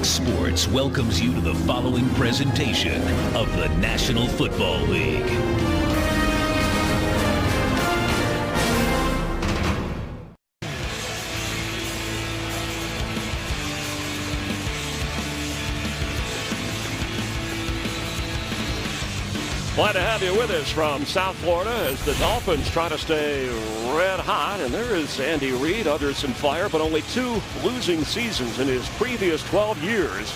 Fox Sports welcomes you to the following presentation of the National Football League. Glad to have you with us from South Florida as the Dolphins try to stay red hot. And there is Andy Reid under some fire, but only 2 losing seasons in his previous 12 years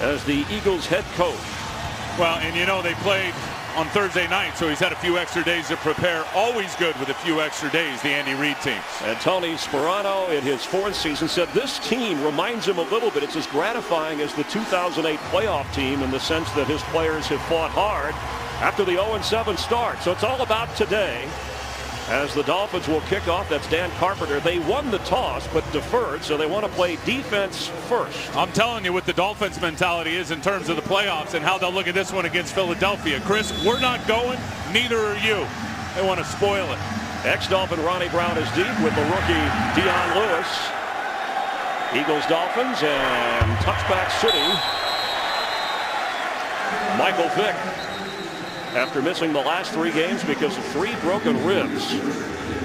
as the Eagles head coach. Well, and you know, they played on Thursday night, so he's had a few extra days to prepare. Always good with a few extra days, the Andy Reid teams. And Tony Sperano in his 4th season said this team reminds him a little bit. It's as gratifying as the 2008 playoff team in the sense that his players have fought hard after the 0-7 start. So it's all about today as the Dolphins will kick off. That's Dan Carpenter. They won the toss but deferred, so they want to play defense first. I'm telling you what the Dolphins mentality is in terms of the playoffs and how they'll look at this one against Philadelphia. Chris, we're not going, neither are you. They want to spoil it. Ex-Dolphin Ronnie Brown is deep with the rookie Dion Lewis. Eagles Dolphins and touchback City. Michael Vick, after missing the last 3 games because of 3 broken ribs,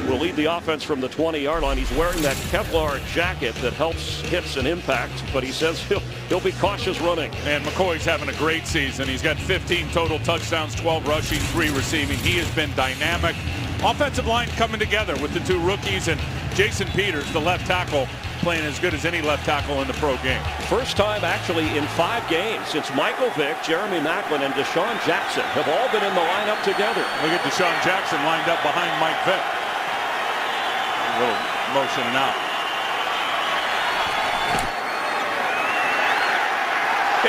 will lead the offense from the 20-yard line. He's wearing that Kevlar jacket that helps hits and impact, but he says he'll be cautious running. And McCoy's having a great season. He's got 15 total touchdowns, 12 rushing, 3 receiving. He has been dynamic. Offensive line coming together with the 2 rookies, and Jason Peters, the left tackle, playing as good as any left tackle in the pro game. First time actually in 5 games since Michael Vick, Jeremy Maclin, and Deshaun Jackson have all been in the lineup together. Look at Deshaun Jackson lined up behind Mike Vick. A little motion out.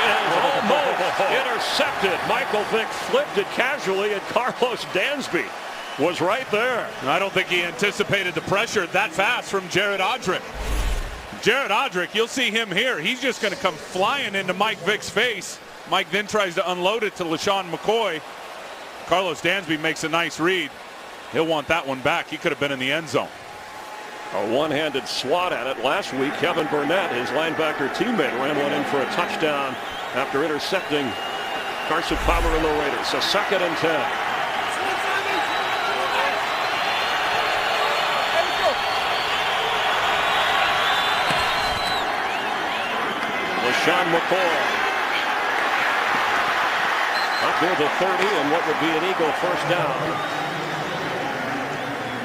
It is almost intercepted. Michael Vick flipped it casually, and Carlos Dansby was right there. I don't think he anticipated the pressure that fast from Jared Odrick. Jared Odrick, you'll see him here. He's just going to come flying into Mike Vick's face. Mike then tries to unload it to LaShawn McCoy. Carlos Dansby makes a nice read. He'll want that one back. He could have been in the end zone. A one-handed swat at it last week. Kevin Burnett, his linebacker teammate, ran one in for a touchdown after intercepting Carson Palmer and the Raiders. So 2nd and 10. LaShawn McCoy up near the 30 and what would be an Eagle first down.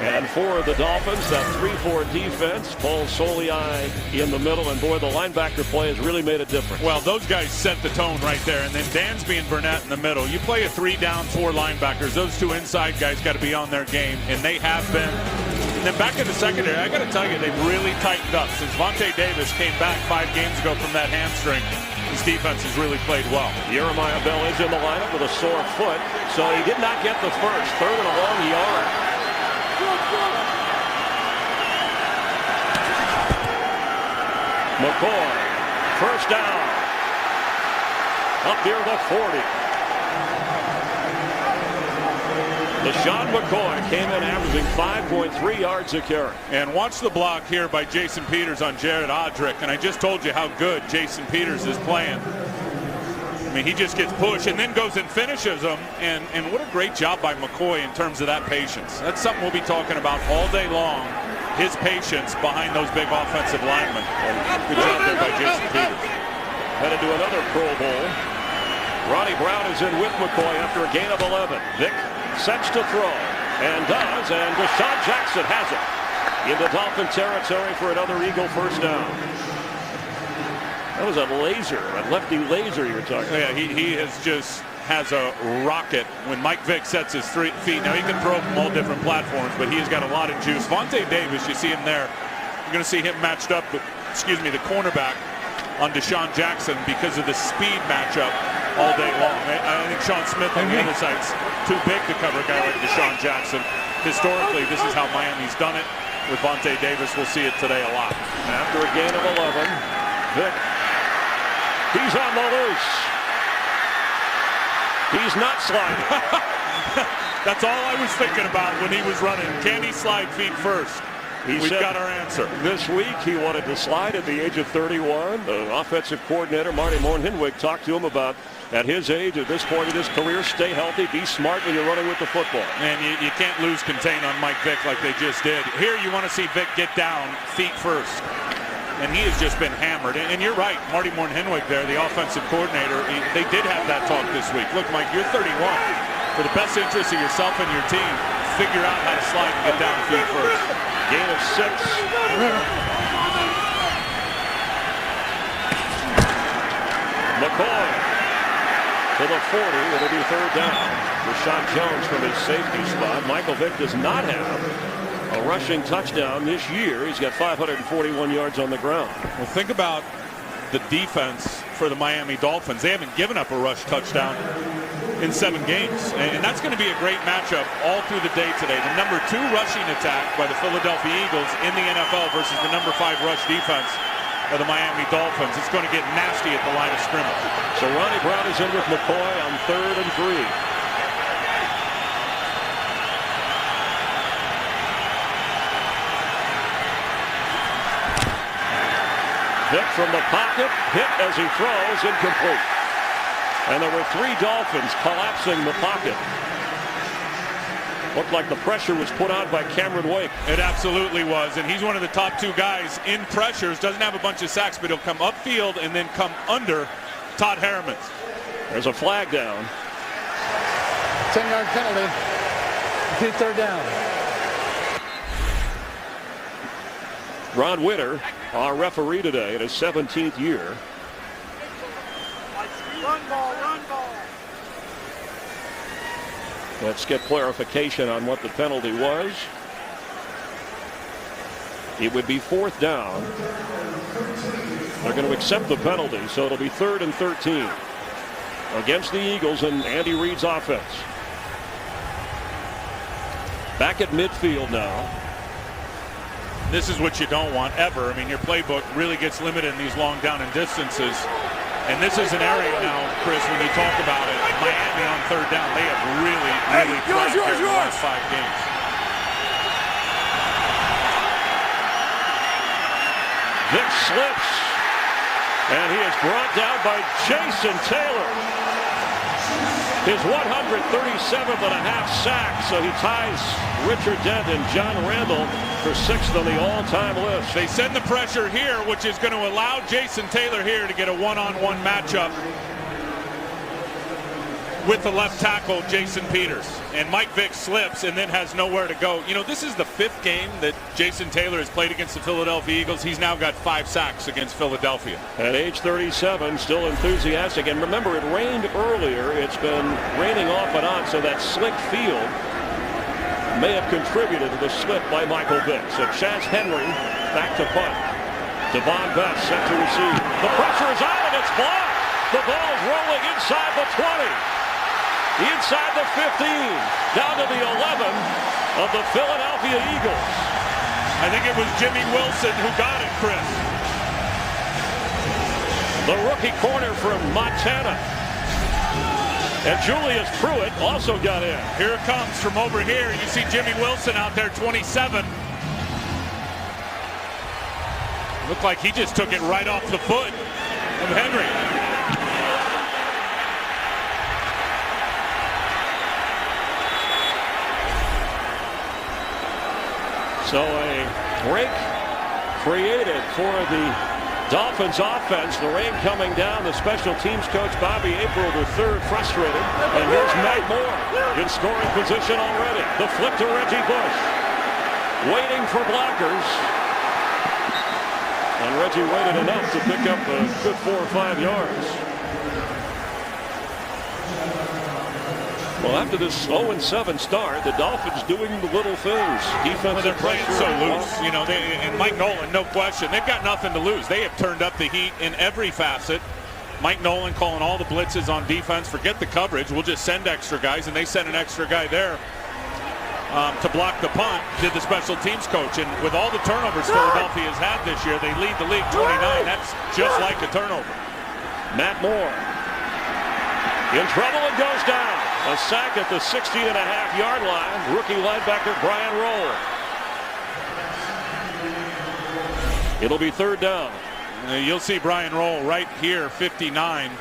And for the Dolphins, that 3-4 defense, Paul Soliai in the middle, and boy, the linebacker play has really made a difference. Well, those guys set the tone right there, and then Dansby and Burnett in the middle. You play a 3-down, 4 linebackers. Those 2 inside guys got to be on their game, and they have been. And then back in the secondary, I got to tell you, they've really tightened up. Since Vontae Davis came back 5 games ago from that hamstring, his defense has really played well. Jeremiah Bell is in the lineup with a sore foot, so he did not get the first. 3rd and a long yard. McCoy, first down, up near the 40. LaShawn McCoy came in averaging 5.3 yards a carry. And watch the block here by Jason Peters on Jared Odrick. And I just told you how good Jason Peters is playing. I mean, he just gets pushed and then goes and finishes them. And what a great job by McCoy in terms of that patience. That's something we'll be talking about all day long. His patience behind those big offensive linemen. Good job there by Jason Peters. Headed to another Pro Bowl. Ronnie Brown is in with McCoy after a gain of 11. Vick sets to throw and does, and Deshaun Jackson has it into Dolphin territory for another Eagle first down. That was a laser, a lefty laser you're talking about. Yeah, he has a rocket when Mike Vick sets his feet. Now he can throw from all different platforms, but he's got a lot of juice. Vontae Davis, you see him there. You're going to see him matched up with, the cornerback on Deshaun Jackson because of the speed matchup all day long. I think Sean Smith on the other side's too big to cover a guy like Deshaun Jackson. Historically, this is how Miami's done it. With Vontae Davis, we'll see it today a lot. After a gain of 11, Vick, he's on the loose. He's not sliding. That's all I was thinking about when he was running. Can he slide feet first? We've got our answer. This week he wanted to slide at the age of 31. The offensive coordinator, Marty Morn-Hinweg, talked to him about, at his age, at this point in his career, stay healthy, be smart when you're running with the football. And you can't lose contain on Mike Vick like they just did. Here you want to see Vick get down feet first. And he has just been hammered. And you're right, Marty Morn-Hinweg there, the offensive coordinator, they did have that talk this week. Look, Mike, you're 31. For the best interest of yourself and your team, figure out how to slide and get down feet first. Gain of 6. McCoy to the 40. It'll be third down. Rashawn Jones from his safety spot. Michael Vick does not have a rushing touchdown this year. He's got 541 yards on the ground. Well, think about the defense for the Miami Dolphins. They haven't given up a rush touchdown in 7 games. And that's going to be a great matchup all through the day today. The number 2 rushing attack by the Philadelphia Eagles in the NFL versus the number 5 rush defense of the Miami Dolphins. It's going to get nasty at the line of scrimmage. So Ronnie Brown is in with McCoy on 3rd and 3. Vick from the pocket, hit as he throws, incomplete. And there were 3 Dolphins collapsing the pocket. Looked like the pressure was put on by Cameron Wake. It absolutely was, and he's one of the top 2 guys in pressures. Doesn't have a bunch of sacks, but he'll come upfield and then come under Todd Harriman. There's a flag down. 10-yard penalty. Get 3rd down. Ron Witter, our referee today in his 17th year. Run ball, run ball. Let's get clarification on what the penalty was. It would be 4th down. They're going to accept the penalty, so it'll be 3rd and 13 against the Eagles and Andy Reid's offense. Back at midfield now. This is what you don't want ever. I mean, your playbook really gets limited in these long down and distances. And this is an area now, Chris, when you talk about it, Miami on 3rd down, they have really thrived here in the last 5 games. Vick slips, and he is brought down by Jason Taylor. His 137.5 sacks, so he ties Richard Dent and John Randall for 6th on the all-time list. They send the pressure here, which is going to allow Jason Taylor here to get a one-on-one matchup with the left tackle, Jason Peters. And Mike Vick slips and then has nowhere to go. You know, this is the 5th game that Jason Taylor has played against the Philadelphia Eagles. He's now got 5 sacks against Philadelphia. At age 37, still enthusiastic. And remember, it rained earlier. It's been raining off and on, so that slick field may have contributed to the slip by Michael Vick. So Chaz Henry back to punt. Devon Best set to receive. The pressure is on and it's blocked. The ball is rolling inside the 20. Inside the 15, down to the 11 of the Philadelphia Eagles. I think it was Jimmy Wilson who got it, Chris. The rookie corner from Montana. And Julius Pruitt also got in. Here it comes from over here. You see Jimmy Wilson out there, 27. Looked like he just took it right off the foot of Henry. So a break created for the Dolphins offense. The rain coming down. The special teams coach Bobby April III frustrated. And here's Matt Moore in scoring position already. The flip to Reggie Bush. Waiting for blockers. And Reggie waited enough to pick up a good 4 or 5 yards. Well, after this 0-7 start, the Dolphins doing the little things. Defensive they're playing pressure. so loose. You know, and Mike Nolan, no question, they've got nothing to lose. They have turned up the heat in every facet. Mike Nolan calling all the blitzes on defense. Forget the coverage. We'll just send extra guys, and they sent an extra guy there to block the punt, did the special teams coach. And with all the turnovers Philadelphia has had this year, they lead the league 29. That's just like a turnover. Matt Moore in trouble and goes down. A sack at the 16.5-yard line. Rookie linebacker Brian Roll. It'll be third down. You'll see Brian roll right here, 59.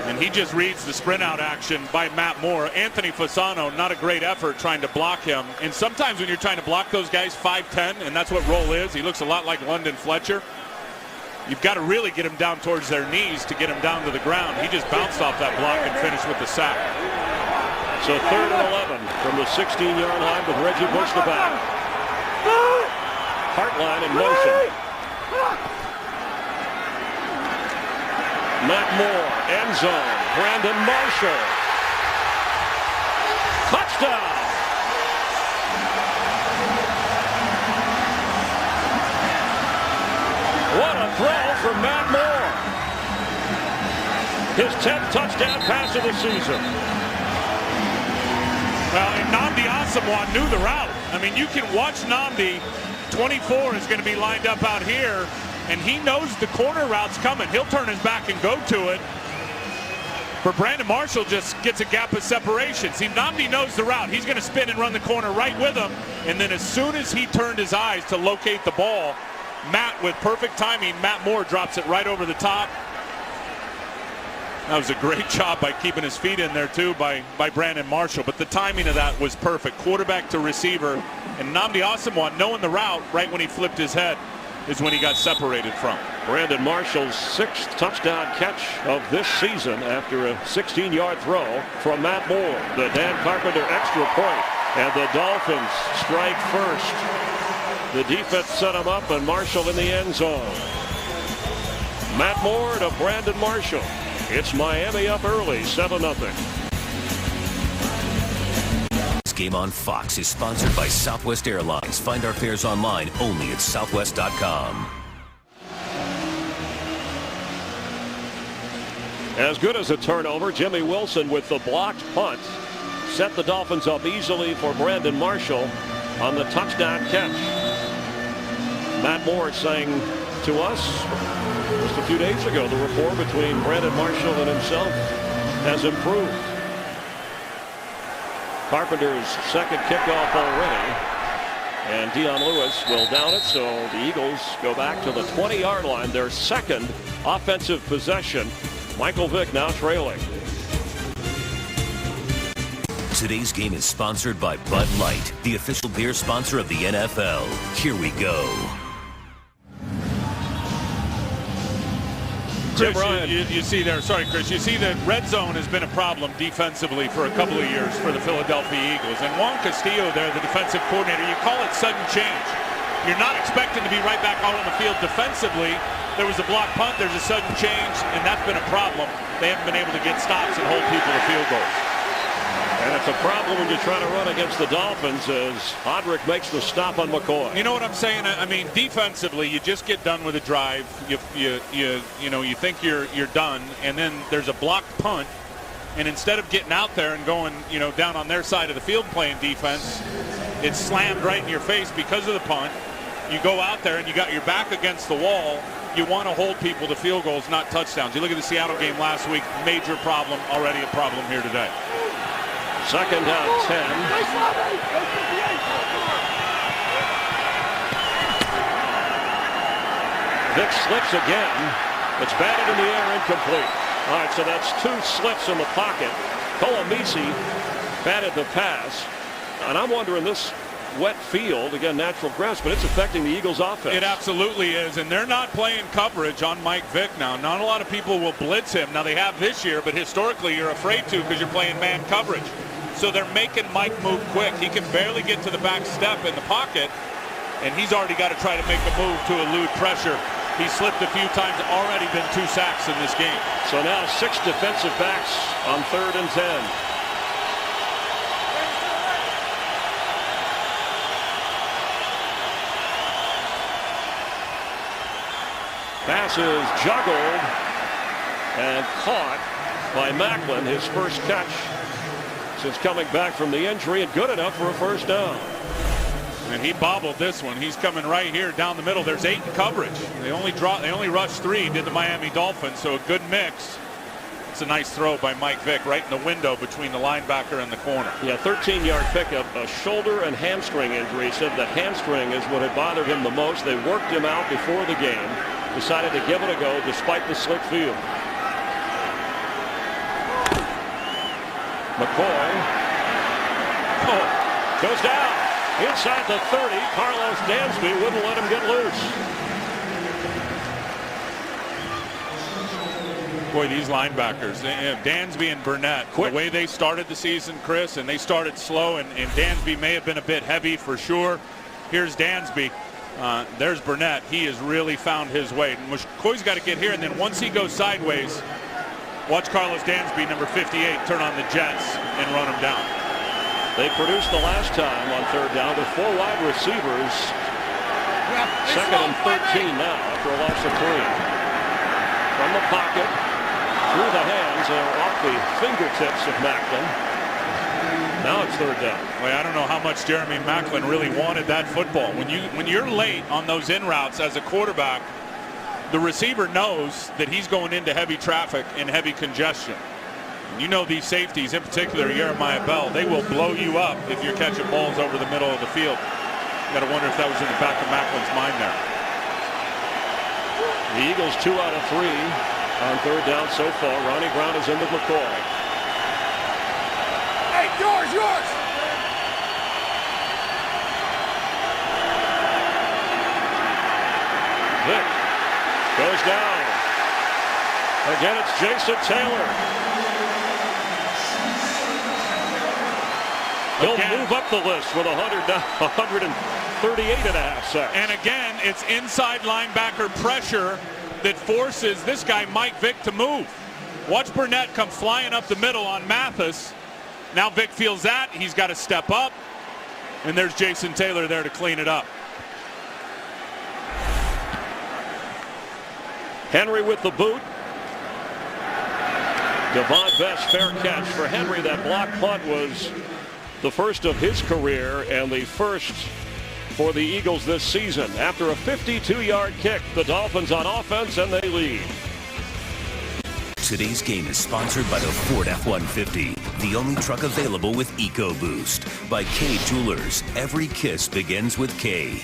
And he just reads the sprint out action by Matt Moore. Anthony Fasano, not a great effort trying to block him. And sometimes when you're trying to block those guys 5'10", and that's what Roll is, he looks a lot like London Fletcher. You've got to really get him down towards their knees to get him down to the ground. He just bounced off that block and finished with the sack. So third and 11 from the 16-yard line with Reggie Bush the back. Hartline in motion. Matt Moore, end zone. Brandon Marshall. Touchdown. What a throw from Matt Moore. His 10th touchdown pass of the season. Well, and Nnamdi Asomugha knew the route. I mean, you can watch Nnamdi. 24 is going to be lined up out here, and he knows the corner route's coming. He'll turn his back and go to it. But Brandon Marshall just gets a gap of separation. See, Nnamdi knows the route. He's going to spin and run the corner right with him. And then as soon as he turned his eyes to locate the ball, Matt, with perfect timing, Matt Moore drops it right over the top. That was a great job by keeping his feet in there, too, by Brandon Marshall. But the timing of that was perfect. Quarterback to receiver. And Nnamdi Asomugha, knowing the route, right when he flipped his head, is when he got separated from. Brandon Marshall's 6th touchdown catch of this season after a 16-yard throw from Matt Moore. The Dan Carpenter extra point, and the Dolphins strike first. The defense set him up, and Marshall in the end zone. Matt Moore to Brandon Marshall. It's Miami up early, 7-0. This game on Fox is sponsored by Southwest Airlines. Find our fares online only at southwest.com. As good as a turnover, Jimmy Wilson with the blocked punt set the Dolphins up easily for Brandon Marshall on the touchdown catch. Matt Moore saying to us just a few days ago, the rapport between Brandon Marshall and himself has improved. Carpenter's second kickoff already, and Dion Lewis will down it, so the Eagles go back to the 20-yard line, their second offensive possession. Michael Vick now trailing. Today's game is sponsored by Bud Light, the official beer sponsor of the NFL. Here we go. Chris, you see there, sorry Chris, you see that red zone has been a problem defensively for a couple of years for the Philadelphia Eagles. And Juan Castillo there, the defensive coordinator, you call it sudden change. You're not expecting to be right back out on the field defensively. There was a block punt, there's a sudden change, and that's been a problem. They haven't been able to get stops and hold people to field goals. And it's a problem when you try to run against the Dolphins as Hodrick makes the stop on McCoy. You know what I'm saying? I mean, defensively, you just get done with a drive. You think you're done, and then there's a blocked punt, and instead of getting out there and going, down on their side of the field playing defense, it's slammed right in your face because of the punt. You go out there and you got your back against the wall. You want to hold people to field goals, not touchdowns. You look at the Seattle game last week, major problem, already a problem here today. Second down, 10. Vick slips again. It's batted in the air, incomplete. All right, so that's 2 slips in the pocket. Colomisi batted the pass. And I'm wondering, this wet field, again, natural grass, but it's affecting the Eagles' offense. It absolutely is, and they're not playing coverage on Mike Vick now. Not a lot of people will blitz him. Now, they have this year, but historically you're afraid to because you're playing man coverage. So they're making Mike move quick. He can barely get to the back step in the pocket, and he's already got to try to make a move to elude pressure. He slipped a few times, already been 2 sacks in this game. So now 6 defensive backs on 3rd and 10. Pass is juggled and caught by Macklin, his first catch since coming back from the injury, and good enough for a first down. And he bobbled this one. He's coming right here down the middle. There's 8 in coverage. They only rushed 3, did the Miami Dolphins, so a good mix. That's a nice throw by Mike Vick right in the window between the linebacker and the corner. Yeah, 13-yard pickup, a shoulder and hamstring injury. He said the hamstring is what had bothered him the most. They worked him out before the game, decided to give it a go despite the slick field. McCoy goes down inside the 30. Carlos Dansby wouldn't let him get loose. Boy, these linebackers, Dansby and Burnett, the way they started the season, Chris, and they started slow, and Dansby may have been a bit heavy for sure. Here's Dansby. There's Burnett. He has really found his way. McCoy's got to get here, and then once he goes sideways, watch Carlos Dansby, number 58, turn on the jets and run him down. They produced the last time on third down with 4 wide receivers. Second and 13 now after a loss of 3. From the pocket, through the hands, off the fingertips of Macklin. Now it's third down. Well, I don't know how much Jeremy Macklin really wanted that football. When you're late on those in routes as a quarterback, the receiver knows that he's going into heavy traffic and heavy congestion. And you know these safeties, in particular Jeremiah Bell, they will blow you up if you're catching balls over the middle of the field. You got to wonder if that was in the back of Macklin's mind there. The Eagles 2 out of 3 on third down so far. Ronnie Brown is in with McCoy. Hey, yours! Vick goes down. Again, it's Jason Taylor. He'll move up the list with 138.5 sacks. And again, it's inside linebacker pressure that forces this guy, Mike Vick, to move. Watch Burnett come flying up the middle on Mathis. Now Vick feels that. He's got to step up. And there's Jason Taylor there to clean it up. Henry with the boot. Devon Best, fair catch for Henry. That block punt was the first of his career and the first for the Eagles this season. After a 52-yard kick, the Dolphins on offense, and they lead. Today's game is sponsored by the Ford F-150, the only truck available with EcoBoost. By K Jewelers, every kiss begins with K.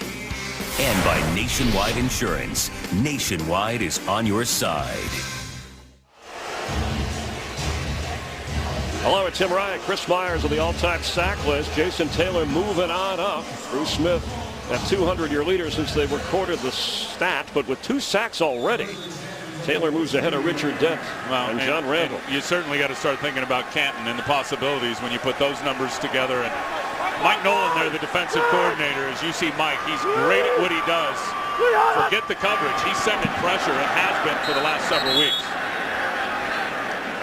And by Nationwide Insurance. Nationwide is on your side. Hello, it's Tim Ryan. Chris Myers on the all-time sack list. Jason Taylor moving on up. Bruce Smith at 200-year leader since they recorded the stat, but with 2 sacks already. Taylor moves ahead of Richard Dent and John Randall. And you certainly got to start thinking about Canton and the possibilities when you put those numbers together. And Mike Nolan there, the defensive coordinator, as you see Mike, he's great at what he does. Forget the coverage. He's sending pressure and has been for the last several weeks.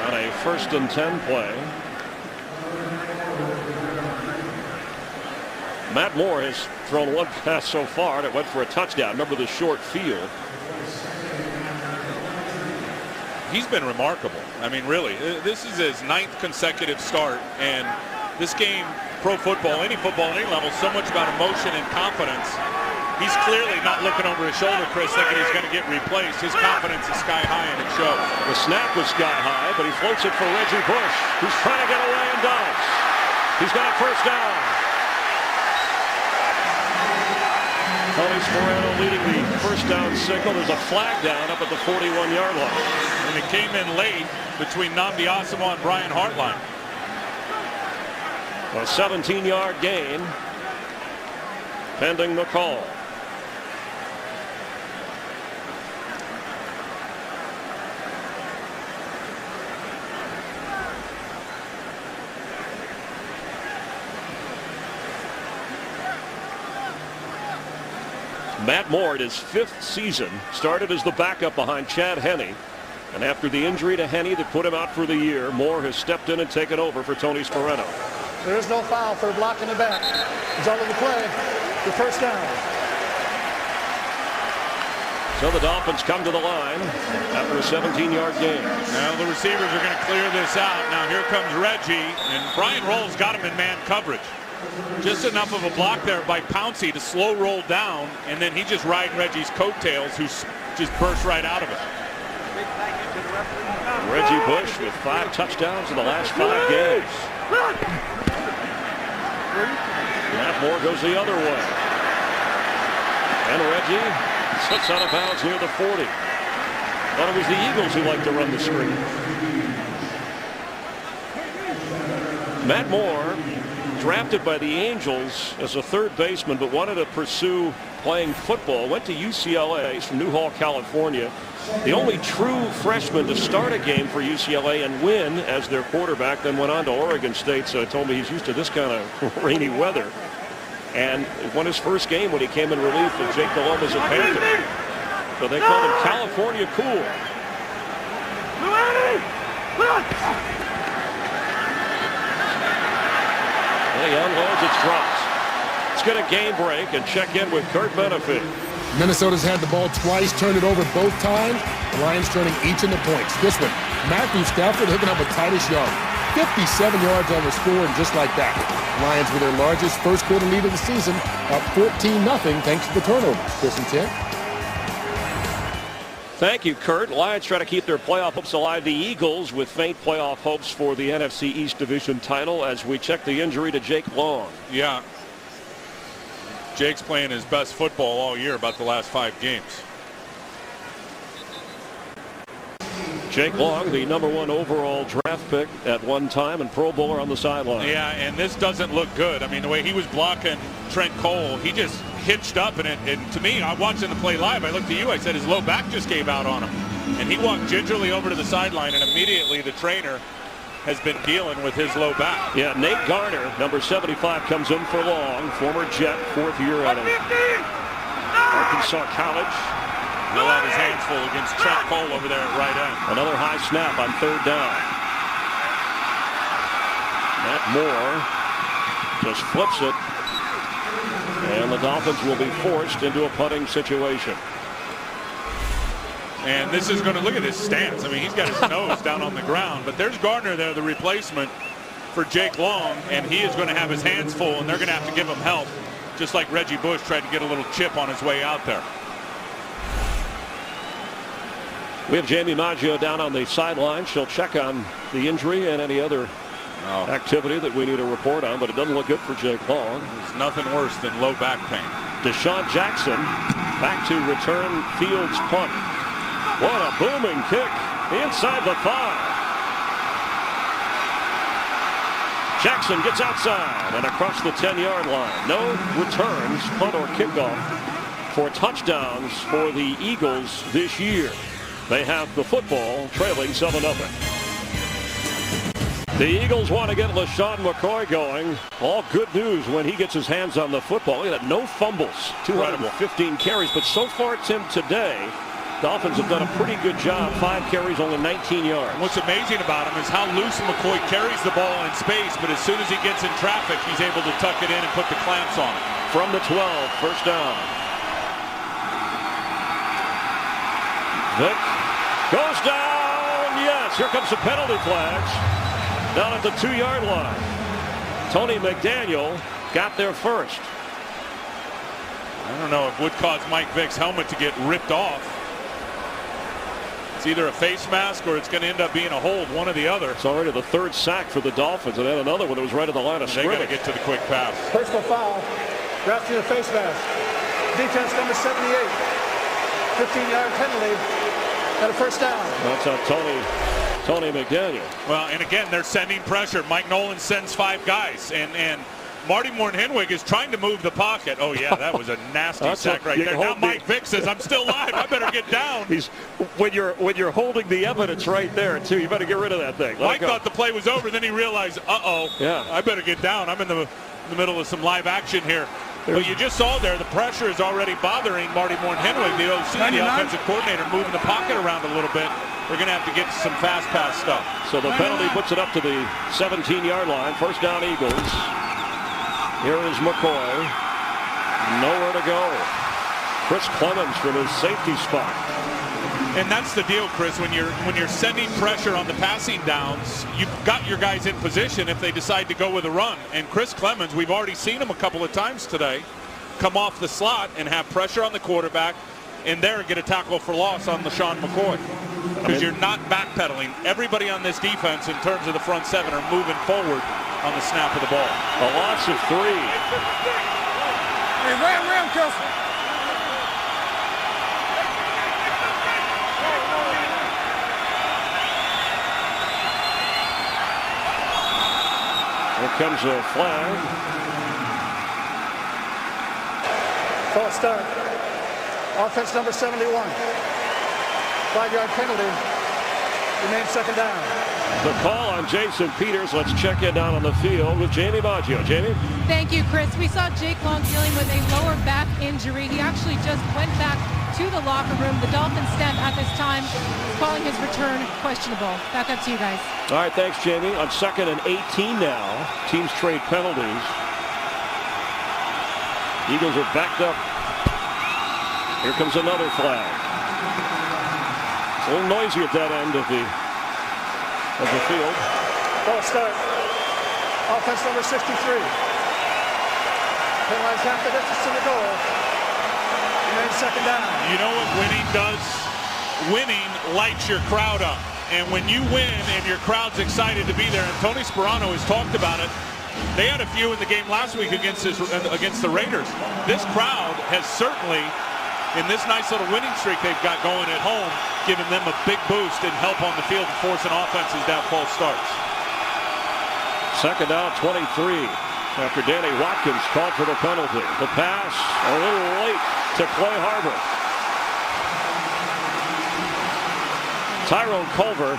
On a 1st and 10 play. Matt Moore has thrown 1 pass so far, and it went for a touchdown. Remember the short field. He's been remarkable. I mean, really, this is his 9th consecutive start, and this game, pro football, any level, so much about emotion and confidence. He's clearly not looking over his shoulder, Chris, thinking he's going to get replaced. His confidence is sky high, and it shows. The snap was sky high, but he floats it for Reggie Bush, who's trying to get away and does. He's got a first down. Tony Sperano leading the first down signal. There's a flag down up at the 41-yard line. And it came in late between Nnamdi Asomugha and Brian Hartline. A 17-yard gain pending the call. Matt Moore, in his 5th season, started as the backup behind Chad Henne. And after the injury to Henne that put him out for the year, Moore has stepped in and taken over for Tony Sperano. There is no foul for blocking the back. Result of the play, the first down. So the Dolphins come to the line after a 17-yard gain. Now the receivers are going to clear this out. Now here comes Reggie, and Brian Rolls got him in man coverage. Just enough of a block there by Pouncey to slow roll down, and then he just riding Reggie's coattails, who just burst right out of it. Reggie Bush with 5 touchdowns in the last 5 games. Matt Moore goes the other way. And Reggie slips out of bounds near the 40. Thought it was the Eagles who like to run the screen. Matt Moore, drafted by the Angels as a third baseman, but wanted to pursue playing football. Went to UCLA. He's from Newhall, California. The only true freshman to start a game for UCLA and win as their quarterback, then went on to Oregon State. So told me he's used to this kind of rainy weather. And won his first game when he came in relief of Jake Delhomme as a Panther. So they call him California Cool. And he unloads, it's dropped. Let's get a game break and check in with Kurt Benefit. Minnesota's had the ball twice, turned it over both times. The Lions turning each in the points. This one, Matthew Stafford hooking up with Titus Young. 57 yards on the score, and just like that, Lions with their largest first quarter lead of the season, up 14-0 thanks to the turnovers. Chris and Tim. Thank you, Kurt. Lions try to keep their playoff hopes alive. The Eagles with faint playoff hopes for the NFC East Division title as we check the injury to Jake Long. Yeah. Jake's playing his best football all year, about the last 5 games. Jake Long, the #1 overall draft pick at one time and Pro Bowler on the sideline. Yeah, and this doesn't look good. I mean, the way he was blocking Trent Cole, he just hitched up. And to me, I watching the play live. I looked at you. I said his low back just gave out on him. And he walked gingerly over to the sideline, and immediately the trainer has been dealing with his low back. Yeah, Nate Garner, number 75, comes in for Long, former Jet, 4th year out of Arkansas College. He'll have his hands full against Trent Cole over there at right end. Another high snap on 3rd down. Matt Moore just flips it. And the Dolphins will be forced into a punting situation. And this is going to look at his stance. I mean, he's got his nose down on the ground. But there's Gardner there, the replacement for Jake Long. And he is going to have his hands full, and they're going to have to give him help. Just like Reggie Bush tried to get a little chip on his way out there. We have Jamie Maggio down on the sideline. She'll check on the injury and any other activity that we need to report on, but it doesn't look good for Jake Long. There's nothing worse than low back pain. Deshaun Jackson back to return Fields' punt. What a booming kick inside the 5. Jackson gets outside and across the 10-yard line. No returns, punt or kickoff for touchdowns for the Eagles this year. They have the football trailing 7-0. The Eagles want to get LaShawn McCoy going. All good news when he gets his hands on the football. He had no fumbles, 215 carries, but so far, Tim, today, Dolphins have done a pretty good job. 5 carries, only 19 yards. What's amazing about him is how loose McCoy carries the ball in space, but as soon as he gets in traffic, he's able to tuck it in and put the clamps on it. From the 12, first down. Vick goes down. Yes, here comes the penalty flags. Down at the 2-yard line. Tony McDaniel got there first. I don't know if would cause Mike Vick's helmet to get ripped off. It's either a face mask or it's going to end up being a hold, one or the other. It's already the 3rd sack for the Dolphins, and then another one that was right at the line of scrimmage. They got to get to the quick pass. Personal foul. Drafting a face mask. Defense number 78. 15-yard penalty. Got a first down. That's Tony McDaniel. Well, and again, they're sending pressure. Mike Nolan sends 5 guys, and Marty Morton-Henwig is trying to move the pocket. Oh, yeah, that was a nasty sack right there. Now Mike Vick says, I'm still live. I better get down. When you're holding the evidence right there, too, you better get rid of that thing. Mike thought the play was over. Then he realized, yeah, I better get down. I'm in the middle of some live action here. But you just saw there, the pressure is already bothering Marty Morton-Henwig, the OC, the offensive coordinator, moving the pocket around a little bit. They're going to have to get some fast pass stuff. So the penalty puts it up to the 17-yard line. First down, Eagles. Here is McCoy. Nowhere to go. Chris Clemens from his safety spot. And that's the deal, Chris. When you're sending pressure on the passing downs, you've got your guys in position if they decide to go with a run. And Chris Clemens, we've already seen him a couple of times today, come off the slot and have pressure on the quarterback, and there get a tackle for loss on LaShawn McCoy. because you're not backpedaling. Everybody on this defense in terms of the front seven are moving forward on the snap of the ball. A loss of 3. Hey, ram, Kelsey. Here comes a flag. False start. Offense number 71. 5-yard penalty. Remains second down. The call on Jason Peters. Let's check in down on the field with Jamie Baggio. Jamie? Thank you, Chris. We saw Jake Long dealing with a lower back injury. He actually just went back to the locker room. The Dolphins staff at this time calling his return questionable. Back up to you guys. All right, thanks, Jamie. On 2nd and 18 now. Teams trade penalties. Eagles are backed up. Here comes another flag. It's a little noisy at that end of the field. False start. Offense number 63. Penalized half the distance to the goal. Remains second down. You know what winning does? Winning lights your crowd up. And when you win and your crowd's excited to be there, and Tony Sperano has talked about it, they had a few in the game last week against the Raiders. This crowd has certainly, in this nice little winning streak they've got going at home, given them a big boost and help on the field and forcing offenses down false starts. 2nd down, 23. After Danny Watkins called for the penalty. The pass a little late to Clay Harbor. Tyrone Culver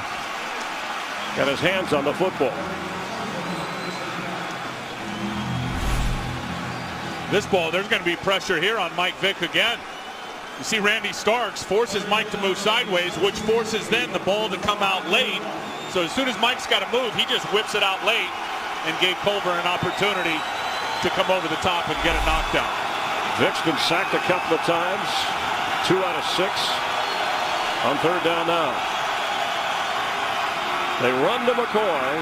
got his hands on the football. This ball, there's going to be pressure here on Mike Vick again. You see Randy Starks forces Mike to move sideways, which forces then the ball to come out late. So as soon as Mike's got to move, he just whips it out late and gave Culver an opportunity to come over the top and get a knockdown. Vick's been sacked a couple of times. 2 out of 6 on 3rd down now. They run to McCoy,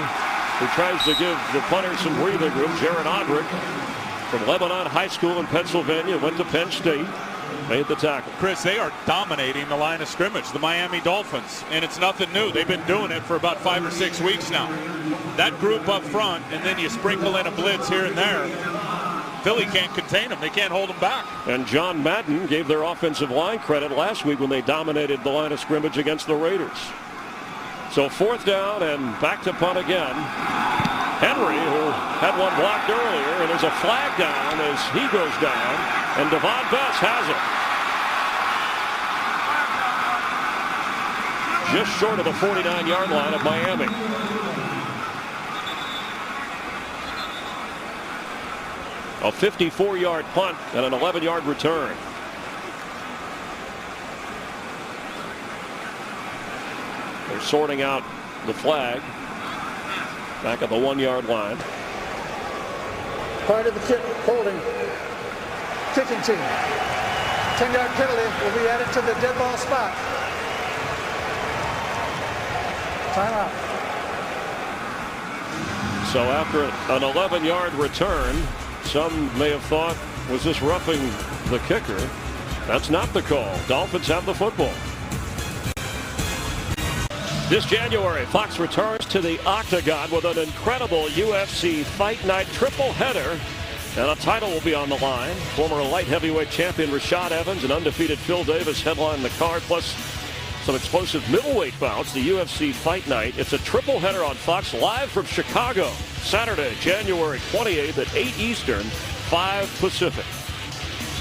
who tries to give the punter some breathing room. Jared Odrick from Lebanon High School in Pennsylvania, went to Penn State, made the tackle. Chris, they are dominating the line of scrimmage, the Miami Dolphins, and it's nothing new. They've been doing it for about 5 or 6 weeks now. That group up front, and then you sprinkle in a blitz here and there. Philly can't contain them. They can't hold them back. And John Madden gave their offensive line credit last week when they dominated the line of scrimmage against the Raiders. So 4th down and back to punt again. Henry, who had one blocked earlier, and there's a flag down as he goes down, and Devon Best has it. Just short of the 49-yard line of Miami. A 54-yard punt and an 11-yard return. They're sorting out the flag back at the 1-yard line. Part of the kick, holding. Kicking team. 10-yard penalty will be added to the dead ball spot. Timeout. So after an 11-yard return, some may have thought, was this roughing the kicker? That's not the call. Dolphins have the football. This January, Fox returns to the Octagon with an incredible UFC Fight Night triple header, and a title will be on the line. Former light heavyweight champion Rashad Evans and undefeated Phil Davis headline the card, plus some explosive middleweight bouts. The UFC Fight Night. It's a triple header on Fox, live from Chicago, Saturday, January 28th at 8 Eastern, 5 Pacific.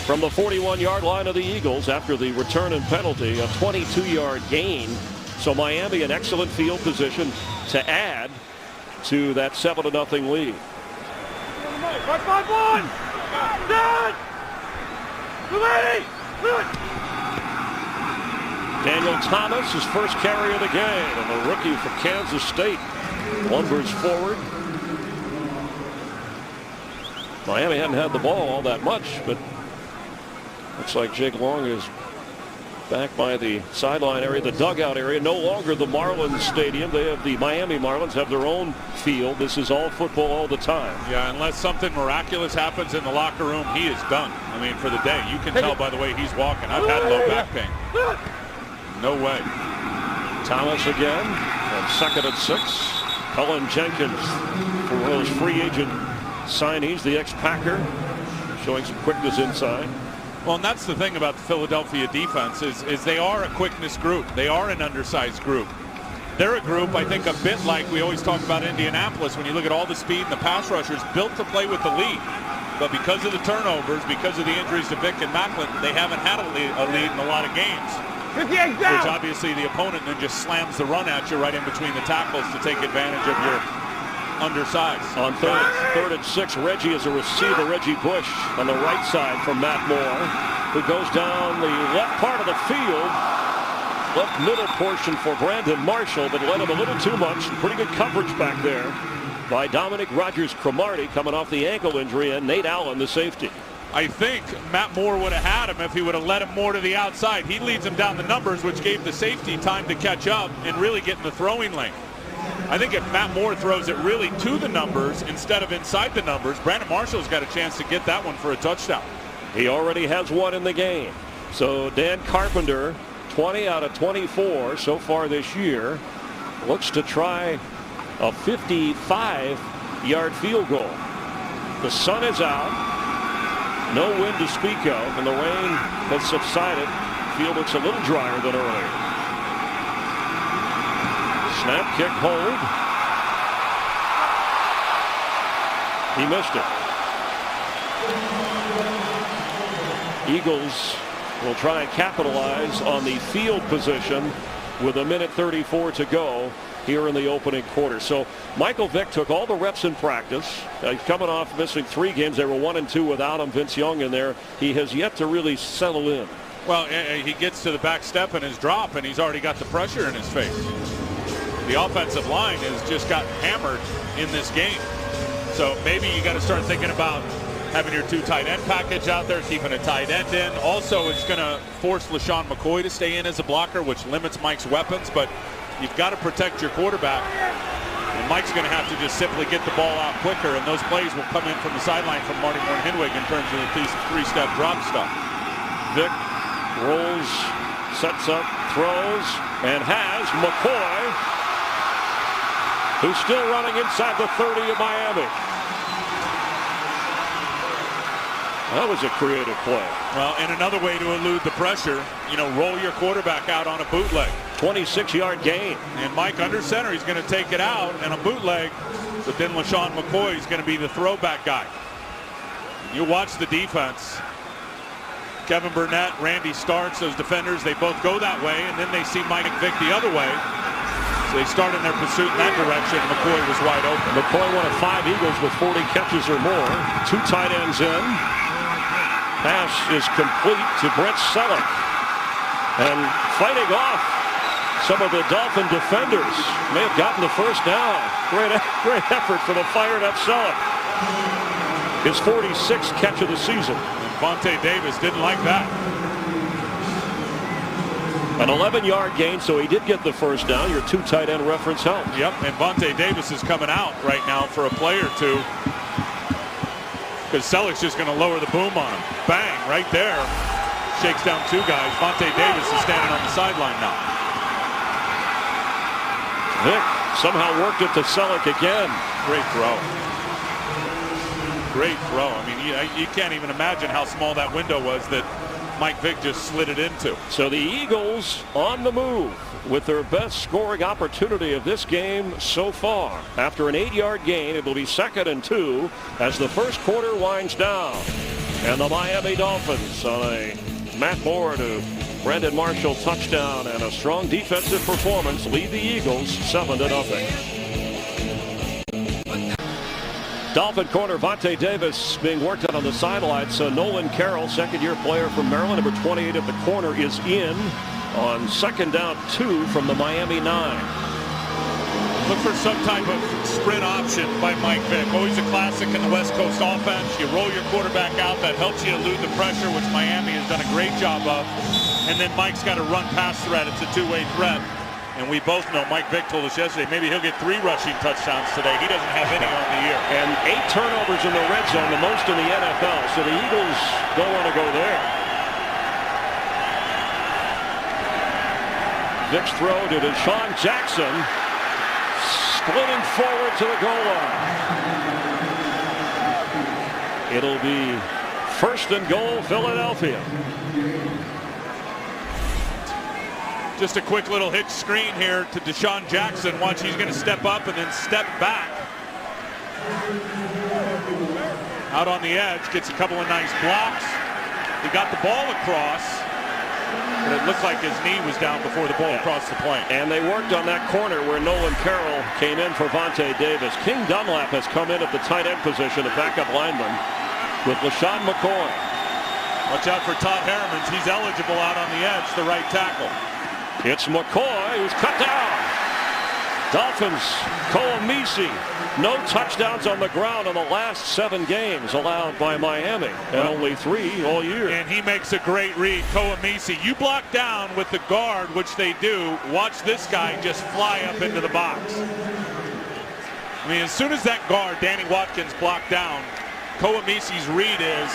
From the 41-yard line of the Eagles after the return and penalty, a 22-yard gain. So Miami in excellent field position to add to that 7-0 lead. Daniel Thomas, his first carry of the game, and the rookie from Kansas State lumbers forward. Miami hadn't had the ball all that much, but looks like Jake Long is back by the sideline area, the dugout area. No longer the Marlins Stadium. They have the Miami Marlins have their own field. This is all football all the time. Yeah, unless something miraculous happens in the locker room, he is done. I mean, for the day. You can tell by the way he's walking. I've had low back pain. No way. Thomas again on 2nd and 6. Cullen Jenkins for those free agent signees, the ex-Packer, showing some quickness inside. Well, and that's the thing about the Philadelphia defense is they are a quickness group. They are an undersized group. They're a group, I think, a bit like we always talk about Indianapolis when you look at all the speed and the pass rushers built to play with the lead. But because of the turnovers, because of the injuries to Vick and Macklin, they haven't had a lead in a lot of games. Which obviously the opponent then just slams the run at you right in between the tackles to take advantage of your undersized. On third and 6, Reggie is a receiver. Reggie Bush on the right side from Matt Moore, who goes down the left part of the field. Left middle portion for Brandon Marshall, but led him a little too much. Pretty good coverage back there by Dominic Rodgers-Cromartie, coming off the ankle injury, and Nate Allen, the safety. I think Matt Moore would have had him if he would have let him more to the outside. He leads him down the numbers, which gave the safety time to catch up and really get in the throwing lane. I think if Matt Moore throws it really to the numbers instead of inside the numbers, Brandon Marshall's got a chance to get that one for a touchdown. He already has one in the game. So Dan Carpenter, 20 out of 24 so far this year, looks to try a 55-yard field goal. The sun is out. No wind to speak of, and the rain has subsided. Field looks a little drier than earlier. Snap, kick, hold. He missed it. Eagles will try and capitalize on the field position with 1:34 to go here in the opening quarter. So Michael Vick took all the reps in practice. He's coming off missing 3 games. They were 1-2 without him. Vince Young in there. He has yet to really settle in. Well, he gets to the back step in his drop, and he's already got the pressure in his face. The offensive line has just gotten hammered in this game. So maybe you got to start thinking about having your 2 tight end package out there, keeping a tight end in. Also, it's going to force LaShawn McCoy to stay in as a blocker, which limits Mike's weapons, but you've got to protect your quarterback. And Mike's going to have to just simply get the ball out quicker, and those plays will come in from the sideline from Marty Moore-Henwig in terms of the 3-step drop stuff. Vick rolls, sets up, throws, and has McCoy, who's still running inside the 30 of Miami. That was a creative play. Well, and another way to elude the pressure, roll your quarterback out on a bootleg. 26-yard gain. And Mike under center, he's going to take it out and a bootleg, but then LaShawn McCoy is going to be the throwback guy. You watch the defense. Kevin Burnett, Randy Starks, those defenders, they both go that way, and then they see Mike Vick the other way. So they started their pursuit in that direction. McCoy was wide open. McCoy, one of 5 Eagles with 40 catches or more. 2 tight ends in. Pass is complete to Brett Selleck. And fighting off some of the Dolphin defenders. May have gotten the first down. Great effort for the fired up Selleck. His 46th catch of the season. And Vontae Davis didn't like that. An 11-yard gain, so he did get the first down. Your 2 tight end reference helped. Yep, and Vontae Davis is coming out right now for a play or two, because Selleck's just going to lower the boom on him. Bang, right there. Shakes down 2 guys. Vontae Davis is standing on the sideline now. Vick somehow worked it to Selleck again. Great throw. Great throw. I mean, you can't even imagine how small that window was that Mike Vick just slid it into. So the Eagles on the move with their best scoring opportunity of this game so far. After an 8-yard gain, it will be 2nd and 2 as the first quarter winds down. And the Miami Dolphins on a Matt Moore to Brandon Marshall touchdown and a strong defensive performance lead the Eagles 7-0. Dolphin corner Vontae Davis being worked on the sidelines. So Nolan Carroll, second-year player from Maryland, number 28 at the corner, is in on 2nd down 2 from the Miami 9. Look for some type of sprint option by Mike Vick. Always a classic in the West Coast offense. You roll your quarterback out. That helps you elude the pressure, which Miami has done a great job of. And then Mike's got a run pass threat. It's a 2-way threat. And we both know, Mike Vick told us yesterday, maybe he'll get 3 rushing touchdowns today. He doesn't have any on the year. And 8 turnovers in the red zone, the most in the NFL. So the Eagles don't want to go there. Vick's throw to Deshaun Jackson. Splitting forward to the goal line. It'll be first and goal, Philadelphia. Just a quick little hitch screen here to Deshaun Jackson. Watch, he's going to step up and then step back. Out on the edge, gets a couple of nice blocks. He got the ball across, but it looked like his knee was down before the ball crossed the plane. And they worked on that corner where Nolan Carroll came in for Vontae Davis. King Dunlap has come in at the tight end position, a backup lineman, with LaShawn McCoy. Watch out for Todd Hermans. He's eligible out on the edge, the right tackle. It's McCoy who's cut down. Dolphins, Koomisi, no touchdowns on the ground in the last 7 games allowed by Miami, and only 3 all year. And he makes a great read, Koomisi. You block down with the guard, which they do. Watch this guy just fly up into the box. I mean, as soon as that guard, Danny Watkins, blocked down, Koomisi's read is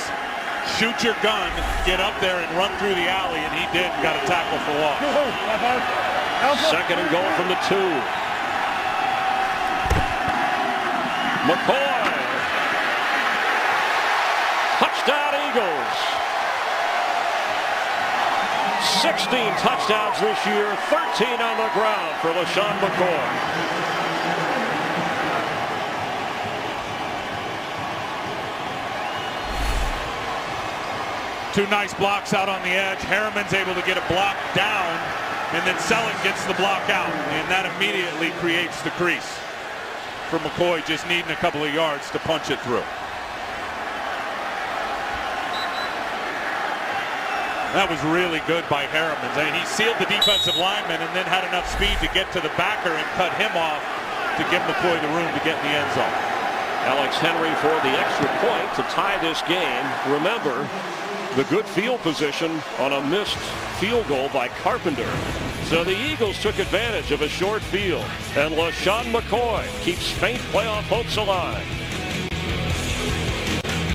shoot your gun, get up there and run through the alley, and he did, got a tackle for loss. Second and goal from the 2. McCoy. Touchdown Eagles. 16 touchdowns this year, 13 on the ground for LaShawn McCoy. Two nice blocks out on the edge. Harriman's able to get a block down, and then Selleck gets the block out, and that immediately creates the crease for McCoy, just needing a couple of yards to punch it through. That was really good by Harriman. I mean, he sealed the defensive lineman and then had enough speed to get to the backer and cut him off to give McCoy the room to get in the end zone. Alex Henry for the extra point to tie this game. Remember, the good field position on a missed field goal by Carpenter. So the Eagles took advantage of a short field, and LaShawn McCoy keeps faint playoff hopes alive.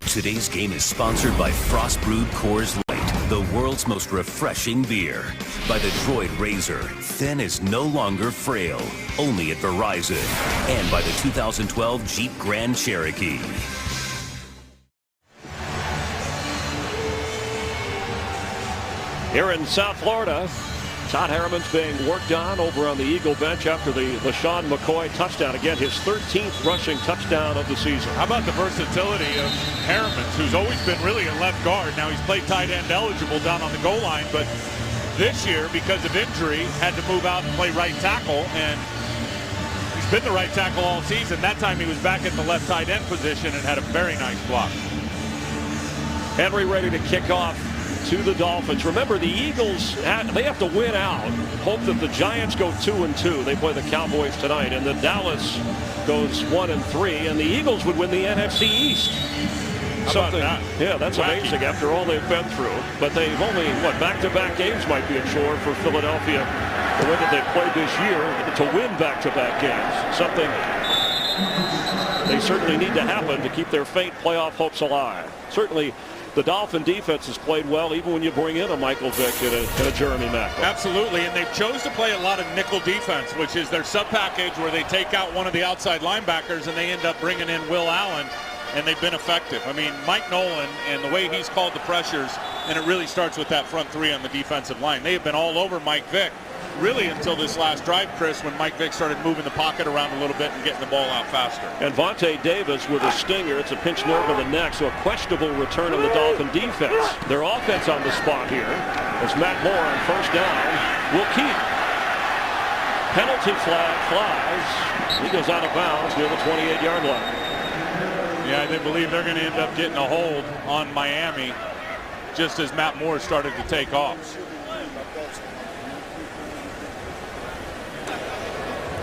Today's game is sponsored by Frost Brewed Coors Light, the world's most refreshing beer. By the Droid Razor, thin is no longer frail, only at Verizon. And by the 2012 Jeep Grand Cherokee. Here in South Florida, Todd Harriman's being worked on over on the Eagle bench after the LaShawn McCoy touchdown. Again, his 13th rushing touchdown of the season. How about the versatility of Harriman, who's always been really a left guard. Now he's played tight end eligible down on the goal line, but this year, because of injury, had to move out and play right tackle, and he's been the right tackle all season. That time he was back at the left tight end position and had a very nice block. Henry ready to kick off to the Dolphins. Remember, the Eagles, they have to win out. Hope that the Giants go 2-2. They play the Cowboys tonight, and then Dallas goes 1-3, and the Eagles would win the NFC East. Something, that? Yeah, that's wacky. Amazing after all they've been through. But they've only, back-to-back games might be a chore for Philadelphia. The way that they played this year to win back-to-back games. Something they certainly need to happen to keep their faint playoff hopes alive. Certainly, the Dolphin defense has played well, even when you bring in a Michael Vick and a Jeremy Maclin. Absolutely, and they've chose to play a lot of nickel defense, which is their sub-package where they take out one of the outside linebackers and they end up bringing in Will Allen, and they've been effective. I mean, Mike Nolan and the way he's called the pressures, and it really starts with that front three on the defensive line. They have been all over Mike Vick, really until this last drive, Chris, when Mike Vick started moving the pocket around a little bit and getting the ball out faster. And Vontae Davis with a stinger. It's a pinched nerve in the neck, so a questionable return of the Dolphin defense. Their offense on the spot here as Matt Moore on first down will keep. Penalty flag flies. He goes out of bounds near the 28-yard line. Yeah, they believe they're going to end up getting a hold on Miami just as Matt Moore started to take off.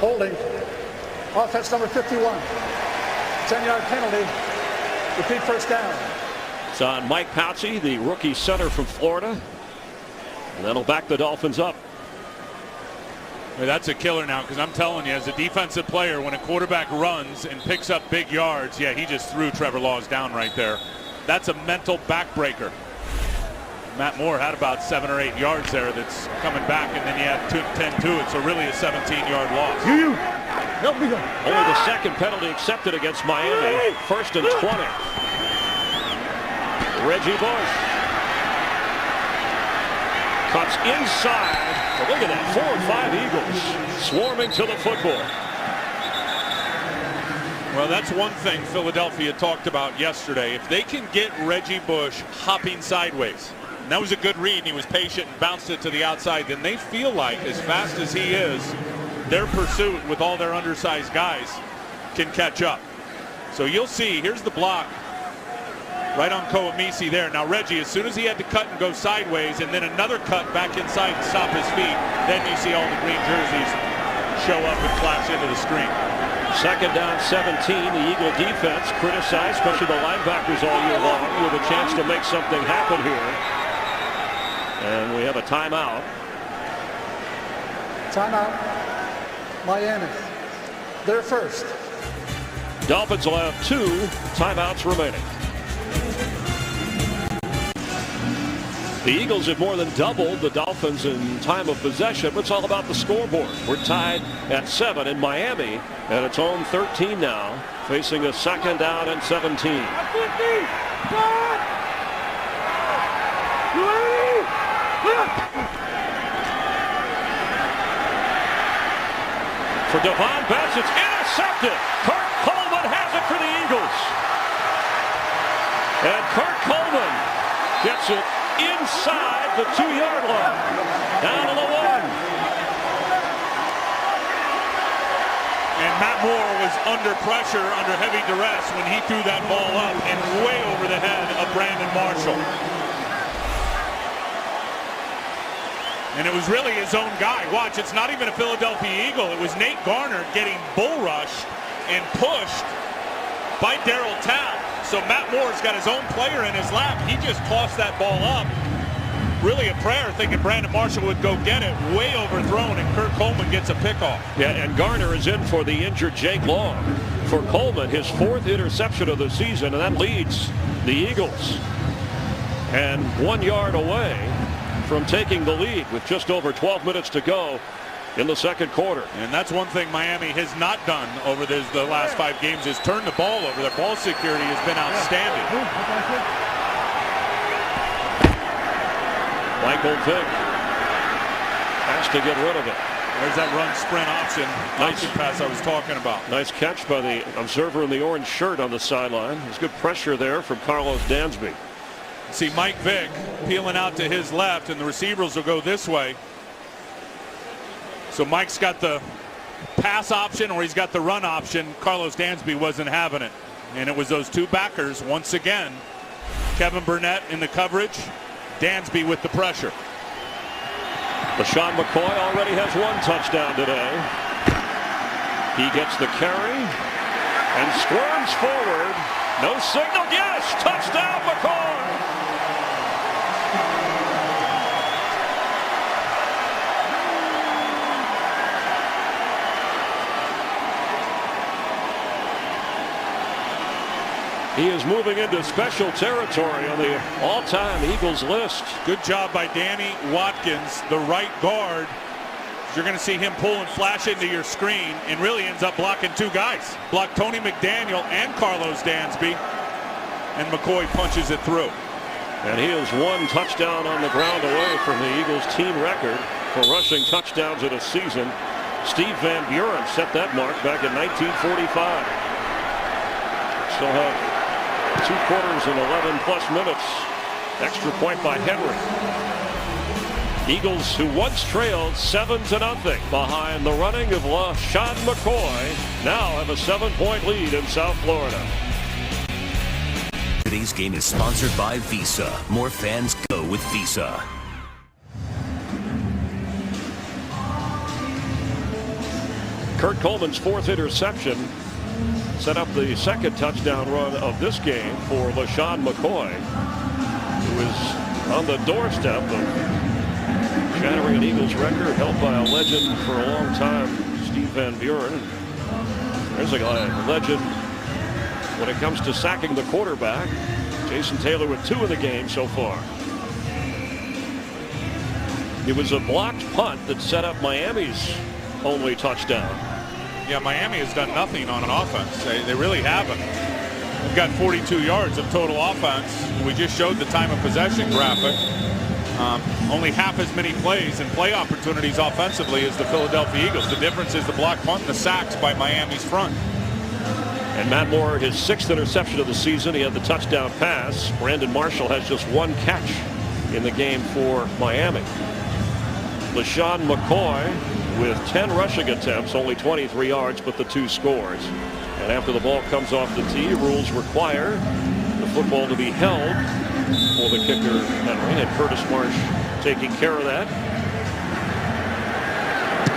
Holding. Offense number 51. 10-yard penalty. Repeat first down. It's on Mike Pouncey, the rookie center from Florida. And that'll back the Dolphins up. Well, that's a killer now, because I'm telling you, as a defensive player, when a quarterback runs and picks up big yards, yeah, he just threw Trevor Laws down right there. That's a mental backbreaker. Matt Moore had about 7 or 8 yards there that's coming back, and then you had 10 to it, so really a 17-yard loss. Help me go. Only the second penalty accepted against Miami. 1st and 20. Reggie Bush cuts inside. But look at that, 4 or 5 Eagles swarming to the football. Well, that's one thing Philadelphia talked about yesterday. If they can get Reggie Bush hopping sideways, and that was a good read, and he was patient and bounced it to the outside, then they feel like, as fast as he is, their pursuit with all their undersized guys can catch up. So you'll see, here's the block right on Koamisi there. Now Reggie, as soon as he had to cut and go sideways, and then another cut back inside and stop his feet, then you see all the green jerseys show up and flash into the screen. 2nd down, 17. The Eagle defense criticized, especially the linebackers all year long, with a chance to make something happen here. And we have a timeout. Timeout. Miami. They're first. Dolphins will have 2 timeouts remaining. The Eagles have more than doubled the Dolphins in time of possession, but it's all about the scoreboard. We're tied at 7 in Miami at its own 13 now, facing a 2nd down and 17. For Devon Best, it's intercepted. Kurt Coleman has it for the Eagles. And Kurt Coleman gets it inside the 2-yard line. Down to the 1. And Matt Moore was under pressure, under heavy duress when he threw that ball up and way over the head of Brandon Marshall. And it was really his own guy. Watch, it's not even a Philadelphia Eagle. It was Nate Garner getting bull rushed and pushed by Darryl Tapp. So Matt Moore's got his own player in his lap. He just tossed that ball up. Really a prayer, thinking Brandon Marshall would go get it. Way overthrown, and Kurt Coleman gets a pickoff. Yeah, and Garner is in for the injured Jake Long. For Coleman, his 4th interception of the season, and that leads the Eagles. And 1 yard away from taking the lead with just over 12 minutes to go in the 2nd quarter. And that's one thing Miami has not done over the last 5 games, is turn the ball over. Their ball security has been outstanding. Michael Vick has to get rid of it. There's that run sprint option pass I was talking about. Nice catch by the observer in the orange shirt on the sideline. There's good pressure there from Carlos Dansby. See Mike Vick peeling out to his left, and the receivers will go this way. So Mike's got the pass option, or he's got the run option. Carlos Dansby wasn't having it. And it was those 2 backers once again. Kevin Burnett in the coverage, Dansby with the pressure. LaShawn McCoy already has 1 touchdown today. He gets the carry and squirms forward. No signal. Yes, touchdown McCoy. He is moving into special territory on the all-time Eagles list. Good job by Danny Watkins, the right guard. You're going to see him pull and flash into your screen, and really ends up blocking 2 guys. Blocked Tony McDaniel and Carlos Dansby, and McCoy punches it through. And he is 1 touchdown on the ground away from the Eagles team record for rushing touchdowns in a season. Steve Van Buren set that mark back in 1945. Still have 2 quarters and 11 plus minutes. Extra point by Henry. Eagles, who once trailed 7-0 behind the running of LaShawn McCoy, now have a 7-point lead in South Florida. Today's game is sponsored by Visa. More fans go with Visa. Kurt Coleman's 4th interception set up the 2nd touchdown run of this game for LaShawn McCoy, who is on the doorstep of shattering an Eagles record held by a legend for a long time, Steve Van Buren. There's a legend when it comes to sacking the quarterback. Jason Taylor with 2 in the game so far. It was a blocked punt that set up Miami's only touchdown. Yeah, Miami has done nothing on an offense. They really haven't. They've got 42 yards of total offense. We just showed the time of possession graphic. Only half as many plays and play opportunities offensively as the Philadelphia Eagles. The difference is the block punt and the sacks by Miami's front. And Matt Moore, his 6th interception of the season. He had the touchdown pass. Brandon Marshall has just 1 catch in the game for Miami. LaShawn McCoy with 10 rushing attempts, only 23 yards, but the 2 scores. And after the ball comes off the tee, rules require the football to be held for the kicker, Henry, and Curtis Marsh taking care of that.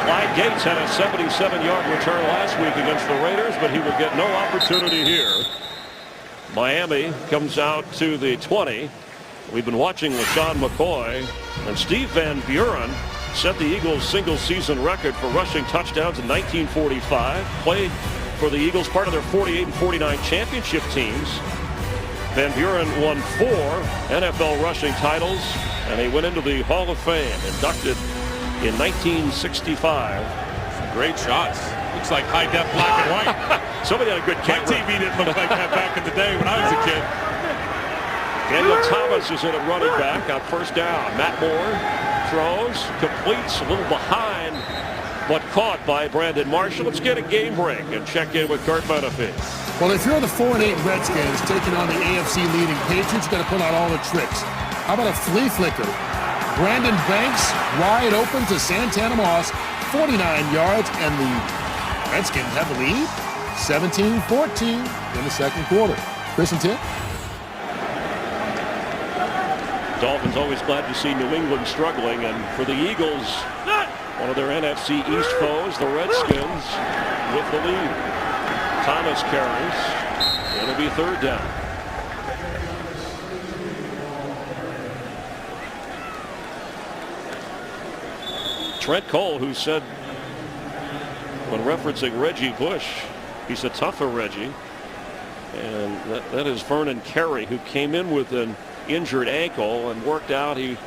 Clyde Gates had a 77-yard return last week against the Raiders, but he will get no opportunity here. Miami comes out to the 20. We've been watching LaShawn McCoy, and Steve Van Buren set the Eagles' single-season record for rushing touchdowns in 1945. Played for the Eagles, part of their 48 and 49 championship teams. Van Buren won 4 NFL rushing titles, and he went into the Hall of Fame, inducted in 1965. Great shots. Looks like high-def black and white. Somebody had a good camera. My TV didn't look like that back in the day when I was a kid. Daniel Thomas is in at running back on first down. Matt Moore throws, completes, a little behind, but caught by Brandon Marshall. Let's get a game break and check in with Kurt Menefee. Well, if you're the 4-8 Redskins taking on the AFC leading Patriots, you got to put out all the tricks. How about a flea flicker? Brandon Banks wide open to Santana Moss, 49 yards, and the Redskins have the lead, 17-14 in the second quarter. Chris and Tim? Dolphins always glad to see New England struggling, and for the Eagles, one of their NFC East foes, the Redskins, with the lead. Thomas carries. It'll be third down. Trent Cole, who said when referencing Reggie Bush, he's a tougher Reggie. And that is Vernon Carey, who came in with an injured ankle and worked out. He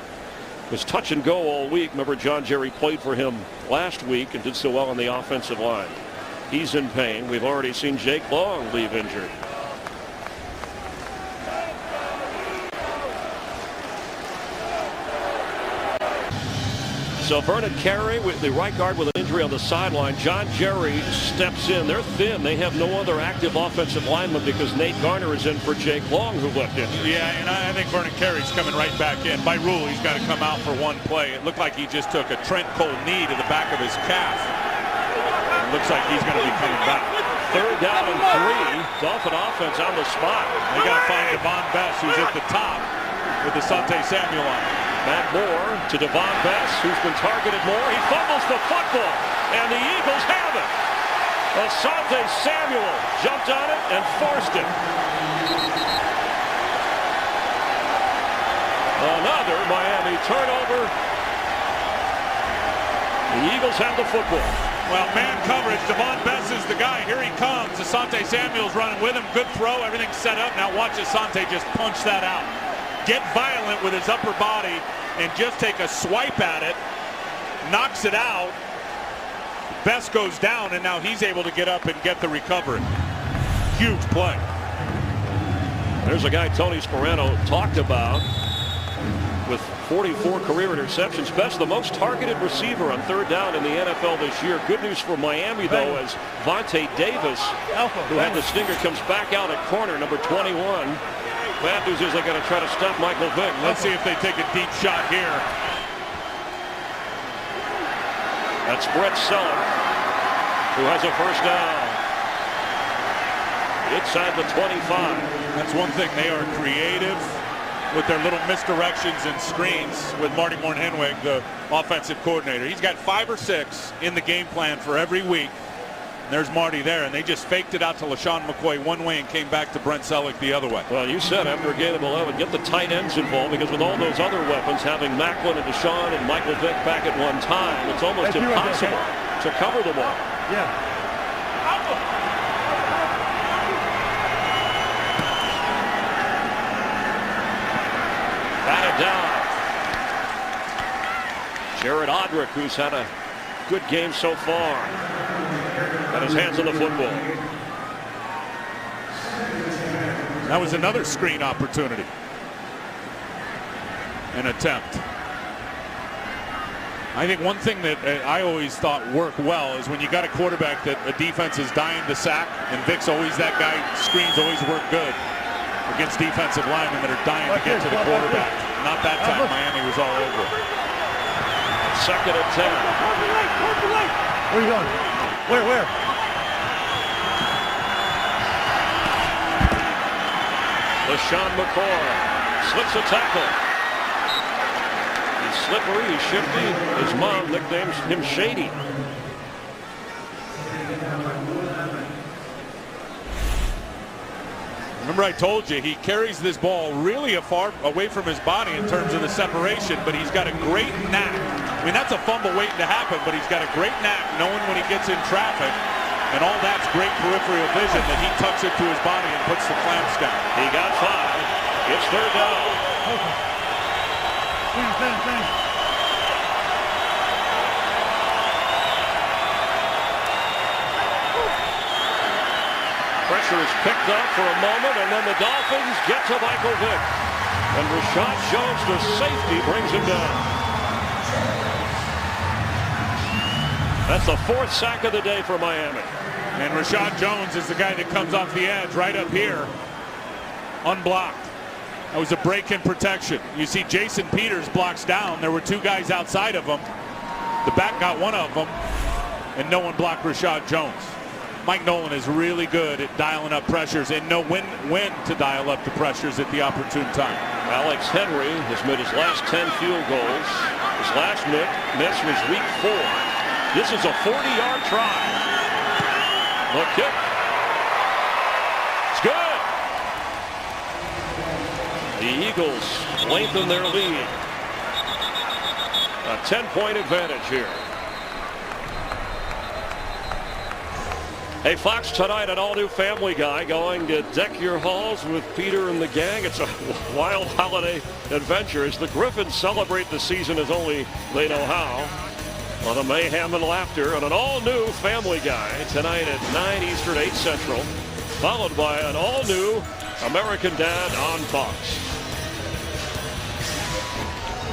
was touch and go all week. Remember, John Jerry played for him last week and did so well on the offensive line. He's in pain. We've already seen Jake Long leave injured. So Vernon Carey with the right guard with an injury on the sideline. John Jerry steps in. They're thin. They have no other active offensive lineman because Nate Garner is in for Jake Long, who left injured. Yeah, and I think Vernon Carey's coming right back in. By rule, he's got to come out for one play. It looked like he just took a Trent Cole knee to the back of his calf. It looks like he's going to be coming back. Third down and 3. Dolphin offense on the spot. They got to find Devon Bess, who's at the top with the Asante Samuel on. Matt Moore to Devon Bess, who's been targeted more. He fumbles the football, and the Eagles have it. Asante Samuel jumped on it and forced it. Another Miami turnover. The Eagles have the football. Well, man coverage. Devon Bess is the guy. Here he comes. Asante Samuel's running with him. Good throw. Everything's set up. Now watch Asante just punch that out. Get violent with his upper body and just take a swipe at it. Knocks it out. Bess goes down, and now he's able to get up and get the recovery. Huge play. There's a guy Tony Sperano talked about with 44 career interceptions. Bess, the most targeted receiver on third down in the NFL this year. Good news for Miami, though, as Vontae Davis, who had the stinger, comes back out at corner, number 21. Bad news is they got to try to stop Michael Vick. Let's see if they take a deep shot here. That's Brett Selleck, who has a first down inside the 25. That's one thing. They are creative with their little misdirections and screens with Marty Morton-Henwig, the offensive coordinator. He's got 5 or 6 in the game plan for every week. There's Marty there, and they just faked it out to LaShawn McCoy one way and came back to Brent Selleck the other way. Well, you said after a game of 11, get the tight ends involved, because with all those other weapons, having Macklin and Deshaun and Michael Vick back at one time, it's almost impossible to cover them all. Yeah. Batted down. Jared Odrick, who's had a good game so far. Got his hands on the football. That was another screen opportunity. An attempt. I think one thing that I always thought worked well is when you got a quarterback that a defense is dying to sack, and Vic's always that guy. Screens always work good against defensive linemen that are dying to get to the quarterback. Not that time. Miami was all over. Second and 10. Where are you going? Where? LaShawn McCoy slips a tackle. He's slippery, he's shifty. His mom nicknames him Shady. Remember I told you, he carries this ball really far away from his body in terms of the separation, but he's got a great knack. I mean, that's a fumble waiting to happen, but he's got a great knack knowing when he gets in traffic, and all that's great peripheral vision that he tucks it to his body and puts the clamps down. He got 5. It's third down. Pressure is picked up for a moment, and then the Dolphins get to Michael Vick. And Rashad Jones, the safety, brings him down. That's the 4th sack of the day for Miami. And Rashad Jones is the guy that comes off the edge right up here, unblocked. That was a break in protection. You see Jason Peters blocks down. There were 2 guys outside of him. The back got one of them, and no one blocked Rashad Jones. Mike Nolan is really good at dialing up pressures and know when to dial up the pressures at the opportune time. Alex Henry has made his last 10 field goals. His last miss was week 4. This is a 40-yard try. The kick. It's good. The Eagles lengthen their lead. A 10-point advantage here. Hey, Fox tonight, an all-new Family Guy going to deck your halls with Peter and the gang. It's a wild holiday adventure as the Griffins celebrate the season as only they know how. A lot of mayhem and laughter on an all-new Family Guy tonight at 9 Eastern, 8 Central, followed by an all-new American Dad on Fox.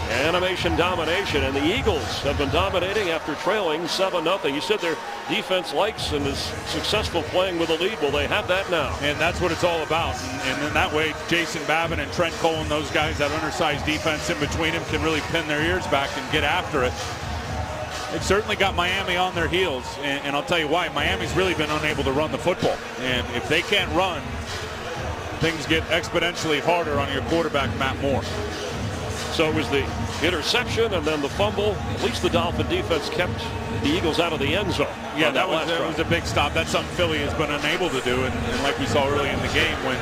Animation domination, and the Eagles have been dominating after trailing 7-0. You said their defense likes and is successful playing with a lead. Well, they have that now. And that's what it's all about. And in that way, Jason Babin and Trent Cole and those guys, that undersized defense in between them, can really pin their ears back and get after it. They've certainly got Miami on their heels, and I'll tell you why. Miami's really been unable to run the football. And if they can't run, things get exponentially harder on your quarterback, Matt Moore. So it was the interception and then the fumble. At least the Dolphin defense kept the Eagles out of the end zone. Yeah, that was a big stop. That's something Philly has been unable to do. And like we saw early in the game when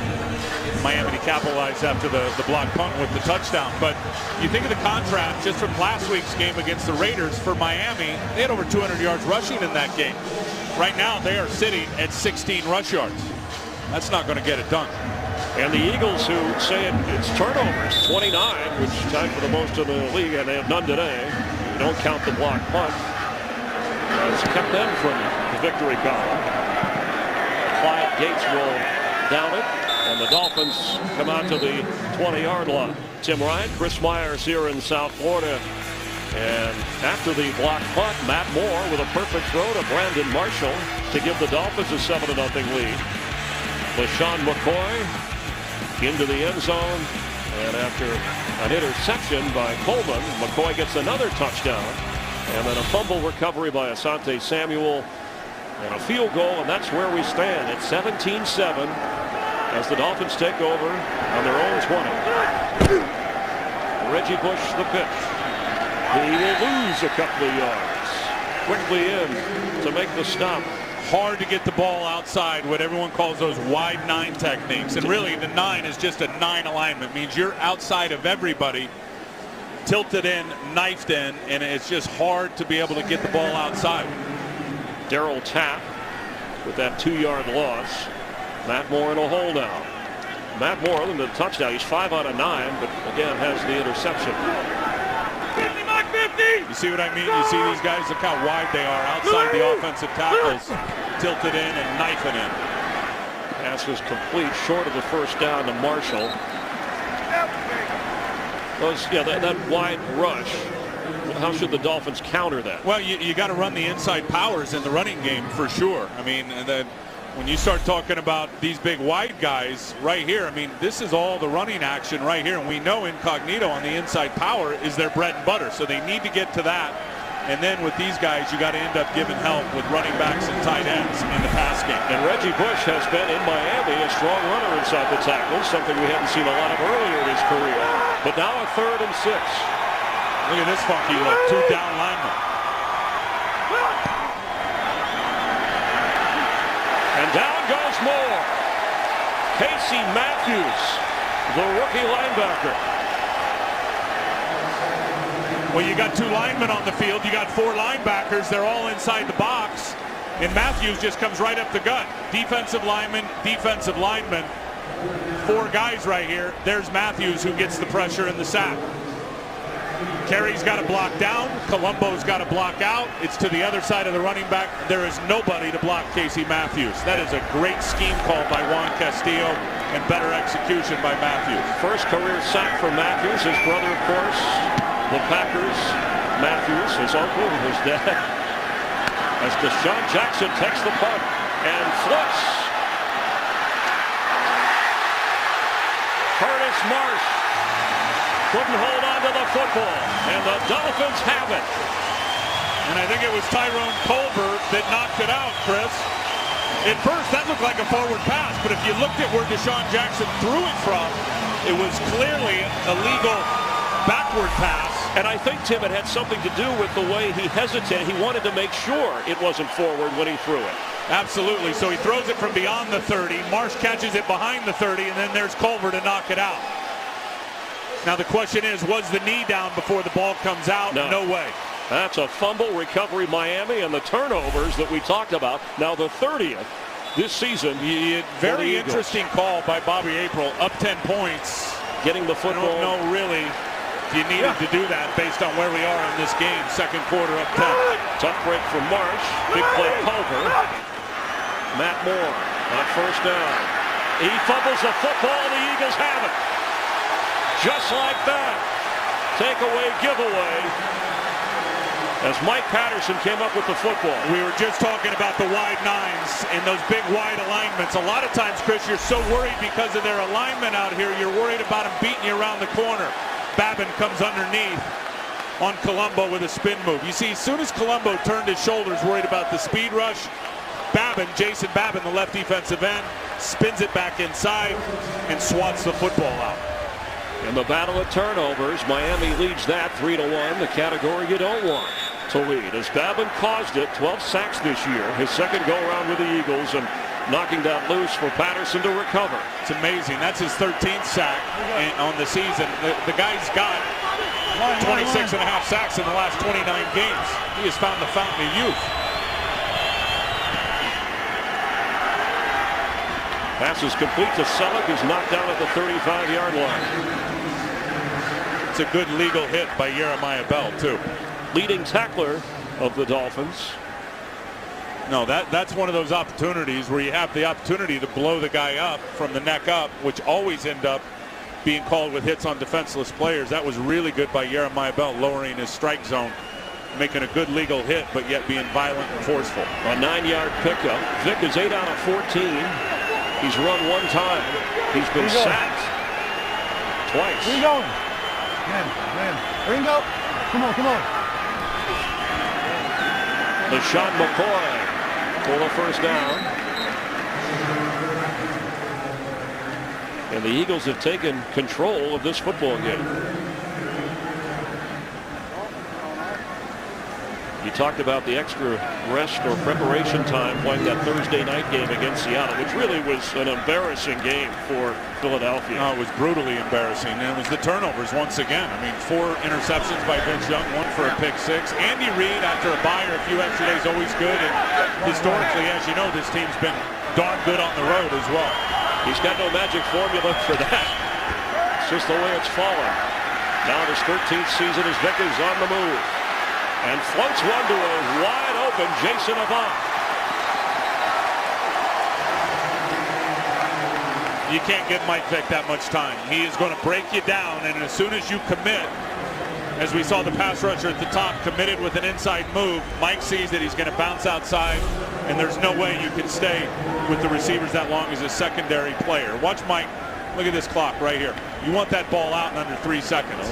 Miami capitalized after the block punt with the touchdown. But you think of the contrast just from last week's game against the Raiders. For Miami, they had over 200 yards rushing in that game. Right now, they are sitting at 16 rush yards. That's not going to get it done. And the Eagles, who say it's turnovers, 29, which is tied for the most in the league, and they have none today. You don't count the block punt. It's kept them from the victory column. Clyde Gates will down it, and the Dolphins come out to the 20-yard line. Tim Ryan, Chris Myers here in South Florida. And after the block punt, Matt Moore with a perfect throw to Brandon Marshall to give the Dolphins a 7-0 lead. LaShawn McCoy into the end zone, and after an interception by Coleman, McCoy gets another touchdown, and then a fumble recovery by Asante Samuel, and a field goal, and that's where we stand. It's 17-7 as the Dolphins take over on their own 20. Reggie Bush the pitch. He will lose a couple of yards. Quickly in to make the stop. Hard to get the ball outside, what everyone calls those wide 9 techniques. And really, the 9 is just a 9 alignment. It means you're outside of everybody, tilted in, knifed in, and it's just hard to be able to get the ball outside. Darryl Tapp with that 2-yard loss. Matt Moore in a hole now. Matt Moore in the touchdown. He's 5 out of 9, but again has the interception. 50, Mike 50! You see what I mean? You see these guys, look how wide they are outside the offensive tackles, tilted in and knifing in. Pass was complete, short of the first down to Marshall. That wide rush. How should the Dolphins counter that? Well, you got to run the inside powers in the running game for sure. I mean, when you start talking about these big wide guys right here, I mean, this is all the running action right here. And we know incognito on the inside power is their bread and butter. So they need to get to that. And then with these guys, you got to end up giving help with running backs and tight ends in the pass game. And Reggie Bush has been in Miami a strong runner inside the tackles, something we haven't seen a lot of earlier in his career. But now a 3rd and 6. Look at this funky look. 2 down linemen. And down goes Moore. Casey Matthews, the rookie linebacker. Well, you got 2 linemen on the field. You got 4 linebackers. They're all inside the box. And Matthews just comes right up the gut. Defensive lineman, 4 guys right here. There's Matthews who gets the pressure in the sack. Carey's got to block down. Colombo's got to block out. It's to the other side of the running back. There is nobody to block Casey Matthews. That is a great scheme call by Juan Castillo and better execution by Matthews. First career sack for Matthews. His brother, of course, the Packers. Matthews, his uncle, his dad. As Deshaun Jackson takes the punt and flips. Curtis Marsh couldn't hold on to the football, and the Dolphins have it. And I think it was Tyrone Culver that knocked it out, Chris. At first, that looked like a forward pass, but if you looked at where Deshaun Jackson threw it from, it was clearly a legal backward pass. And I think, Tim, it had something to do with the way he hesitated. He wanted to make sure it wasn't forward when he threw it. Absolutely. So he throws it from beyond the 30. Marsh catches it behind the 30, and then there's Culver to knock it out. Now the question is, was the knee down before the ball comes out? No way. That's a fumble recovery, Miami, and the turnovers that we talked about. Now the 30th this season. Very interesting call by Bobby April. Up 10 points. Getting the football. I don't know really if you needed to do that based on where we are in this game. Second quarter up 10. Tough break from Marsh. Big play Culver. Matt Moore on first down. He fumbles the football, and the Eagles have it. Just like that. Takeaway, giveaway. As Mike Patterson came up with the football. We were just talking about the wide nines and those big wide alignments. A lot of times, Chris, you're so worried because of their alignment out here. You're worried about them beating you around the corner. Babin comes underneath on Colombo with a spin move. You see, as soon as Colombo turned his shoulders, worried about the speed rush, Jason Babin, the left defensive end, spins it back inside and swats the football out. In the battle of turnovers, Miami leads that 3-1, the category you don't want to lead. As Babin caused it, 12 sacks this year, his second go-around with the Eagles, and knocking that loose for Patterson to recover. It's amazing. That's his 13th sack on the season. The guy's got 26 and a half sacks in the last 29 games. He has found the fountain of youth. Pass is complete to Selleck, who's knocked down at the 35-yard line. It's a good legal hit by Jeremiah Bell, too. Leading tackler of the Dolphins. No, that's one of those opportunities where you have the opportunity to blow the guy up from the neck up, which always end up being called with hits on defenseless players. That was really good by Jeremiah Bell, lowering his strike zone, making a good legal hit, but yet being violent and forceful. A 9-yard pickup. Vick is 8 out of 14. He's run one time. He's been sacked twice. Where you going? Man. Ringo, come on. LaShawn McCoy for the first down. And the Eagles have taken control of this football game. You talked about the extra rest or preparation time playing that Thursday night game against Seattle, which really was an embarrassing game for Philadelphia. Oh, it was brutally embarrassing, and it was the turnovers once again. I mean, 4 interceptions by Vince Young, 1 for a pick 6. Andy Reid, after a bye or a few extra days, always good. And historically, as you know, this team's been darn good on the road as well. He's got no magic formula for that. It's just the way it's fallen. Now in his 13th season as Vick is on the move. and floats one to a wide open Jason Avant. You can't give Mike Vick that much time. He is going to break you down, and as soon as you commit, as we saw the pass rusher at the top committed with an inside move, Mike sees that he's going to bounce outside, and there's no way you can stay with the receivers that long as a secondary player. Watch Mike. Look at this clock right here. You want that ball out in under 3 seconds.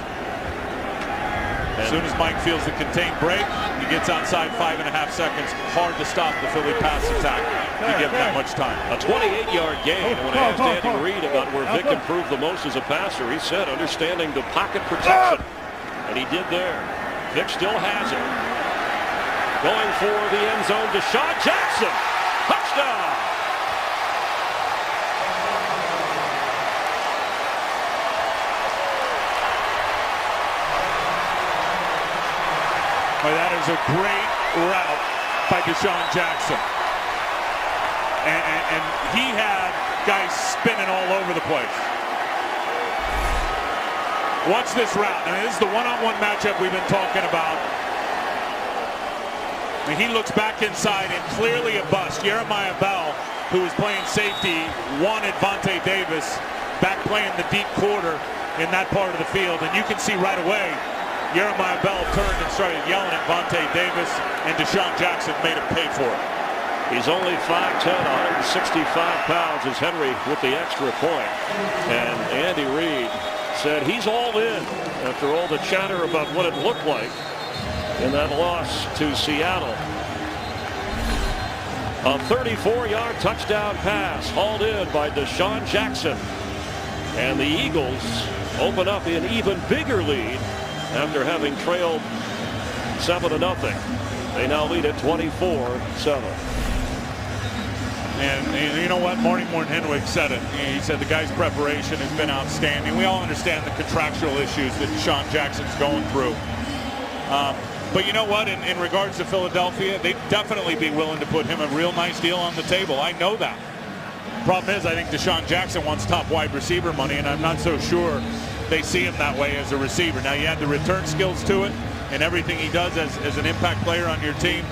As soon as Mike feels the contained break, he gets outside 5.5 seconds. Hard to stop the Philly pass attack. You give him that much time. A 28-yard gain. And when I asked Andy Reid about where Vick improved the most as a passer, he said understanding the pocket protection. And he did there. Vick still has it. Going for the end zone, Deshaun Jackson. Touchdown! Well, that is a great route by Deshaun Jackson. And he had guys spinning all over the place. Watch this route. I mean, this is the one-on-one matchup we've been talking about. I mean, he looks back inside and clearly a bust. Jeremiah Bell, who was playing safety, wanted Vontae Davis back playing the deep quarter in that part of the field. And you can see right away, Jeremiah Bell turned and started yelling at Vontae Davis, and Deshaun Jackson made him pay for it. He's only 5'10", 165 pounds as Henry with the extra point. And Andy Reid said he's all in after all the chatter about what it looked like in that loss to Seattle. A 34-yard touchdown pass hauled in by Deshaun Jackson. And the Eagles open up an even bigger lead after having trailed 7-0. They now lead at 24-7. And you know what? Marty Morton-Henwick said it. He said the guy's preparation has been outstanding. We all understand the contractual issues that Deshaun Jackson's going through. But you know what? In regards to Philadelphia, they'd definitely be willing to put him a real nice deal on the table. I know that. Problem is, I think Deshaun Jackson wants top wide receiver money, and I'm not so sure they see him that way as a receiver. Now, you add the return skills to it and everything he does as an impact player on your team.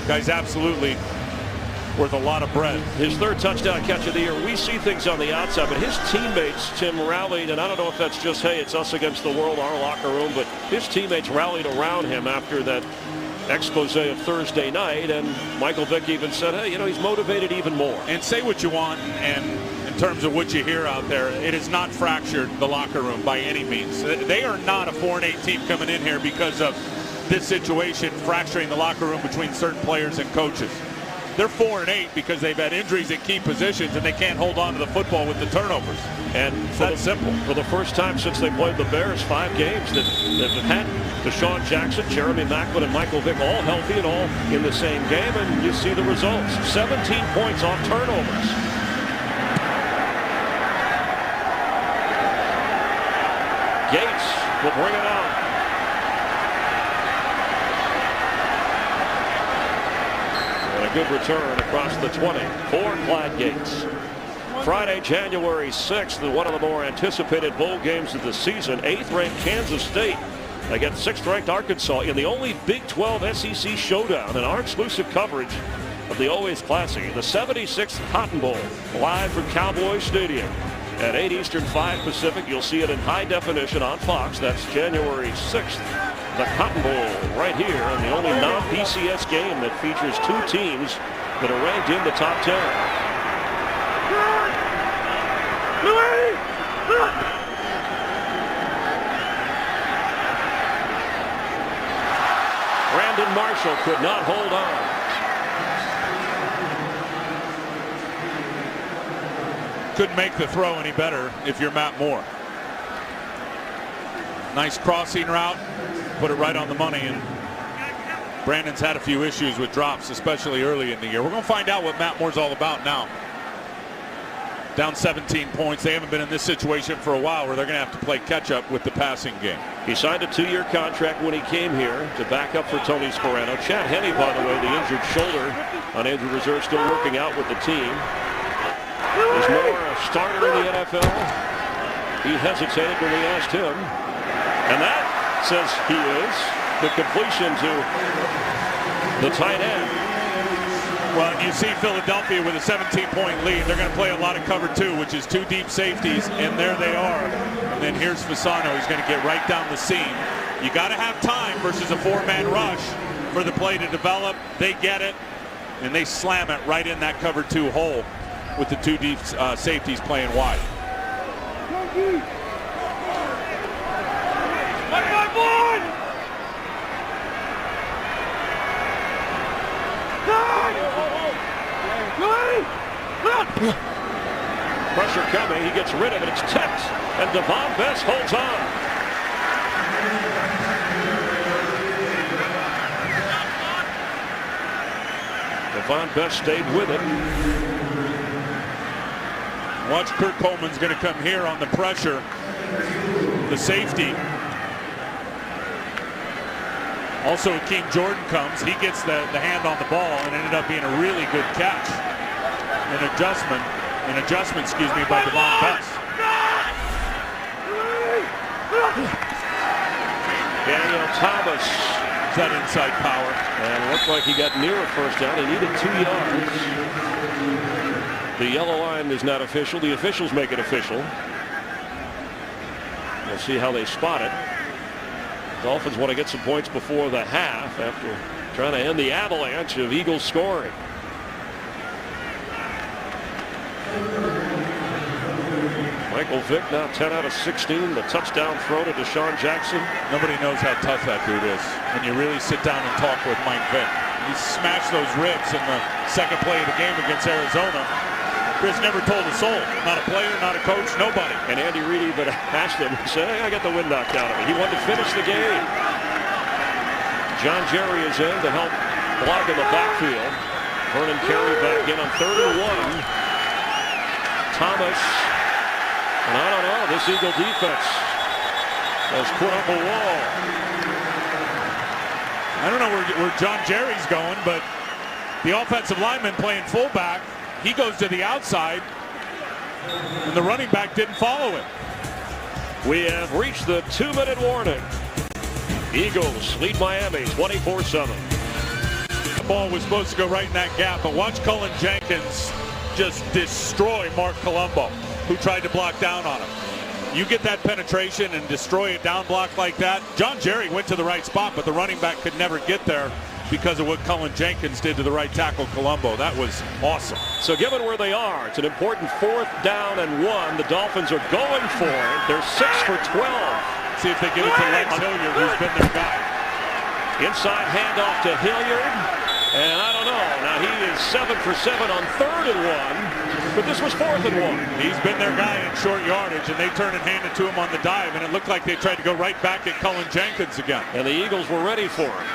Guy's absolutely worth a lot of bread. His third touchdown catch of the year. We see things on the outside, but his teammates, Tim, rallied, and I don't know if that's just, hey, it's us against the world, our locker room, but his teammates rallied around him after that expose of Thursday night, and Michael Vick even said, hey, you know, he's motivated even more. And say what you want, and in terms of what you hear out there, it has not fractured the locker room by any means. They are not a 4-8 team coming in here because of this situation fracturing the locker room between certain players and coaches. They're 4-8 because they've had injuries at key positions and they can't hold on to the football with the turnovers. And that's simple. For the first time since they played the Bears, 5 games that have had Deshaun Jackson, Jeremy Maclin, and Michael Vick all healthy and all in the same game, and you see the results. 17 points off turnovers. Gates will bring it out. Good return across the 20 for Clyde Gates. Friday, January 6th, one of the more anticipated bowl games of the season. 8th-ranked Kansas State against 6th-ranked Arkansas in the only Big 12 SEC showdown, and our exclusive coverage of the always classy, the 76th Cotton Bowl, live from Cowboy Stadium at 8 Eastern, 5 Pacific. You'll see it in high definition on Fox. That's January 6th. The Cotton Bowl right here, and the only non-BCS game that features 2 teams that are ranked in the top 10. Brandon Marshall could not hold on. Couldn't make the throw any better if you're Matt Moore. Nice crossing route. Put it right on the money, and Brandon's had a few issues with drops, especially early in the year. We're going to find out what Matt Moore's all about now. Down 17 points. They haven't been in this situation for a while where they're going to have to play catch-up with the passing game. He signed a 2-year contract when he came here to back up for Tony Sperano. Chad Henne, by the way, the injured shoulder on injured reserve, still working out with the team. Is Moore a starter in the NFL? He hesitated when we asked him. And that says he is. The completion to the tight end. Well, you see Philadelphia with a 17-point lead. They're going to play a lot of cover two, which is two deep safeties, and there they are. And then here's Fasano. He's going to get right down the seam. You got to have time versus a four-man rush for the play to develop. They get it, and they slam it right in that cover two hole with the two deep safeties playing wide. Pressure coming. He gets rid of it. It's tipped. And Devon Best holds on. Devon Best stayed with it. Watch Kurt Coleman's going to come here on the pressure. The safety. Also, Akeem Jordan comes. He gets the hand on the ball and ended up being a really good catch. An adjustment, by Devon Best. Daniel Thomas. Is that inside power? And it looked like he got near a first down. He needed 2 yards. The yellow line is not official. The officials make it official. We'll see how they spot it. Dolphins want to get some points before the half after trying to end the avalanche of Eagles scoring. Michael Vick now 10 out of 16. The touchdown throw to Deshaun Jackson. Nobody knows how tough that dude is when you really sit down and talk with Mike Vick. He smashed those ribs in the second play of the game against Arizona. Chris never told a soul. Not a player, not a coach, nobody. And Andy Reid even asked him, he said, hey, I got the wind knocked out of me. He wanted to finish the game. John Jerry is in to help block in the backfield. Vernon Carey back in on 3rd and 1. Thomas. And I don't know, this Eagle defense has put up a wall. I don't know where John Jerry's going, but the offensive lineman playing fullback, he goes to the outside, and the running back didn't follow him. We have reached the 2-minute warning. Eagles lead Miami 24-7. The ball was supposed to go right in that gap, but watch Cullen Jenkins just destroy Mark Colombo, who tried to block down on him. You get that penetration and destroy a down block like that. John Jerry went to the right spot, but the running back could never get there because of what Cullen Jenkins did to the right tackle Colombo. That was awesome. So given where they are, it's an important 4th down and 1. The Dolphins are going for it. They're 6 for 12. See if they give it to Lex Hilliard, who's been their guy. Inside handoff to Hilliard. And I don't know. Now he is 7 for 7 on 3rd and 1. But this was 4th and 1. He's been their guy in short yardage, and they turned and handed to him on the dive, and it looked like they tried to go right back at Cullen Jenkins again. And the Eagles were ready for him.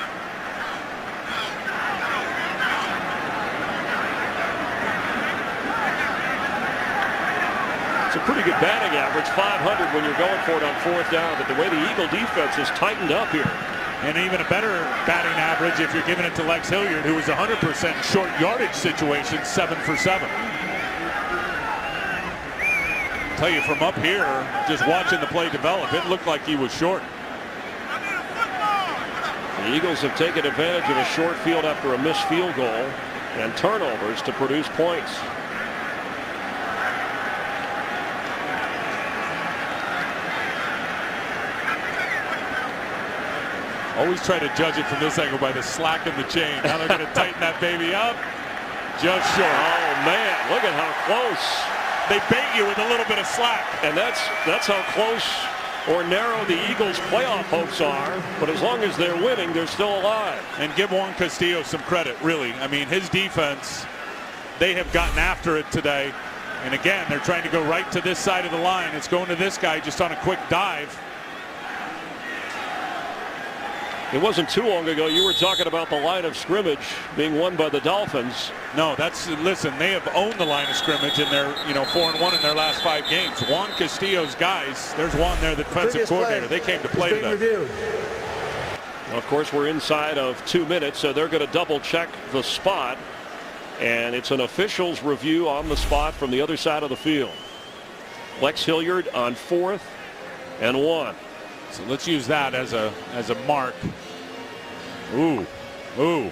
It's a pretty good batting average, 500 when you're going for it on 4th down, but the way the Eagle defense is tightened up here. And even a better batting average if you're giving it to Lex Hilliard, who was 100% short yardage situation, 7 for 7. I'll tell you from up here, just watching the play develop, it looked like he was short. The Eagles have taken advantage of a short field after a missed field goal and turnovers to produce points. Always try to judge it from this angle by the slack in the chain. Now they're going to tighten that baby up. Just short. Oh, man, look at how close. They bait you with a little bit of slack. And that's how close or narrow the Eagles' playoff hopes are. But as long as they're winning, they're still alive. And give Juan Castillo some credit, really. I mean, his defense, they have gotten after it today. And again, they're trying to go right to this side of the line. It's going to this guy just on a quick dive. It wasn't too long ago you were talking about the line of scrimmage being won by the Dolphins. No, listen, they have owned the line of scrimmage and they're 4-1 in their last 5 games. Juan Castillo's guys, there's Juan there, the defensive coordinator. They came to play today. Well, of course, we're inside of 2 minutes, so they're going to double check the spot. And it's an official's review on the spot from the other side of the field. Lex Hilliard on 4th and 1. So let's use that as a mark. Ooh. Yeah, Ooh,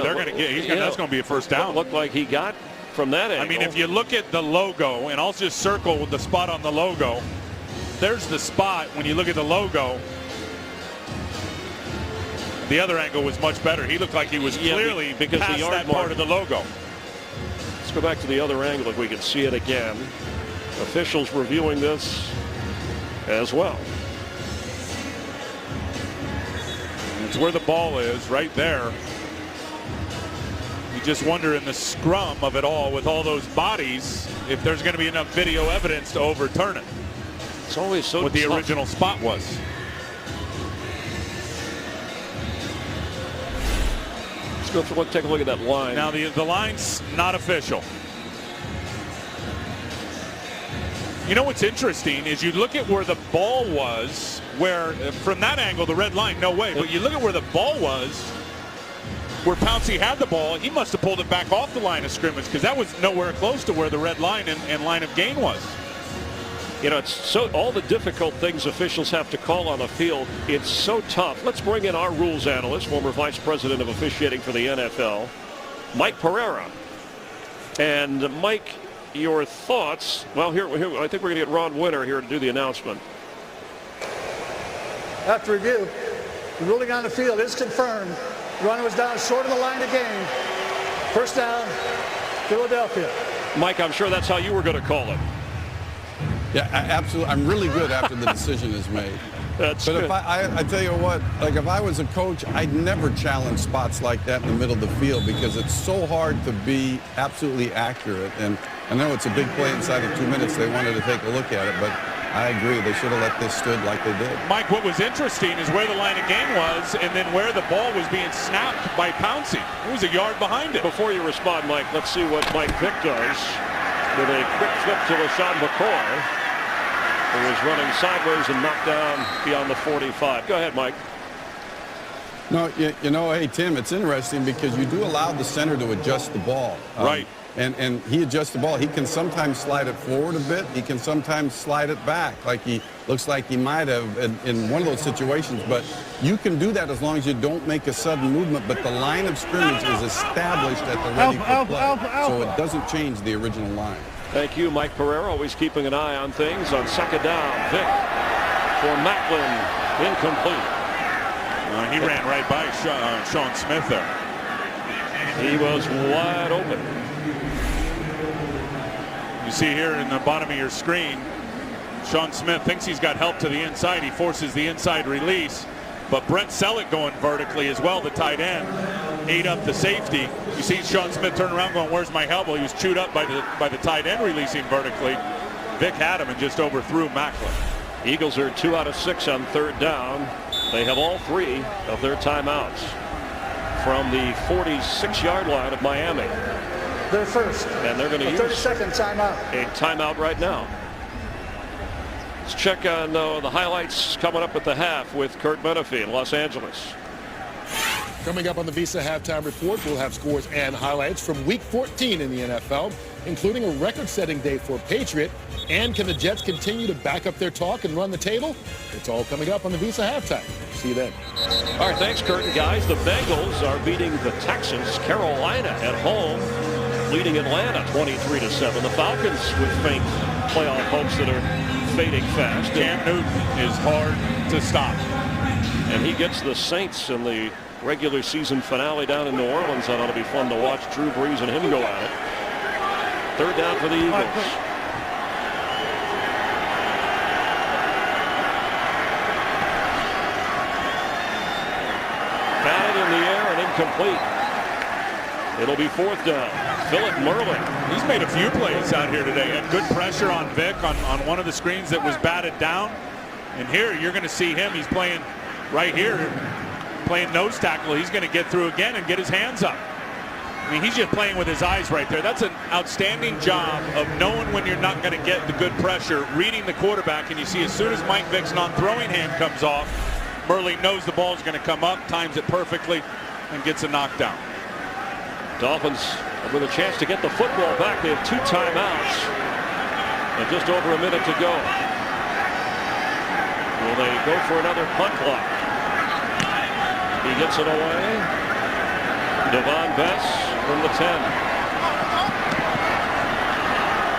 they're going to get. That's going to be a first down. Looked like he got from that angle. I mean, if you look at the logo, and I'll just circle with the spot on the logo. There's the spot when you look at the logo. The other angle was much better. He looked like he was clearly because past the yard that mark part of the logo. Let's go back to the other angle if we can see it again. Officials reviewing this as well. It's where the ball is, right there. You just wonder in the scrum of it all, with all those bodies, if there's going to be enough video evidence to overturn it. It's always so what the tough. original spot was. Let's take a look at that line. Now the line's not official. You know what's interesting is you look at where the ball was, where from that angle the red line, no way. But you look at where the ball was, where Pouncey had the ball, he must have pulled it back off the line of scrimmage because that was nowhere close to where the red line and line of gain was. You know, it's so all the difficult things officials have to call on the field. It's so tough. Let's bring in our rules analyst, former vice president of officiating for the NFL, Mike Pereira. And Mike, your thoughts? Well, here I think we're going to get Ron Winter here to do the announcement. After review, the ruling on the field is confirmed. The runner was down short of the line of gain. First down, Philadelphia. Mike, I'm sure that's how you were going to call it. Yeah, absolutely. I'm really good after the decision is made. That's but good. If I tell you what, like if I was a coach, I'd never challenge spots like that in the middle of the field because it's so hard to be absolutely accurate. And I know it's a big play inside of 2 minutes. They wanted to take a look at it, but I agree. They should have let this stood like they did. Mike, what was interesting is where the line of gain was and then where the ball was being snapped by Pouncey. It was a yard behind it. Before you respond, Mike, let's see what Mike Vick does with a quick flip to LaShawn McCoy, who was running sideways and knocked down beyond the 45. Go ahead, Mike. No, you know, hey, Tim, it's interesting because you do allow the center to adjust the ball. Right. And he adjusts the ball. He can sometimes slide it forward a bit. He can sometimes slide it back, like he looks like he might have in one of those situations. But you can do that as long as you don't make a sudden movement. But the line of scrimmage is established at the ready for play, so it doesn't change the original line. Thank you, Mike Pereira, always keeping an eye on things. On second down, Vick for Macklin, incomplete. He ran right by Sean Smith there. He was wide open. You see here in the bottom of your screen, Sean Smith thinks he's got help to the inside. He forces the inside release, but Brent Selleck going vertically as well, the tight end, ate up the safety. You see Sean Smith turn around going, where's my help? Well, he was chewed up by the tight end releasing vertically. Vick had him and just overthrew Macklin. Eagles are 2 out of 6 on third down. They have all 3 of their timeouts from the 46-yard line of Miami. They're first. And they're going to use 30-second timeout. A timeout right now. Let's check on the highlights coming up at the half with Kurt Menefee in Los Angeles. Coming up on the Visa Halftime Report, we'll have scores and highlights from Week 14 in the NFL, including a record-setting day for Patriot. And can the Jets continue to back up their talk and run the table? It's all coming up on the Visa Halftime. See you then. All right, thanks, Kurt and guys. The Bengals are beating the Texans. Carolina at home, leading Atlanta 23-7. The Falcons with faint playoff hopes that are fading fast. Cam Newton is hard to stop. And he gets the Saints in the regular season finale down in New Orleans. That ought to be fun to watch Drew Brees and him go at it. Third down for the Eagles. Batted in the air and incomplete. It'll be fourth down. Philip Merlin. He's made a few plays out here today. Had good pressure on Vick on one of the screens that was batted down. And here you're going to see him. He's playing right here, playing nose tackle. He's going to get through again and get his hands up. I mean, he's just playing with his eyes right there. That's an outstanding job of knowing when you're not going to get the good pressure, reading the quarterback. And you see as soon as Mike Vick's non-throwing hand comes off, Merlin knows the ball's going to come up, times it perfectly, and gets a knockdown. Dolphins with a chance to get the football back. They have 2 timeouts and just over a minute to go. Will they go for another punt clock? He gets it away. Devon Bess from the 10.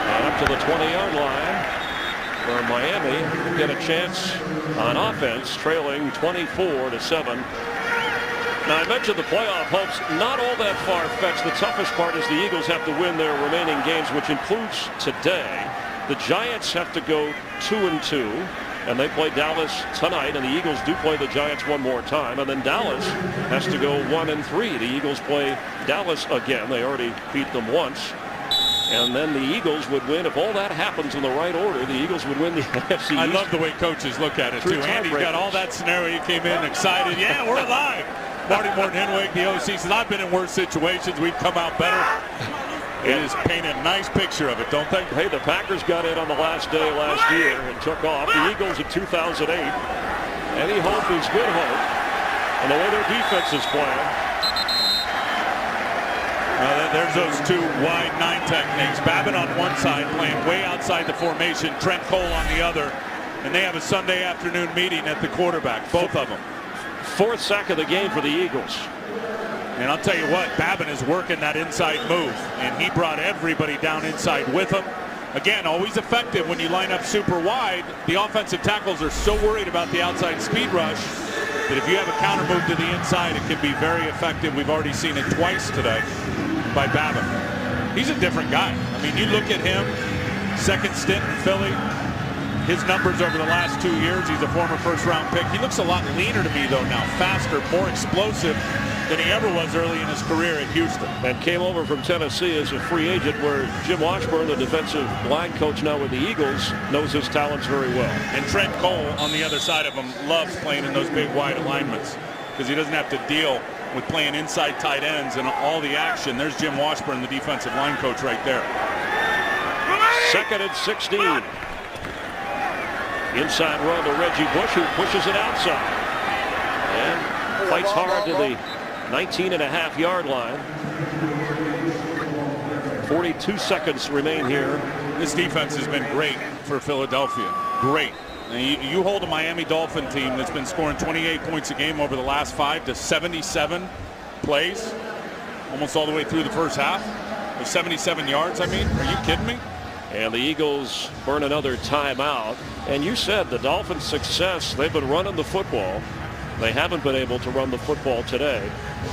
And up to the 20-yard line where Miami get a chance on offense, trailing 24-7. Now, I mentioned the playoff hopes, not all that far-fetched. The toughest part is the Eagles have to win their remaining games, which includes today. The Giants have to go 2-2, and they play Dallas tonight, and the Eagles do play the Giants one more time. And then Dallas has to go 1-3. The Eagles play Dallas again. They already beat them once. And then the Eagles would win. If all that happens in the right order, the Eagles would win the NFC East. I love the way coaches look at it, too. Andy's got all that scenario. He came in excited. Yeah, we're alive. Marty Morton-Henwig, the OC, says, I've been in worse situations. We've come out better. It is painting a nice picture of it, don't they? Hey, the Packers got in on the last day last year and took off. The Eagles in 2008. Any hope is good hope. And the way their defense is playing. There's those two wide 9 techniques. Babbitt on one side playing way outside the formation. Trent Cole on the other. And they have a Sunday afternoon meeting at the quarterback, both of them. 4th sack of the game for the Eagles. And I'll tell you what, Babbitt is working that inside move. And he brought everybody down inside with him. Again, always effective when you line up super wide. The offensive tackles are so worried about the outside speed rush that if you have a counter move to the inside, it can be very effective. We've already seen it twice today by Babbitt. He's a different guy. I mean, you look at him, second stint in Philly, his numbers over the last 2 years, he's a former first-round pick. He looks a lot leaner to me, though, now. Faster, more explosive than he ever was early in his career at Houston. And came over from Tennessee as a free agent, where Jim Washburn, the defensive line coach now with the Eagles, knows his talents very well. And Trent Cole, on the other side of him, loves playing in those big wide alignments because he doesn't have to deal with playing inside tight ends and all the action. There's Jim Washburn, the defensive line coach, right there. 2nd and 16. Inside run to Reggie Bush, who pushes it outside. And fights hard to the 19.5-yard line. 42 seconds remain here. This defense has been great for Philadelphia. Great. You hold a Miami Dolphin team that's been scoring 28 points a game over the last 5 to 77 plays, almost all the way through the first half, with 77 yards. I mean, are you kidding me? And the Eagles burn another timeout. And you said the Dolphins' success, they've been running the football. They haven't been able to run the football today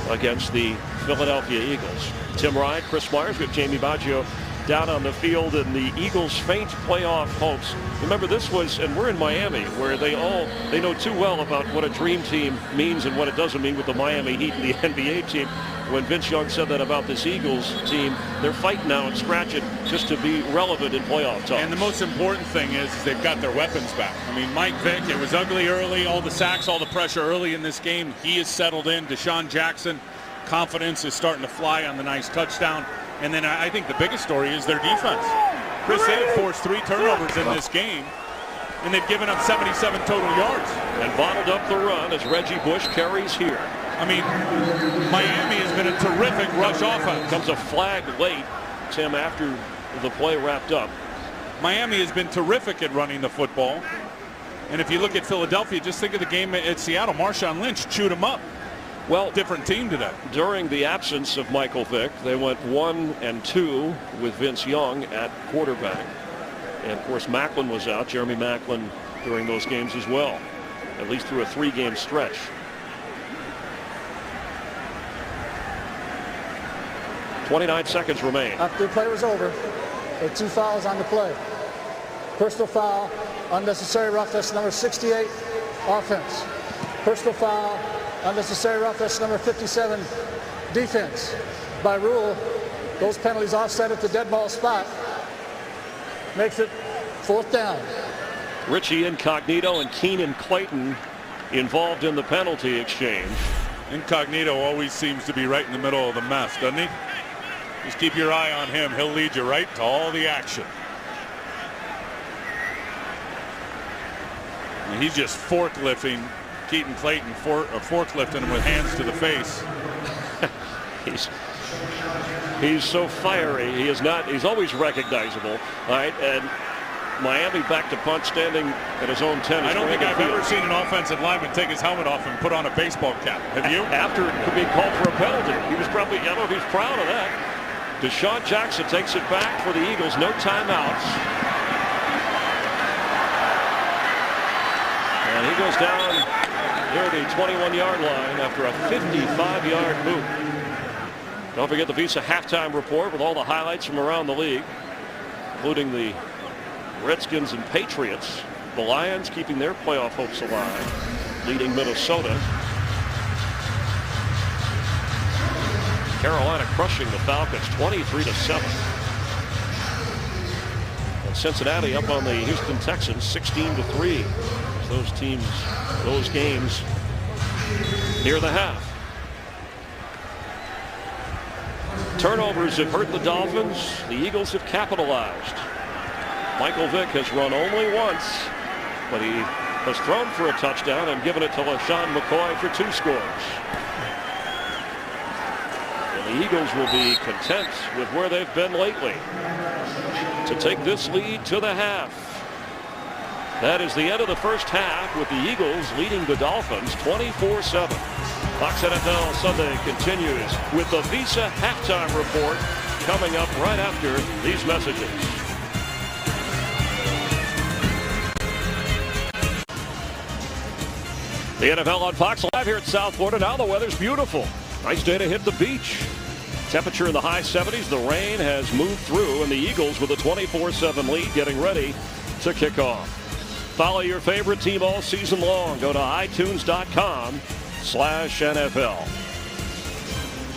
against the Philadelphia Eagles. Tim Ryan, Chris Myers, with Jamie Baggio down on the field, and the Eagles' faint playoff hopes. Remember, this was, and we're in Miami, where they know too well about what a dream team means and what it doesn't mean with the Miami Heat and the NBA team. When Vince Young said that about this Eagles team, they're fighting now and scratching just to be relevant in playoff talks. And the most important thing is they've got their weapons back. I mean, Mike Vick, it was ugly early, all the sacks, all the pressure early in this game. He is settled in. Deshaun Jackson, confidence is starting to fly on the nice touchdown. And then I think the biggest story is their defense. Chris, they have forced 3 turnovers in this game, and they've given up 77 total yards. And bottled up the run as Reggie Bush carries here. I mean, Miami has been a terrific rush offense. Comes a flag late, Tim, after the play wrapped up. Miami has been terrific at running the football. And if you look at Philadelphia, just think of the game at Seattle. Marshawn Lynch chewed him up. Well, different team today. During the absence of Michael Vick, they went 1-2 with Vince Young at quarterback. And, of course, Macklin was out, Jeremy Macklin, during those games as well, at least through a 3-game stretch. .29 seconds remain. After the play was over, there were 2 fouls on the play. Personal foul, unnecessary roughness, number 68, offense. Personal foul, unnecessary roughness, number 57, defense. By rule, those penalties offset at the dead ball spot. Makes it 4th down. Richie Incognito and Keenan Clayton involved in the penalty exchange. Incognito always seems to be right in the middle of the mess, doesn't he? Just keep your eye on him. He'll lead you right to all the action. And he's just forklifting Keaton Clayton, forklifting him with hands to the face. He's so fiery. He's always recognizable. All right, and Miami back to punt, standing at his own 10. I don't think I've ever seen an offensive lineman take his helmet off and put on a baseball cap. Have you? After being called for a penalty. He was probably, I don't know if he's proud of that. Deshaun Jackson takes it back for the Eagles. No timeouts. And he goes down near the 21-yard line after a 55-yard boot. Don't forget the Visa halftime report with all the highlights from around the league, including the Redskins and Patriots. The Lions keeping their playoff hopes alive, leading Minnesota. Carolina crushing the Falcons 23-7. And Cincinnati up on the Houston Texans 16-3. Those teams, those games near the half. Turnovers have hurt the Dolphins. The Eagles have capitalized. Michael Vick has run only once, but he has thrown for a touchdown and given it to LaShawn McCoy for 2 scores. And the Eagles will be content with where they've been lately to take this lead to the half. That is the end of the first half, with the Eagles leading the Dolphins 24-7. Fox NFL Sunday continues with the Visa halftime report coming up right after these messages. The NFL on Fox Live here at South Florida. Now the weather's beautiful. Nice day to hit the beach. Temperature in the high 70s. The rain has moved through, and the Eagles with a 24-7 lead getting ready to kick off. Follow your favorite team all season long. Go to itunes.com/NFL.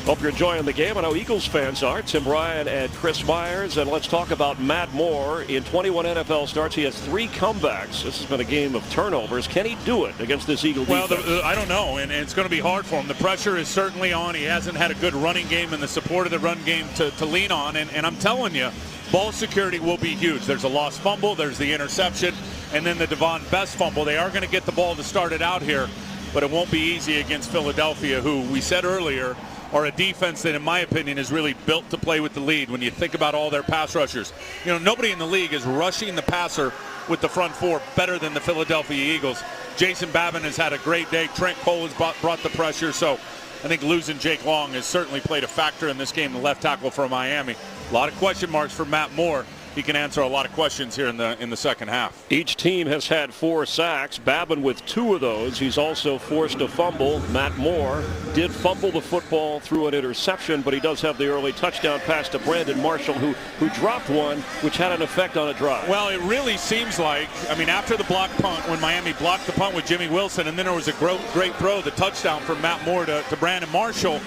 Hope you're enjoying the game. I know Eagles fans are. Tim Bryant and Chris Myers. And let's talk about Matt Moore. In 21 NFL starts, he has 3 comebacks. This has been a game of turnovers. Can he do it against this Eagle defense? Well, I don't know, and it's going to be hard for him. The pressure is certainly on. He hasn't had a good running game and the support of the run game to lean on. And I'm telling you, ball security will be huge. There's a lost fumble. There's the interception. And then the Devon Best fumble. They are going to get the ball to start it out here, but it won't be easy against Philadelphia, who we said earlier are a defense that, in my opinion, is really built to play with the lead. When you think about all their pass rushers, you know, nobody in the league is rushing the passer with the front 4 better than the Philadelphia Eagles. Jason Babin has had a great day. Trent Cole has brought the pressure. So I think losing Jake Long has certainly played a factor in this game, the left tackle for Miami. A lot of question marks for Matt Moore. He can answer a lot of questions here in the second half. Each team has had 4 sacks. Babin with 2 of those. He's also forced a fumble. Matt Moore did fumble the football through an interception, but he does have the early touchdown pass to Brandon Marshall, who dropped one, which had an effect on a drive. Well, it really seems like, I mean, after the block punt, when Miami blocked the punt with Jimmy Wilson, and then there was a great throw, the touchdown from Matt Moore to Brandon Marshall,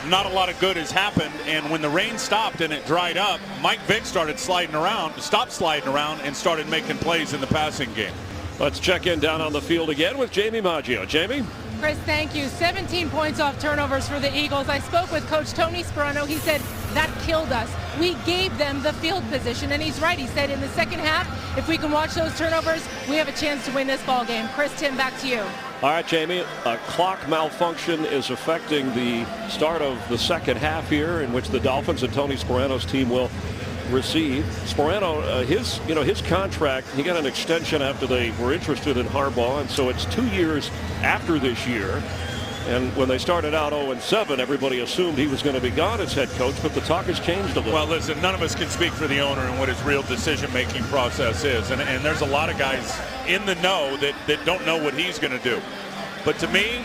not a lot of good has happened. And when the rain stopped and it dried up, Mike Vick stopped sliding around and started making plays in the passing game. Let's check in down on the field again with Jamie Maggio. Jamie? Chris, thank you. 17 points off turnovers for the Eagles. I spoke with Coach Tony Sperano. He said that killed us. We gave them the field position, and he's right. He said in the second half, if we can watch those turnovers, we have a chance to win this ball game. Chris, Tim, back to you. All right, Jamie, a clock malfunction is affecting the start of the second half here, in which the Dolphins and Tony Sperano's team will receive. Sperano, his contract, he got an extension after they were interested in Harbaugh, and so it's 2 years after this year. And when they started out 0-7, everybody assumed he was going to be gone as head coach, but the talk has changed a little. Well, listen, none of us can speak for the owner and what his real decision-making process is. And there's a lot of guys in the know that don't know what he's going to do. But to me,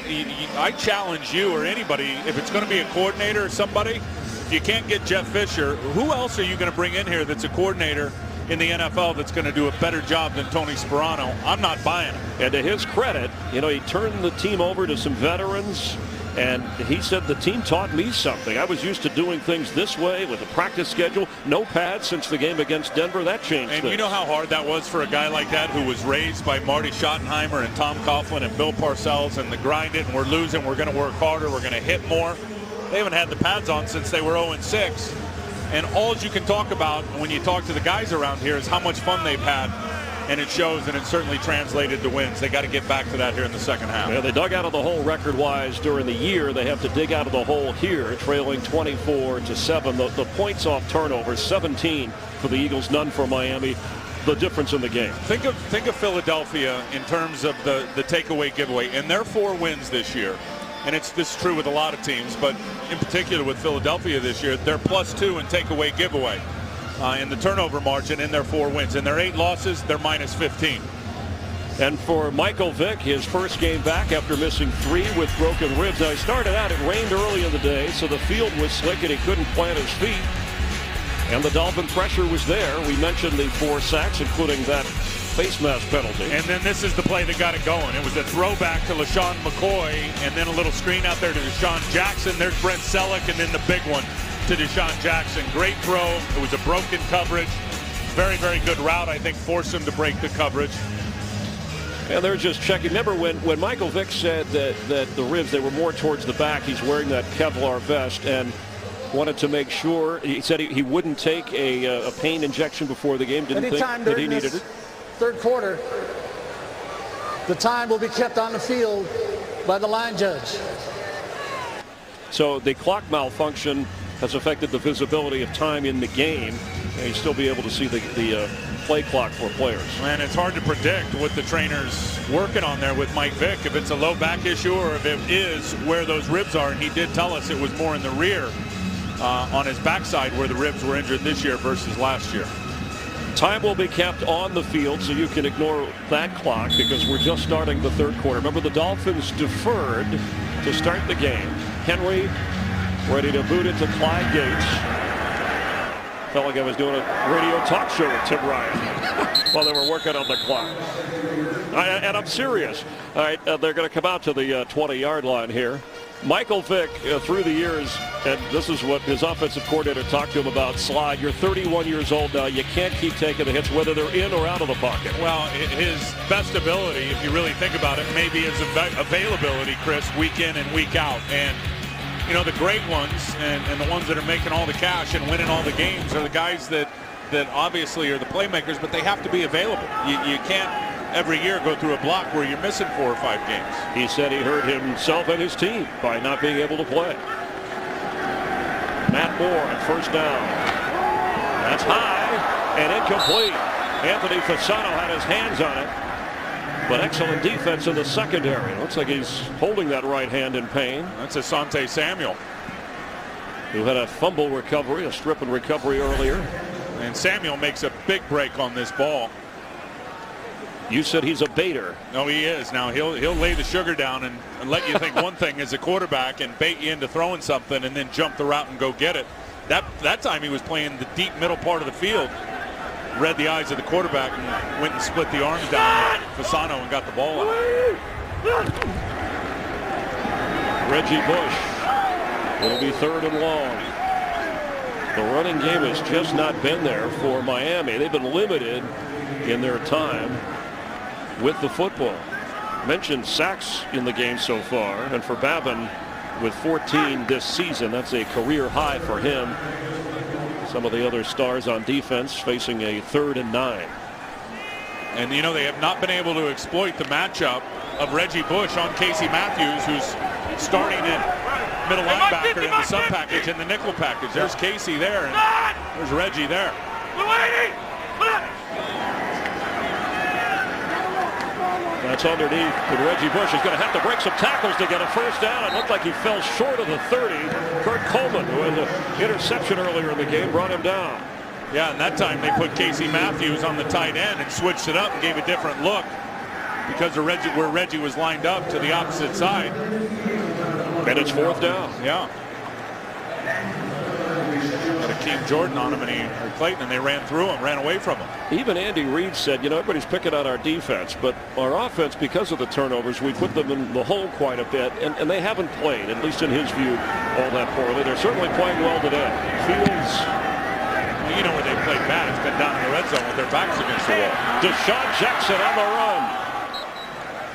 I challenge you or anybody, if it's going to be a coordinator or somebody, if you can't get Jeff Fisher, who else are you going to bring in here that's a coordinator in the NFL that's going to do a better job than Tony Sperano? I'm not buying it. And to his credit, he turned the team over to some veterans, and he said the team taught me something. I was used to doing things this way with a practice schedule, no pads since the game against Denver. That changed And things. You know how hard that was for a guy like that who was raised by Marty Schottenheimer and Tom Coughlin and Bill Parcells, and the grind it, and we're losing, we're going to work harder, we're going to hit more. They haven't had the pads on since they were 0-6. And all you can talk about when you talk to the guys around here is how much fun they've had. And it shows, and it certainly translated to wins. They got to get back to that here in the second half. Yeah, they dug out of the hole record-wise during the year. They have to dig out of the hole here, trailing 24-7. The points off turnovers, 17 for the Eagles, none for Miami. the difference in the game. Think of Philadelphia in terms of the takeaway giveaway and their 4 wins this year. And this is true with a lot of teams, but in particular with Philadelphia this year, they're +2 in takeaway giveaway in the turnover margin in their 4 wins. In their 8 losses, they're -15. And for Michael Vick, his first game back after missing 3 with broken ribs. Now, he started out, it rained early in the day, so the field was slick and he couldn't plant his feet. And the Dolphin pressure was there. We mentioned the 4 sacks, including that face mask penalty. And then this is the play that got it going. It was a throwback to LaShawn McCoy, and then a little screen out there to Deshaun Jackson. There's Brent Selleck, and then the big one to Deshaun Jackson. Great throw. It was a broken coverage. Very, very good route. I think forced him to break the coverage. And they're just checking. Remember when Michael Vick said that the ribs, they were more towards the back. He's wearing that Kevlar vest and wanted to make sure. He said he wouldn't take a pain injection before the game. Didn't Anytime think that he needed it. Third quarter, the time will be kept on the field by the line judge. So the clock malfunction has affected the visibility of time in the game, and you still be able to see the play clock for players. And it's hard to predict what the trainer's working on there with Mike Vick, if it's a low back issue or if it is where those ribs are. And he did tell us it was more in the rear on his backside where the ribs were injured this year versus last year. Time will be kept on the field, so you can ignore that clock because we're just starting the third quarter. Remember, the Dolphins deferred to start the game. Henry ready to boot it to Clyde Gates. Felt like I was doing a radio talk show with Tim Ryan while they were working on the clock. And I'm serious. All right, they're going to come out to the 20-yard line here. Michael Vick, through the years, and this is what his offensive coordinator talked to him about, Slide, you're 31 years old now. You can't keep taking the hits, whether they're in or out of the pocket. Well, his best ability, if you really think about it, maybe his availability, Chris, week in and week out. And, you know, the great ones and the ones that are making all the cash and winning all the games are the guys that obviously are the playmakers, but they have to be available. You can't every year go through a block where you're missing 4 or 5 games. He said he hurt himself and his team by not being able to play. Matt Moore at first down. That's high and incomplete. Anthony Fasano had his hands on it, but excellent defense in the secondary. Looks like he's holding that right hand in pain. That's Asante Samuel, who had a fumble recovery, a strip and recovery earlier. And Samuel makes a big break on this ball. You said he's a baiter. No, he is. Now he'll lay the sugar down and let you think one thing as a quarterback and bait you into throwing something and then jump the route and go get it. That time he was playing the deep middle part of the field, read the eyes of the quarterback and went and split the arms down with Fasano and got the ball out. Reggie Bush. It'll be 3rd and long. The running game has just not been there for Miami. They've been limited in their time with the football. Mentioned sacks in the game so far, and for Babin with 14 this season, that's a career high for him. Some of the other stars on defense facing a 3rd and 9. And you know, they have not been able to exploit the matchup of Reggie Bush on Casey Matthews, who's starting at middle linebacker in the sub package and the nickel package. There's Casey there, and there's Reggie there. That's underneath, but Reggie Bush is going to have to break some tackles to get a first down. It looked like he fell short of the 30. Kurt Coleman, who had the interception earlier in the game, brought him down. Yeah, and that time they put Casey Matthews on the tight end and switched it up and gave a different look because of where Reggie was lined up to the opposite side. And it's 4th down. Yeah. Got Akeem Jordan on him or Clayton, and they ran through him, ran away from him. Even Andy Reid said, you know, everybody's picking on our defense, but our offense, because of the turnovers, we put them in the hole quite a bit, and they haven't played, at least in his view, all that poorly. They're certainly playing well today. Fields. Well, you know where they played bad. It's been down in the red zone with their backs against the wall. Deshaun Jackson on the run.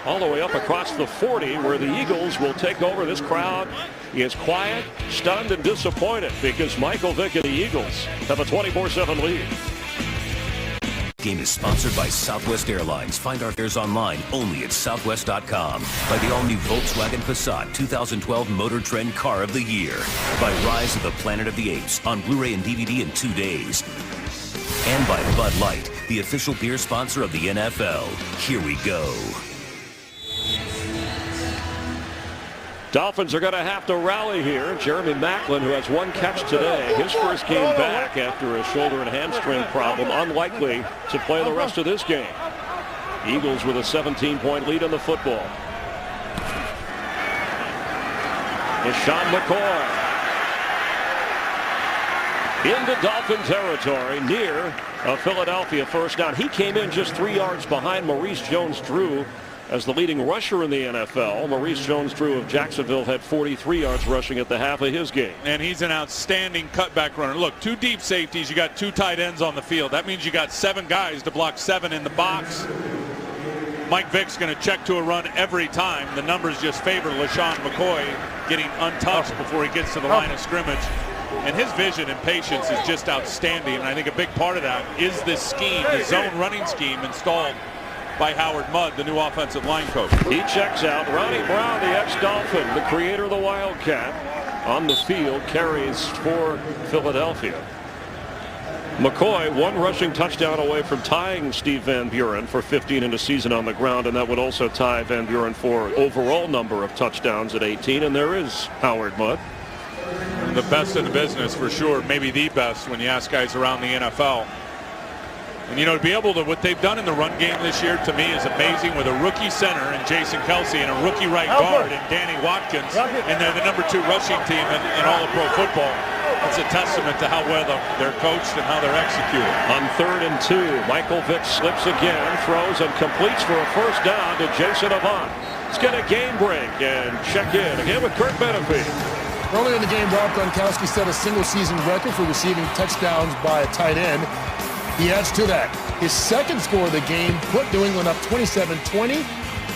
All the way up across the 40, where the Eagles will take over. This crowd is quiet, stunned, and disappointed because Michael Vick and the Eagles have a 24-7 lead. Game is sponsored by Southwest Airlines. Find our fares online only at southwest.com. By the all-new Volkswagen Passat 2012 Motor Trend Car of the Year. By Rise of the Planet of the Apes on Blu-ray and DVD in 2 days. And by Bud Light, the official beer sponsor of the NFL. Here we go. Dolphins are going to have to rally here. Jeremy Maclin, who has one catch today, his first game back after a shoulder and hamstring problem, unlikely to play the rest of this game. Eagles with a 17-point lead in the football. Sean McCoy into Dolphin territory near a Philadelphia first down. He came in just 3 yards behind Maurice Jones-Drew as the leading rusher in the NFL. Maurice Jones-Drew of Jacksonville had 43 yards rushing at the half of his game. And he's an outstanding cutback runner. Look, 2 deep safeties. You got 2 tight ends on the field. That means you got 7 guys to block 7 in the box. Mike Vick's going to check to a run every time. The numbers just favor LaShawn McCoy getting untouched before he gets to the line of scrimmage. And his vision and patience is just outstanding. And I think a big part of that is this scheme, the zone running scheme installed by Howard Mudd, the new offensive line coach. He checks out. Ronnie Brown, the ex-Dolphin, the creator of the Wildcat, on the field, carries for Philadelphia. McCoy, 1 rushing touchdown away from tying Steve Van Buren for 15 in the season on the ground, and that would also tie Van Buren for overall number of touchdowns at 18, and there is Howard Mudd. The best in the business for sure, maybe the best when you ask guys around the NFL. And you know, to be able to, what they've done in the run game this year to me is amazing, with a rookie center in Jason Kelsey and a rookie right guard in Danny Watkins, and they're the #2 rushing team in all of pro football. It's a testament to how well they're coached and how they're executed. On 3rd and 2, Michael Vick slips again, throws and completes for a first down to Jason Avant. Let's get a game break and check in again with Kurt Benefield. Earlier in the game, Rob Gronkowski set a single-season record for receiving touchdowns by a tight end. He adds to that his second score of the game put New England up 27-20,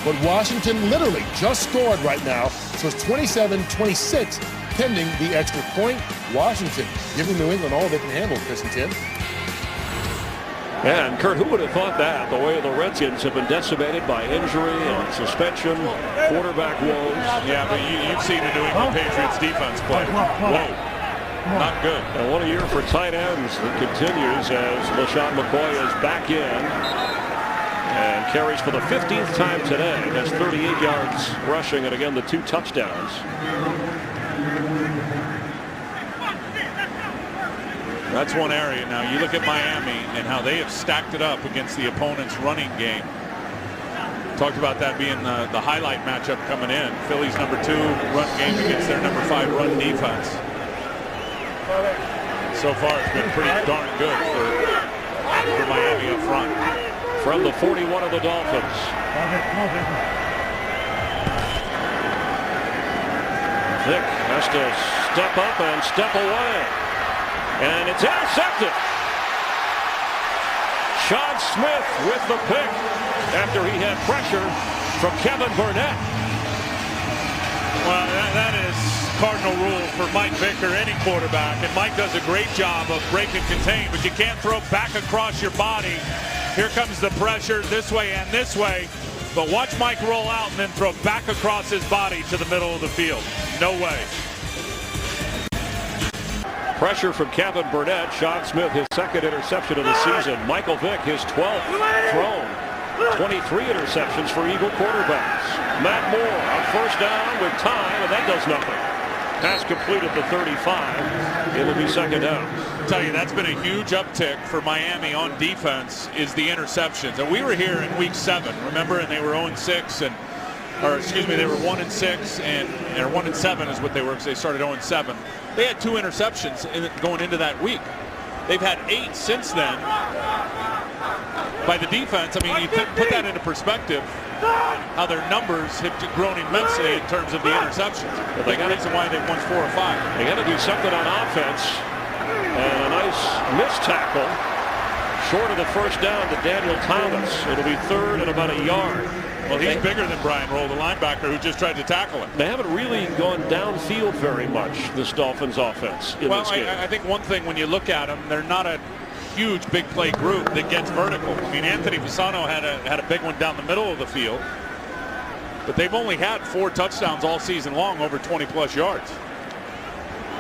but Washington literally just scored right now, so it's 27-26 pending the extra point. Washington giving New England all they can handle, Chris and Tim. And Kurt, who would have thought that, the way the Redskins have been decimated by injury and suspension, quarterback woes. Yeah, but you've seen the New England Patriots defense play. Whoa. Not good. And what a year for tight ends. It continues as LaShawn McCoy is back in and carries for the 15th time today. Has 38 yards rushing and again the 2 touchdowns. That's one area. Now you look at Miami and how they have stacked it up against the opponent's running game. Talked about that being the highlight matchup coming in. Philly's #2 run game against their #5 run defense. So far, it's been pretty darn good for Miami up front. From the 41 of the Dolphins. Vick has to step up and step away. And it's intercepted. Sean Smith with the pick after he had pressure from Kevin Burnett. Well, that is cardinal rule for Mike Vick or any quarterback, and Mike does a great job of break and contain, but you can't throw back across your body. Here comes the pressure this way and this way, but watch Mike roll out and then throw back across his body to the middle of the field. No way. Pressure from Kevin Burnett. Sean Smith, his 2nd interception of the season. Michael Vick, his 12th thrown. 23 interceptions for Eagle quarterbacks. Matt Moore on first down with time, and that does nothing. Pass complete at the 35. It'll be 2nd down. I'll tell you, that's been a huge uptick for Miami on defense, is the interceptions. And we were here in week 7, remember, and they were 0-6, and or excuse me, they were 1-6 or 1-7 is what they were, because they started 0-7. They had 2 interceptions going into that week. They've had 8 since then by the defense. I mean, you put that into perspective, how their numbers have grown immensely in terms of the interceptions. But they got reason why they've won 4 or 5. They got to do something on offense. And a nice missed tackle short of the first down to Daniel Thomas. It'll be 3rd and about a yard. Well, he's bigger than Brian Roll, the linebacker who just tried to tackle him. They haven't really gone downfield very much, this Dolphins offense, in this game. I think one thing when you look at them, they're not a huge big play group that gets vertical. I mean, Anthony Fasano had a big one down the middle of the field, but they've only had 4 touchdowns all season long, over 20-plus yards.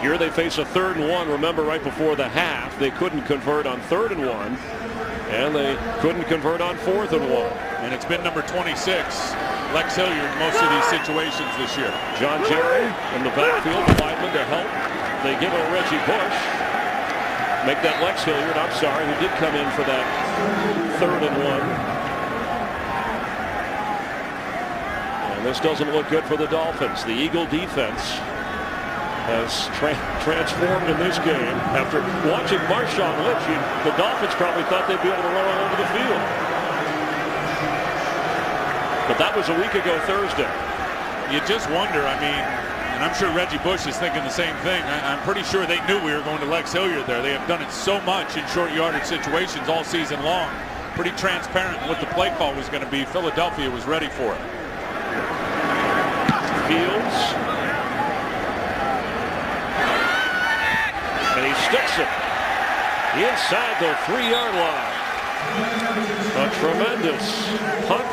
Here they face a 3rd and 1. Remember, right before the half, they couldn't convert on 3rd and 1. And they couldn't convert on 4th and 1. And it's been number 26, Lex Hilliard, in most of these situations this year. John Jerry in the backfield, the lineman to help. They give it to Reggie Bush. Make that Lex Hilliard, I'm sorry, who did come in for that 3rd and 1. And this doesn't look good for the Dolphins. The Eagle defense has transformed in this game. After watching Marshawn Lynch, the Dolphins probably thought they'd be able to run all over the field. But that was a week ago Thursday. You just wonder, I mean, and I'm sure Reggie Bush is thinking the same thing. I'm pretty sure they knew we were going to Lex Hilliard there. They have done it so much in short yardage situations all season long. Pretty transparent in what the play call was going to be. Philadelphia was ready for it. Fields. And he sticks it inside the 3-yard line. A tremendous punt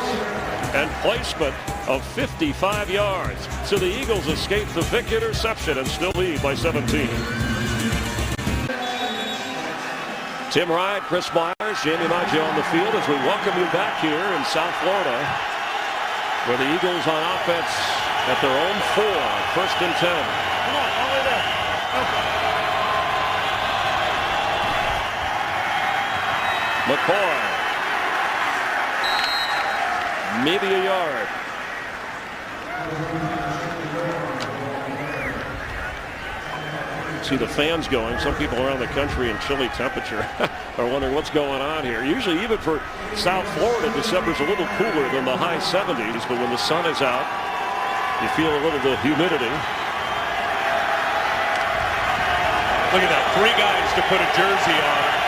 and placement of 55 yards. So the Eagles escape the Vick interception and still lead by 17. Tim Ryan, Chris Myers, Jamie Maggio on the field as we welcome you back here in South Florida, where the Eagles on offense at their own 4, 1st and 10. Come on, all the way there. Okay. McCoy. Maybe a yard. See the fans going. Some people around the country in chilly temperature are wondering what's going on here. Usually, even for South Florida, December's a little cooler than the high 70s, but when the sun is out, you feel a little of the humidity. Look at that. 3 guys to put a jersey on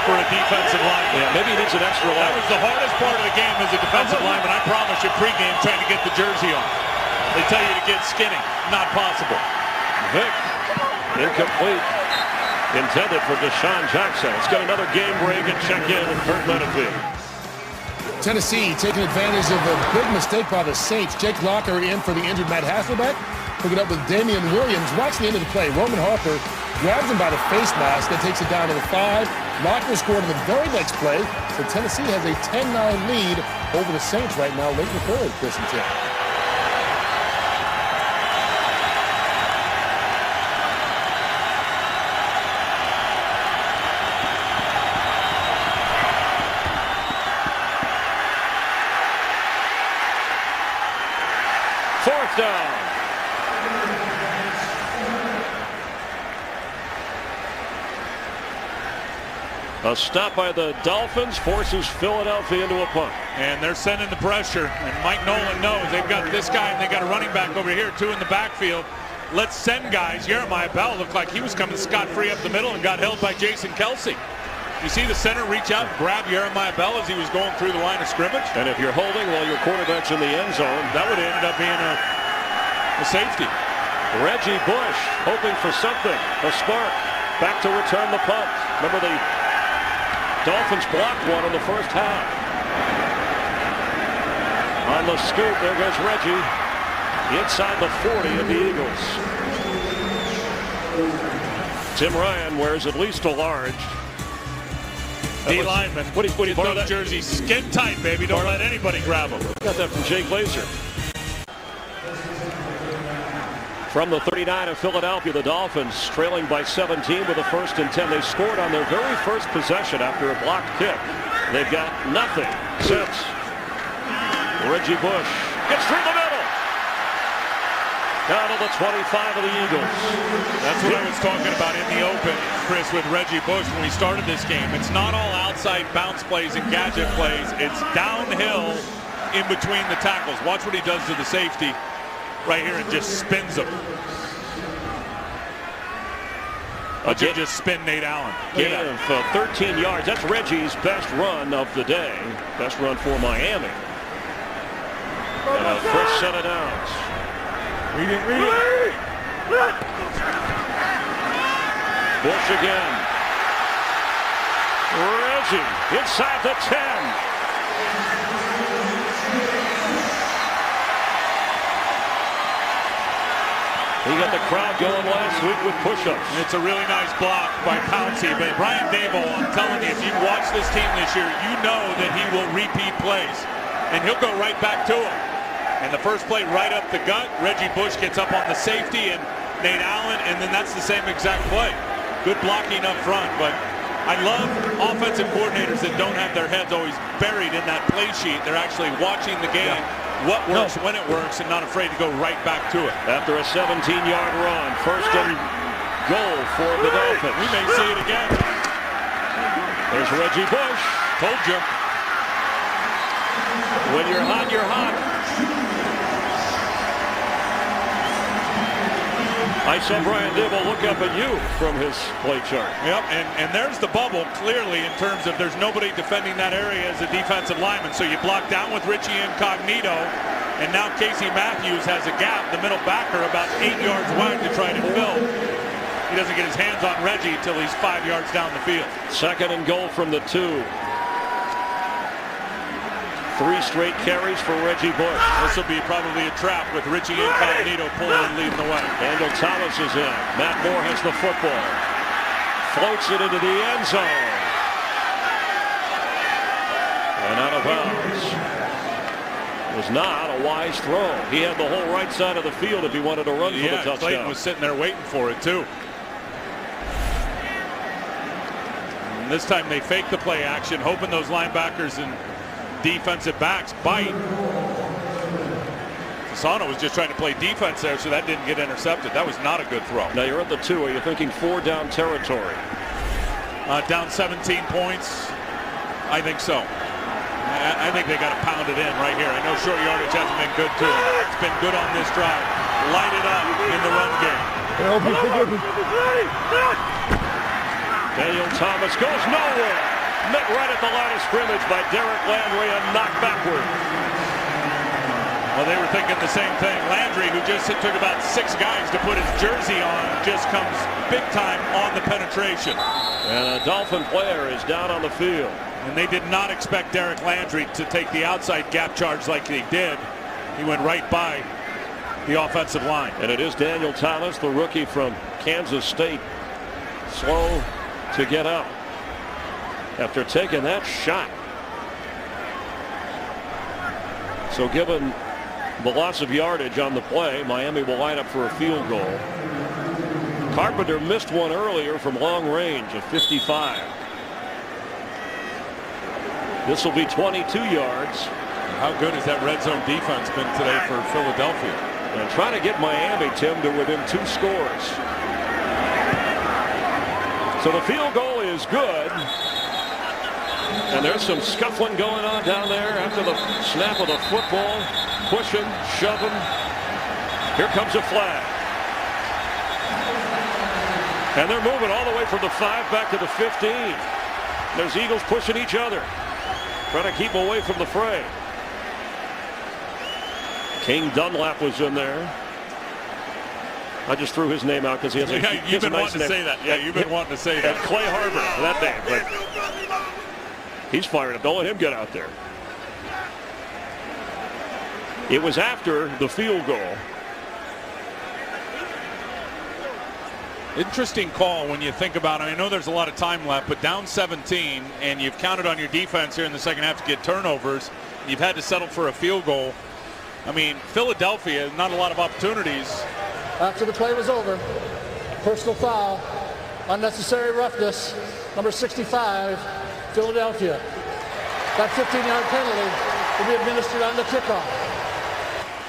for a defensive lineman. Yeah, maybe he needs an extra line. That was the hardest part of the game as a defensive lineman. I promise you, pregame trying to get the jersey on. They tell you to get skinny. Not possible. Vick, incomplete. Intended for Deshaun Jackson. Let's get another game break and check in with Kurt Menefee. Tennessee taking advantage of a big mistake by the Saints. Jake Locker in for the injured Matt Hasselbeck. Picking up with Damian Williams. Watch the end of the play. Roman Harper grabs him by the face mask, then takes it down to the 5. Locker scored in the very next play. So Tennessee has a 10-9 lead over the Saints right now, late in the 3rd, Chris and Tim. Fourth down. A stop by the Dolphins forces Philadelphia into a punt. And they're sending the pressure. And Mike Nolan knows they've got this guy and they got a running back over here, 2 in the backfield. Let's send guys. Jeremiah Bell looked like he was coming scot-free up the middle and got held by Jason Kelsey. You see the center reach out and grab Jeremiah Bell as he was going through the line of scrimmage. And if you're holding while your quarterback's in the end zone, that would have ended up being a safety. Reggie Bush hoping for something, a spark, back to return the punt. Remember the Dolphins blocked one in the first half. On the scoop, there goes Reggie. Inside the 40 of the Eagles. Tim Ryan wears at least a large. D lineman. What do you borrow that jersey skin tight, baby. Don't let anybody grab him. Got that from Jay Glazer. From the 39 of Philadelphia, the Dolphins trailing by 17 with a 1st and 10. They scored on their very first possession after a blocked kick. They've got nothing since. Reggie Bush gets through the middle. Down to the 25 of the Eagles. That's what I was talking about in the open, Chris, with Reggie Bush when we started this game. It's not all outside bounce plays and gadget plays. It's downhill in between the tackles. Watch what he does to the safety right here and just spins him. Watch him just spin Nate Allen. Gain of 13 yards. That's Reggie's best run of the day. Best run for Miami. First set of downs. Read it. Bush again. Reggie inside the 10. He got the crowd going last week with push-ups. It's a really nice block by Pouncey, but Brian Dable, I'm telling you, if you watch this team this year, you know that he will repeat plays, and he'll go right back to him. And the first play right up the gut, Reggie Bush gets up on the safety and Nate Allen, and then that's the same exact play. Good blocking up front, but I love offensive coordinators that don't have their heads always buried in that play sheet. They're actually watching the game. What works when it works and not afraid to go right back to it. After a 17-yard run, first and goal for the Dolphins. We may see it again. There's Reggie Bush. Told you. When you're hot, you're hot. I saw Brian Dibble look up at you from his play chart. Yep, and there's the bubble clearly in terms of there's nobody defending that area as a defensive lineman. So you block down with Richie Incognito, and now Casey Matthews has a gap, the middle backer, about 8 yards wide to try to fill. He doesn't get his hands on Reggie until he's 5 yards down the field. Second and goal from the 2. 3 straight carries for Reggie Bush. This will be probably a trap with Richie Incognito pulling and leading the way. Daniel Thomas is in. Matt Moore has the football. Floats it into the end zone. And out of bounds. It was not a wise throw. He had the whole right side of the field if he wanted to run for the touchdown. Clayton was sitting there waiting for it too. And this time they fake the play action, hoping those linebackers and defensive backs bite. Fasano was just trying to play defense there, so that didn't get intercepted. That was not a good throw. Now you're at the 2. Are you thinking 4 down territory? Down 17 points. I think so. I think they got to pound it in right here. I know short yardage hasn't been good to them. It's been good on this drive. Light it up in the run game. Daniel Thomas goes nowhere. Met right at the line of scrimmage by Derek Landry and knocked backward. Well, they were thinking the same thing. Landry, who just took about 6 guys to put his jersey on, just comes big time on the penetration. And a Dolphin player is down on the field. And they did not expect Derek Landry to take the outside gap charge like he did. He went right by the offensive line. And it is Daniel Thomas, the rookie from Kansas State. Slow to get out after taking that shot. So given the loss of yardage on the play, Miami will line up for a field goal. Carpenter missed one earlier from long range of 55. This will be 22 yards. How good has that red zone defense been today for Philadelphia? And trying to get Miami, Tim, to within 2 scores. So the field goal is good. And there's some scuffling going on down there after the snap of the football. Pushing, shoving. Here comes a flag. And they're moving all the way from the 5 back to the 15. There's Eagles pushing each other, trying to keep away from the fray. King Dunlap was in there. I just threw his name out because he has a you've been nice wanting to say that. Yeah, you've been wanting to say that. And Clay Harbor, that name. But he's fired up. Don't let him get out there. It was after the field goal. Interesting call when you think about it. I know there's a lot of time left, but down 17, and you've counted on your defense here in the second half to get turnovers. You've had to settle for a field goal. I mean, Philadelphia, not a lot of opportunities. After the play was over, personal foul, unnecessary roughness, number 65, Philadelphia. That 15-yard penalty will be administered on the kickoff.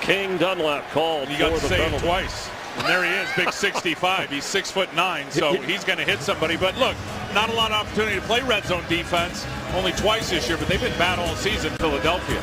King Dunlap called. You got to for the say penalty. it twice. And there he is, big 65. He's 6'9", so he's going to hit somebody. But look, not a lot of opportunity to play red zone defense. Only twice this year, but they've been bad all season, Philadelphia.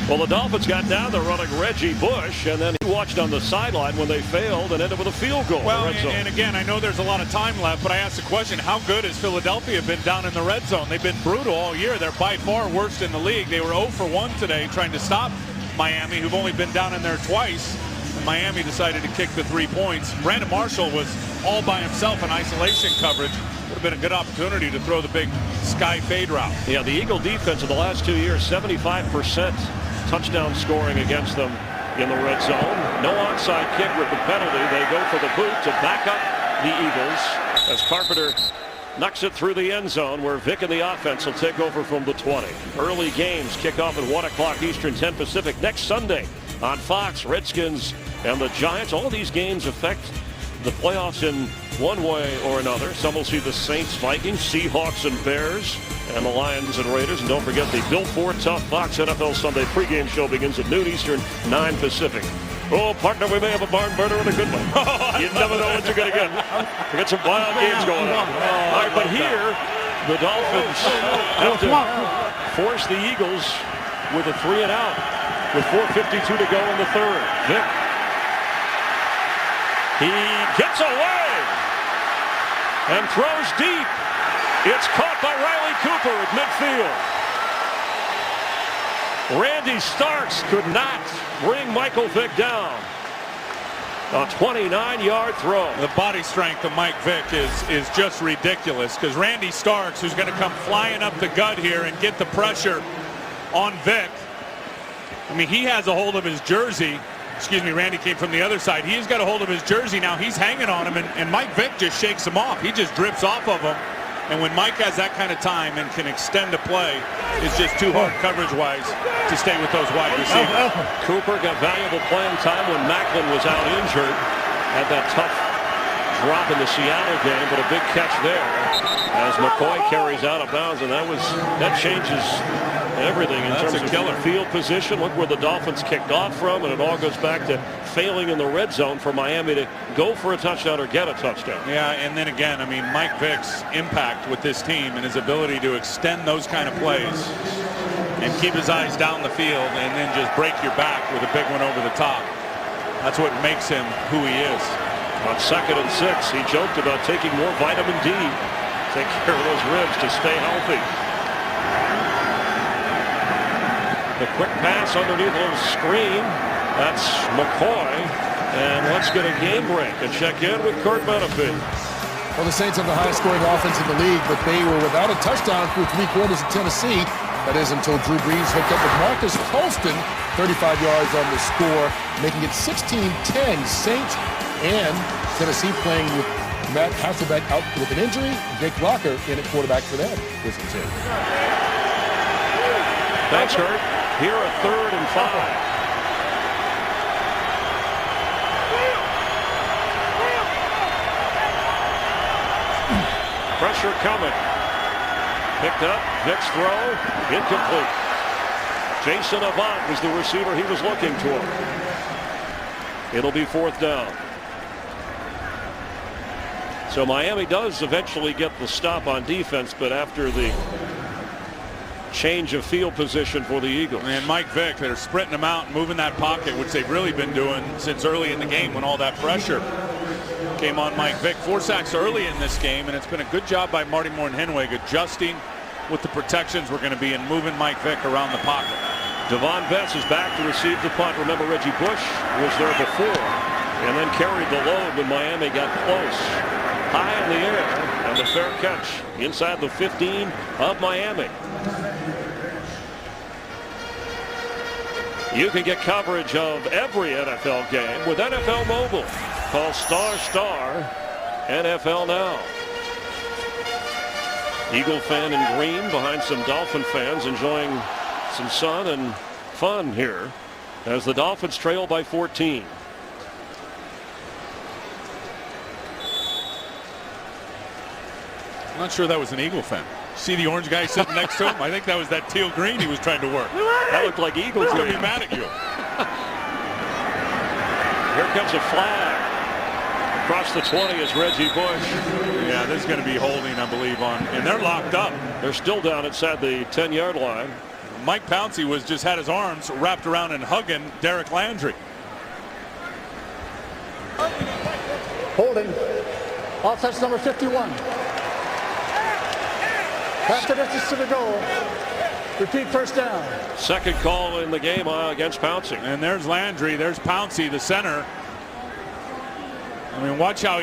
Well, the Dolphins got down there running Reggie Bush, and then he watched on the sideline when they failed and ended with a field goal. Well, and again, I know there's a lot of time left, but I asked the question, how good has Philadelphia been down in the red zone? They've been brutal all year. They're by far worst in the league. They were 0 for 1 today trying to stop Miami, who've only been down in there twice. And Miami decided to kick the 3 points. Brandon Marshall was all by himself in isolation coverage. Would have been a good opportunity to throw the big sky fade route. Yeah, the Eagle defense in the last 2 years, 75% touchdown scoring against them in the red zone. No onside kick with the penalty. They go for the boot to back up the Eagles as Carpenter knocks it through the end zone, where Vic and the offense will take over from the 20. Early games kick off at 1 o'clock Eastern, 10 Pacific next Sunday on Fox. Redskins and the Giants. All these games affect the playoffs in one way or another. Some will see the Saints, Vikings, Seahawks, and Bears, and the Lions and Raiders. And don't forget the Bill Ford Tough Fox NFL Sunday pregame show begins at noon Eastern, 9 Pacific. Oh, partner, we may have a barn burner and a good one. You never know what you're going to get. We got some wild games going on. All right, but here, the Dolphins have to force the Eagles with a 3 and out with 4:52 to go in the third. Vic. He gets away and throws deep. It's caught by Riley Cooper at midfield. Randy Starks could not bring Michael Vick down. A 29-yard throw. The body strength of Mike Vick is just ridiculous, because Randy Starks, who's going to come flying up the gut here and get the pressure on Vick. I mean, he has a hold of his jersey. Excuse me, Randy came from the other side. He's got a hold of his jersey now. He's hanging on him, and Mike Vick just shakes him off. He just drifts off of him. And when Mike has that kind of time and can extend a play, it's just too hard coverage-wise to stay with those wide receivers. Cooper got valuable playing time when Macklin was out injured. Had that tough drop in the Seattle game, but a big catch there as McCoy carries out of bounds, and that changes everything in terms of field position. Look where the Dolphins kicked off from, and it all goes back to failing in the red zone for Miami to go for a touchdown or get a touchdown. Yeah, and then again, I mean, Mike Vick's impact with this team and his ability to extend those kind of plays and keep his eyes down the field and then just break your back with a big one over the top. That's what makes him who he is. On 2nd and 6, he joked about taking more vitamin D. Take care of those ribs to stay healthy. The quick pass underneath a little screen. That's McCoy. And let's get a game break and check in with Kurt Menefee. Well, the Saints have the highest scoring offense in the league, but they were without a touchdown through 3 quarters at Tennessee. That is until Drew Brees hooked up with Marcus Colston, 35 yards on the score, making it 16-10. Saints and Tennessee playing with Matt Hasselbeck out with an injury. Jake Locker in at quarterback for them this team. Thanks, Kurt. Here a 3rd and 5. Pressure coming. Picked up. Vick's throw. Incomplete. Jason Avant was the receiver he was looking toward. It'll be 4th down. So Miami does eventually get the stop on defense, but after the change of field position for the Eagles. And Mike Vick, they're sprinting them out and moving that pocket, which they've really been doing since early in the game when all that pressure came on Mike Vick. 4 sacks early in this game, and it's been a good job by Marty Moore-Henweg adjusting what the protections were going to be and moving Mike Vick around the pocket. Devon Betts is back to receive the punt. Remember, Reggie Bush was there before and then carried the load when Miami got close. High in the air, and the fair catch inside the 15 of Miami. You can get coverage of every NFL game with NFL Mobile. Call ** NFL Now. Eagle fan in green behind some Dolphin fans enjoying some sun and fun here as the Dolphins trail by 14. I'm not sure that was an Eagle fan. See the orange guy sitting next to him? I think that was that teal green he was trying to work. That looked like Eagles. He's going to be mad at you. Here comes a flag. Across the 20 is Reggie Bush. Yeah, this is going to be holding, I believe, on. And they're locked up. They're still down inside the 10-yard line. Mike Pouncey was just had his arms wrapped around and hugging Derek Landry. Holding. Offense number 51. Pass the distance to the goal. Repeat, 1st down. Second call in the game against Pouncey. And there's Landry. There's Pouncey, the center. I mean, watch how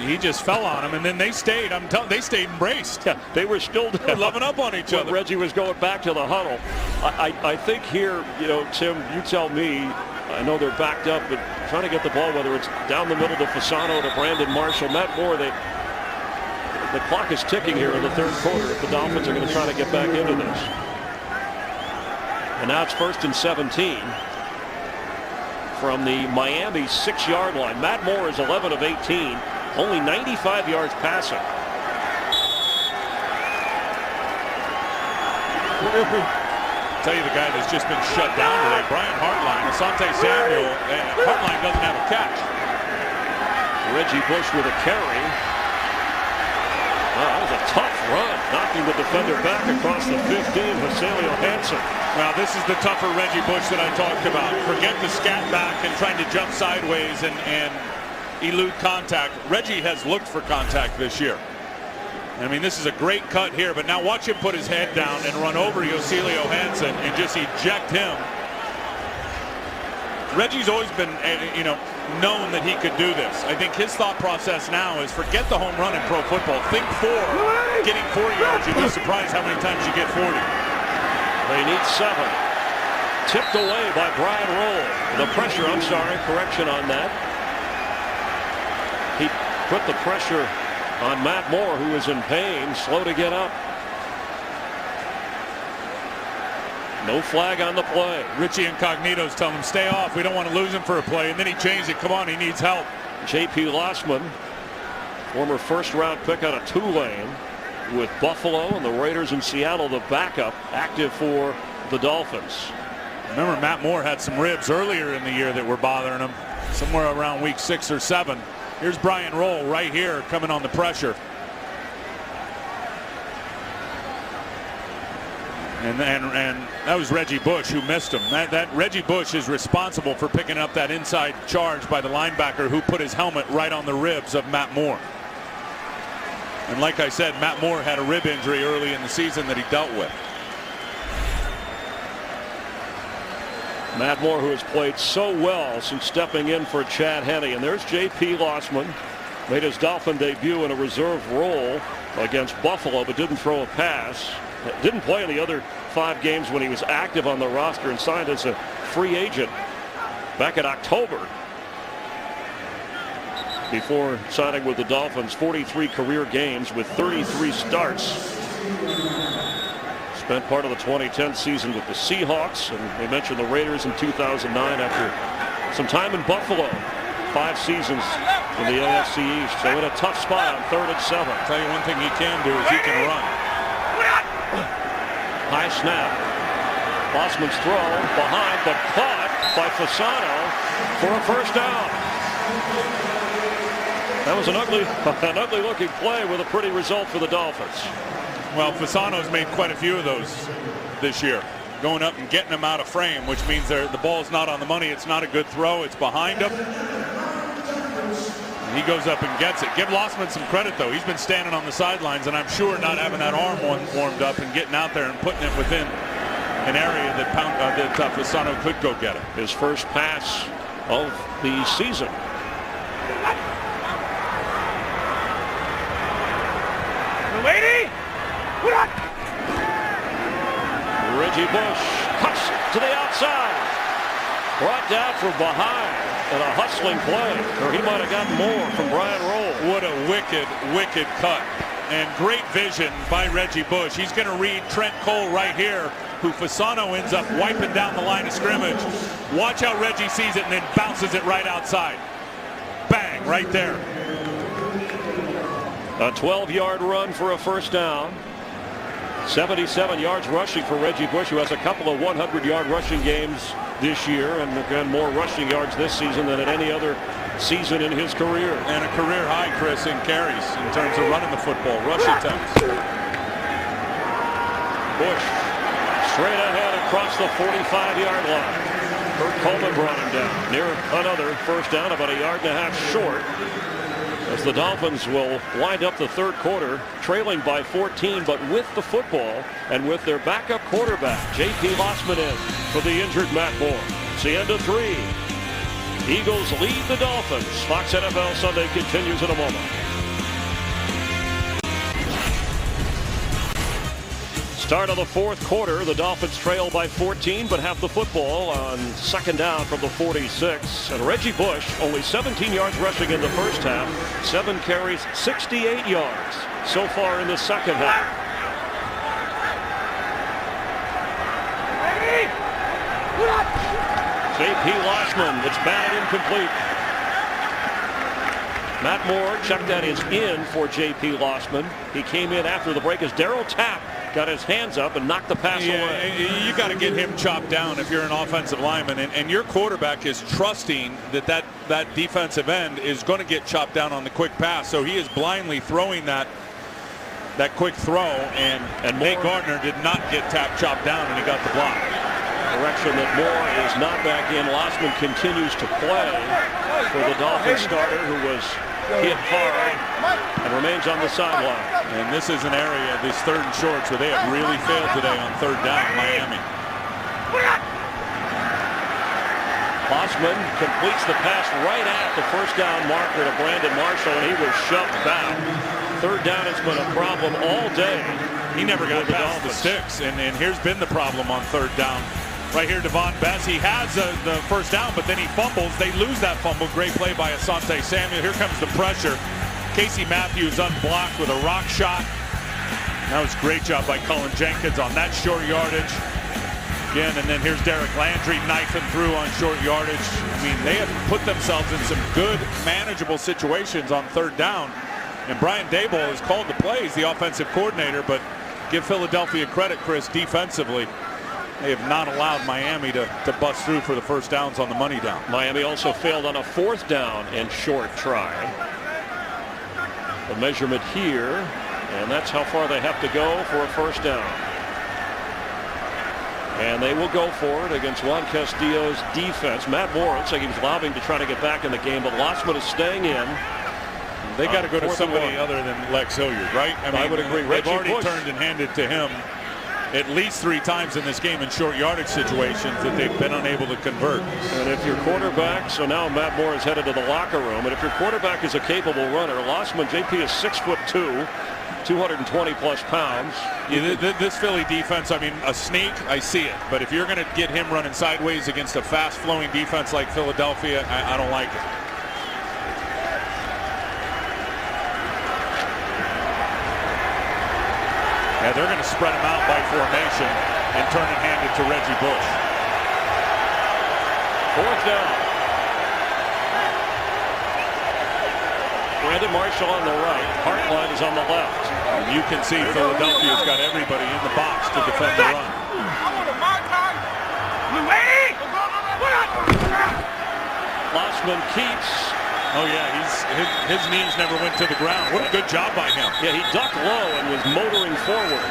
he just fell on him, and then they stayed. I'm telling, they stayed embraced. Yeah, they were still loving up on each other. Reggie was going back to the huddle. I think here, Tim, you tell me. I know they're backed up, but trying to get the ball, whether it's down the middle to Fasano to Brandon Marshall, Matt Moore. The clock is ticking here in the third quarter if the Dolphins are going to try to get back into this. And now it's 1st and 17 from the Miami 6-yard line. Matt Moore is 11 of 18, only 95 yards passing. Tell you the guy that's just been shut down today, Brian Hartline. Asante Samuel, Hartline doesn't have a catch. Reggie Bush with a carry. Wow, that was a tough run, knocking the defender back across the 15, Vasilio Hansen. Well, this is the tougher Reggie Bush that I talked about. Forget the scat back and trying to jump sideways and elude contact. Reggie has looked for contact this year. I mean, this is a great cut here, but now watch him put his head down and run over Yoselio Hansen and just eject him. Reggie's always been, known that he could do this. I think his thought process now is forget the home run in pro football. Think 4. Getting 4 yards, you'd be surprised how many times you get 40. They need 7. Tipped away by Brian Roll. The pressure, correction on that. He put the pressure on Matt Moore, who is in pain, slow to get up. No flag on the play. Richie Incognito's telling him, stay off. We don't want to lose him for a play. And then he changed it. Come on, he needs help. J.P. Lossman, former first-round pick out of Tulane with Buffalo and the Raiders in Seattle, the backup, active for the Dolphins. Remember, Matt Moore had some ribs earlier in the year that were bothering him, somewhere around week 6 or 7. Here's Brian Roll right here coming on the pressure. And that was Reggie Bush who missed him. That Reggie Bush is responsible for picking up that inside charge by the linebacker who put his helmet right on the ribs of Matt Moore. And like I said, Matt Moore had a rib injury early in the season that he dealt with. Matt Moore, who has played so well since stepping in for Chad Henne. And there's J.P. Lossman, made his Dolphin debut in a reserve role against Buffalo, but didn't throw a pass. Didn't play in the other 5 games when he was active on the roster and signed as a free agent back in October. Before signing with the Dolphins, 43 career games with 33 starts. Spent part of the 2010 season with the Seahawks, and we mentioned the Raiders in 2009 after some time in Buffalo. 5 seasons in the AFC East. So in a tough spot on 3rd and 7. I'll tell you one thing he can do is he can run. High snap. Lossman's throw behind, but caught by Fasano for a first down. That was an ugly looking play with a pretty result for the Dolphins. Well, Fasano's made quite a few of those this year, going up and getting them out of frame, which means the ball's not on the money. It's not a good throw. It's behind him. And he goes up and gets it. Give Lossman some credit, though. He's been standing on the sidelines, and I'm sure not having that arm warmed up and getting out there and putting it within an area that Fasano could go get it. His first pass of the season. Reggie Bush cuts to the outside. Brought down from behind and a hustling play, or he might have gotten more from Brian Roll. What a wicked cut. And great vision by Reggie Bush. He's going to read Trent Cole right here, who Fasano ends up wiping down the line of scrimmage. Watch how Reggie sees it and then bounces it right outside. Bang, right there. A 12-yard run for a first down. 77 yards rushing for Reggie Bush, who has a couple of 100-yard rushing games this year, and again more rushing yards this season than at any other season in his career. And a career high, Chris, in carries in terms of running the football, rush attempts. Bush straight ahead across the 45-yard line. Kurt Coleman brought him down near another first down, about a yard and a half short, as the Dolphins will wind up the third quarter trailing by 14, but with the football and with their backup quarterback, J.P. Lossman, in for the injured Matt Moore. It's the end of 3. Eagles lead the Dolphins. Fox NFL Sunday continues in a moment. Start of the fourth quarter. The Dolphins trail by 14, but have the football on second down from the 46. And Reggie Bush, only 17 yards rushing in the first half. 7 carries, 68 yards so far in the second half. J.P. Lossman, it's batted incomplete. Matt Moore checked that is in for J.P. Lossman. He came in after the break as Darryl Tapp got his hands up and knocked the pass away. You got to get him chopped down if you're an offensive lineman, and your quarterback is trusting that defensive end is going to get chopped down on the quick pass, so he is blindly throwing that quick throw, and Nate Gardner did not get Tapp chopped down, and he got the block. Direction that Moore is not back in. Lossman continues to play for the Dolphins starter, who was hit hard and remains on the sideline. And this is an area, these third and shorts, where they have really failed today on third down, Miami. Lossman completes the pass right at the first down marker to Brandon Marshall, and he was shoved back. Third down has been a problem all day. He never got past the sticks, and here's been the problem on third down. Right here, Devon Bess, he has the first down, but then he fumbles. They lose that fumble. Great play by Asante Samuel. Here comes the pressure. Casey Matthews unblocked with a rock shot. That was a great job by Cullen Jenkins on that short yardage. Again, and then here's Derek Landry knifing through on short yardage. I mean, they have put themselves in some good, manageable situations on third down. And Brian Daboll has called the plays, the offensive coordinator, but give Philadelphia credit, Chris, defensively. They have not allowed Miami to bust through for the first downs on the money down. Miami also failed on a fourth down and short try. The measurement here, and that's how far they have to go for a first down. And they will go for it against Juan Castillo's defense. Matt Moore looks like he was lobbing to try to get back in the game, but Lossman is staying in. They got to go to somebody other than Lex Hilliard, right? I would agree. They've already turned and handed to him at least 3 times in this game in short yardage situations that they've been unable to convert. And if your quarterback, so now Matt Moore is headed to the locker room, and if your quarterback is a capable runner, Lossman, JP is 6'2", 220 plus pounds. Yeah, this Philly defense, I mean, a sneak, I see it. But if you're going to get him running sideways against a fast-flowing defense like Philadelphia, I don't like it. Yeah, they're going to spread him out by formation and turn and hand it to Reggie Bush. Fourth down. Brandon Marshall on the right. Hartline is on the left. And you can see Philadelphia's got everybody in the box to defend the run. Lossman keeps. Oh yeah, his knees never went to the ground. What a good job by him. Yeah, he ducked low and was motoring forward.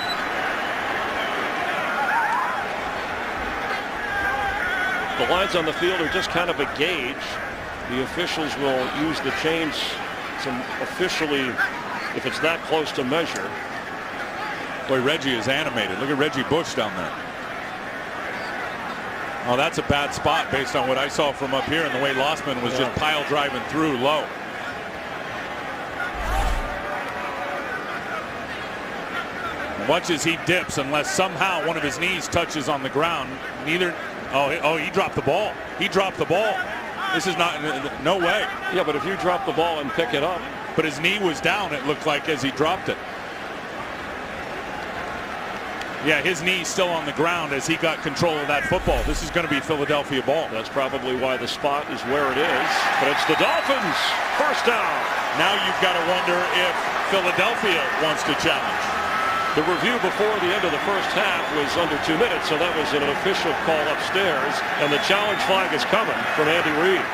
The lines on the field are just kind of a gauge. The officials will use the chains officially if it's that close to measure. Boy, Reggie is animated. Look at Reggie Bush down there. Oh, that's a bad spot based on what I saw from up here and the way Lossman was just pile driving through low. Watch as he dips unless somehow one of his knees touches on the ground. Neither. Oh, he dropped the ball. He dropped the ball. This is not, no way. Yeah, but if you drop the ball and pick it up. But his knee was down, it looked like, as he dropped it. Yeah, his knee's still on the ground as he got control of that football. This is going to be Philadelphia ball. That's probably why the spot is where it is. But it's the Dolphins. First down. Now you've got to wonder if Philadelphia wants to challenge. The review before the end of the first half was under 2 minutes, so that was an official call upstairs. And the challenge flag is coming from Andy Reid.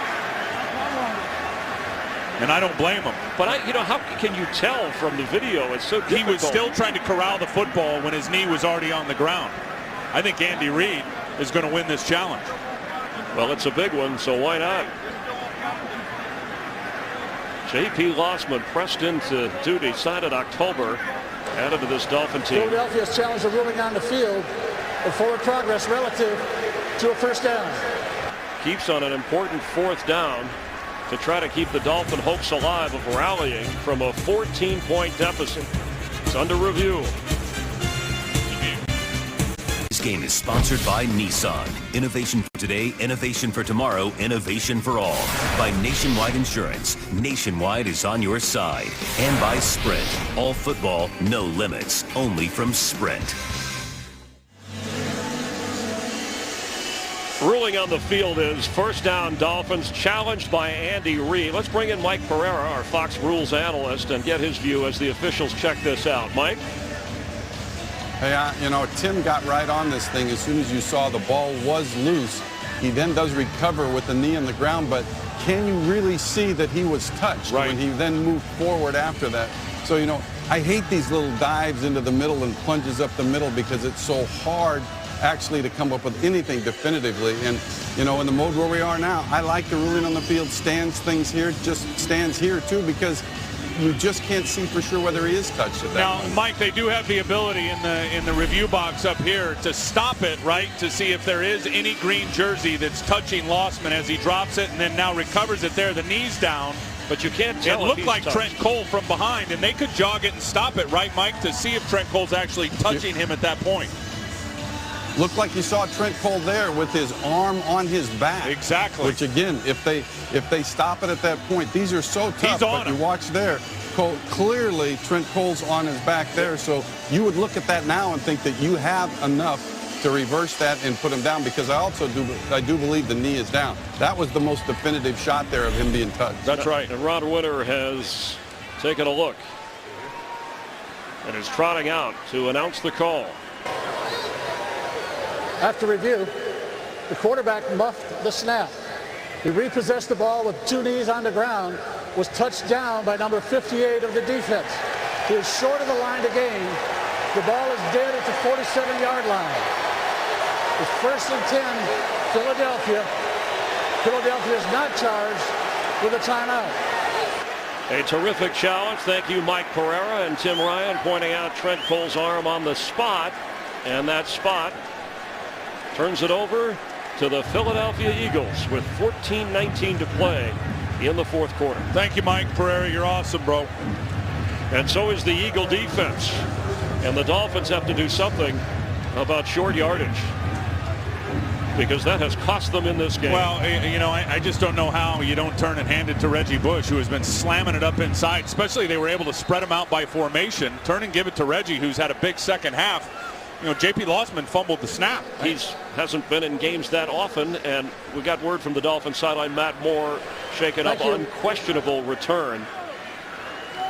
And I don't blame him. But how can you tell from the video? It's so difficult. He was still trying to corral the football when his knee was already on the ground. I think Andy Reid is going to win this challenge. Well, it's a big one, so why not? J.P. Lossman pressed into duty, signed in October, added to this Dolphin team. Philadelphia's challenge of ruling on the field for forward progress relative to a first down. Keeps on an important fourth down to try to keep the Dolphin hopes alive of rallying from a 14-point deficit. It's under review. game is sponsored by Nissan. Innovation for today, innovation for tomorrow, innovation for all. By Nationwide Insurance. Nationwide is on your side. And by Sprint. All football, no limits. Only from Sprint. Ruling on the field is first down Dolphins, challenged by Andy Reid. Let's bring in Mike Pereira, our Fox Rules analyst, and get his view as the officials check this out. Mike? Hey, you know, Tim got right on this thing as soon as you saw the ball was loose. He then does recover with the knee on the ground, but can you really see that he was touched when he then moved forward after that? So, you know, I hate these little dives into the middle and plunges up the middle because it's so hard actually to come up with anything definitively. And, you know, in the mode where we are now, I like the ruling on the field stands things here, just stands here too, because you just can't see for sure whether he is touched at that Now, moment. Mike, they do have the ability in the review box up here to stop it, right, to see if there is any green jersey that's touching Lossman as he drops it and then now recovers it there, the knee's down. But you can't tell. It looked like Trent Cole from behind, and they could jog it and stop it, right, Mike, to see if Trent Cole's actually touching him at that point. Looked like you saw Trent Cole there with his arm on his back. Exactly. Which again, if they stop it at that point, these are so tough. He's on but you watch there, Cole, clearly Trent Cole's on his back there. So you would look at that now and think that you have enough to reverse that and put him down, because I do believe the knee is down. That was the most definitive shot there of him being touched. That's right. And Ron Winter has taken a look and is trotting out to announce the call. After review, the quarterback muffed the snap. He repossessed the ball with two knees on the ground, was touched down by number 58 of the defense. He is short of the line to gain. The ball is dead at the 47-yard line. It's 1st and 10, Philadelphia. Philadelphia is not charged with a timeout. A terrific challenge. Thank you, Mike Pereira and Tim Ryan, pointing out Trent Cole's arm on the spot. And that spot turns it over to the Philadelphia Eagles with 14:19 to play in the fourth quarter. Thank you, Mike Pereira. You're awesome, bro. And so is the Eagle defense. And the Dolphins have to do something about short yardage, because that has cost them in this game. Well, you know, I just don't know how you don't turn and hand it to Reggie Bush, who has been slamming it up inside. Especially they were able to spread him out by formation. Turn and give it to Reggie, who's had a big second half. You know, J.P. Lossman fumbled the snap. He hasn't been in games that often, and we got word from the Dolphins sideline, Matt Moore shaking up unquestionable return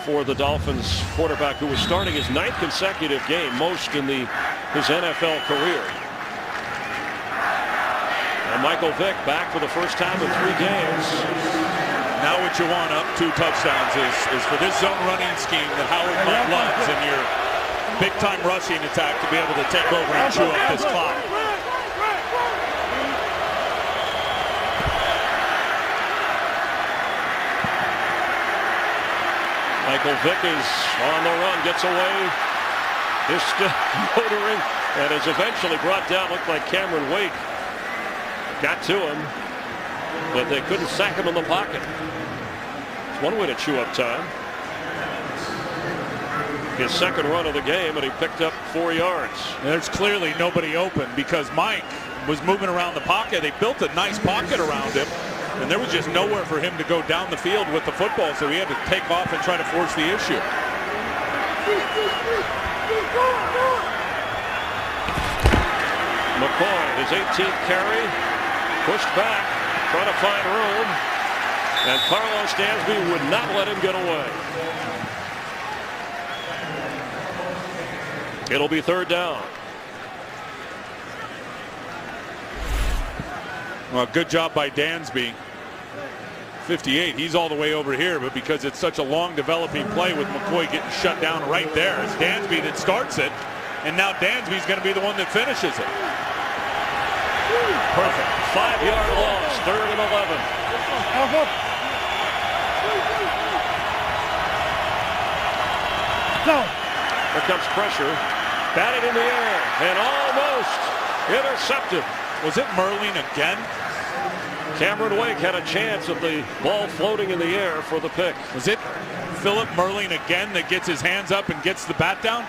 for the Dolphins quarterback, who was starting his 9th consecutive game, most in his NFL career. And Michael Vick back for the first time in 3 games. Now what you want up 2 touchdowns is for this zone running scheme that Howard Mudd loves, and your big-time rushing attack to be able to take over and chew up this clock. Michael Vick is on the run, gets away, is still motoring, and is eventually brought down. Looked like Cameron Wake got to him, but they couldn't sack him in the pocket. It's one way to chew up time. His second run of the game, and he picked up 4 yards. There's clearly nobody open because Mike was moving around the pocket. They built a nice pocket around him, and there was just nowhere for him to go down the field with the football, so he had to take off and try to force the issue. McCoy, his 18th carry, pushed back, trying to find room, and Carlos Dansby would not let him get away. It'll be 3rd down. Well, good job by Dansby. 58, he's all the way over here, but because it's such a long developing play with McCoy getting shut down right there, it's Dansby that starts it, and now Dansby's going to be the one that finishes it. Perfect. 5-yard loss, 3rd and 11. Here comes pressure. Batted in the air and almost intercepted. Was it Merlin again? Cameron Wake had a chance of the ball floating in the air for the pick. Was it Philip Merlin again that gets his hands up and gets the bat down?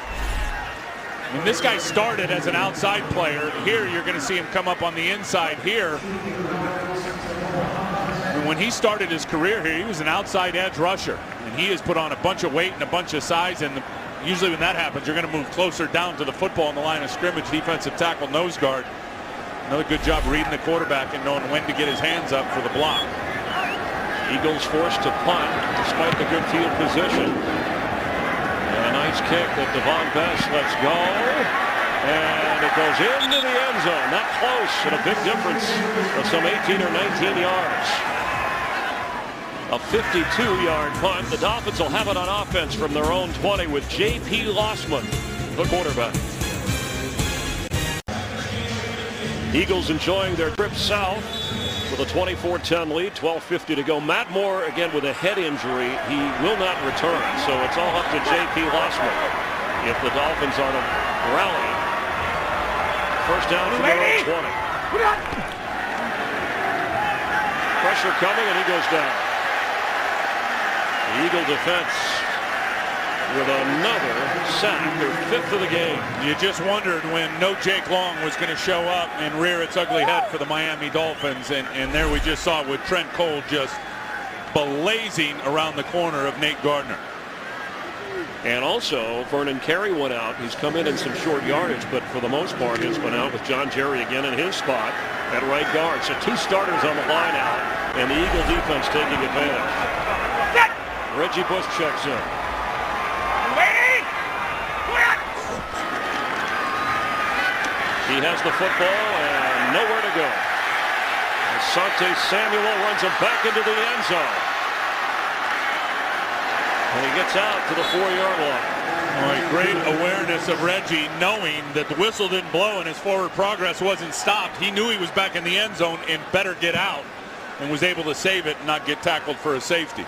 And this guy started as an outside player. Here you're going to see him come up on the inside here. And when he started his career here, he was an outside edge rusher. And he has put on a bunch of weight and a bunch of size. And usually when that happens, you're going to move closer down to the football in the line of scrimmage. Defensive tackle, nose guard. Another good job reading the quarterback and knowing when to get his hands up for the block. Eagles forced to punt despite the good field position. And a nice kick that Devon Best lets go. And it goes into the end zone. Not close, and a big difference of some 18 or 19 yards. A 52-yard punt. The Dolphins will have it on offense from their own 20 with J.P. Lossman, the quarterback. Eagles enjoying their trip south with a 24-10 lead, 12:50 to go. Matt Moore again with a head injury. He will not return, so it's all up to J.P. Lossman if the Dolphins are to rally. First down from their own 20. Pressure coming, and he goes down. The Eagle defense with another sack, their 5th of the game. You just wondered when no Jake Long was going to show up and rear its ugly head for the Miami Dolphins. And there we just saw it with Trent Cole just blazing around the corner of Nate Gardner. And also, Vernon Carey went out. He's come in some short yardage, but for the most part, he's been out with John Jerry again in his spot at right guard. So 2 starters on the line out, and the Eagle defense taking advantage. Reggie Bush checks in. He has the football and nowhere to go. Asante Samuel runs him back into the end zone. And he gets out to the 4-yard line. All right, great awareness of Reggie, knowing that the whistle didn't blow and his forward progress wasn't stopped. He knew he was back in the end zone and better get out, and was able to save it and not get tackled for a safety.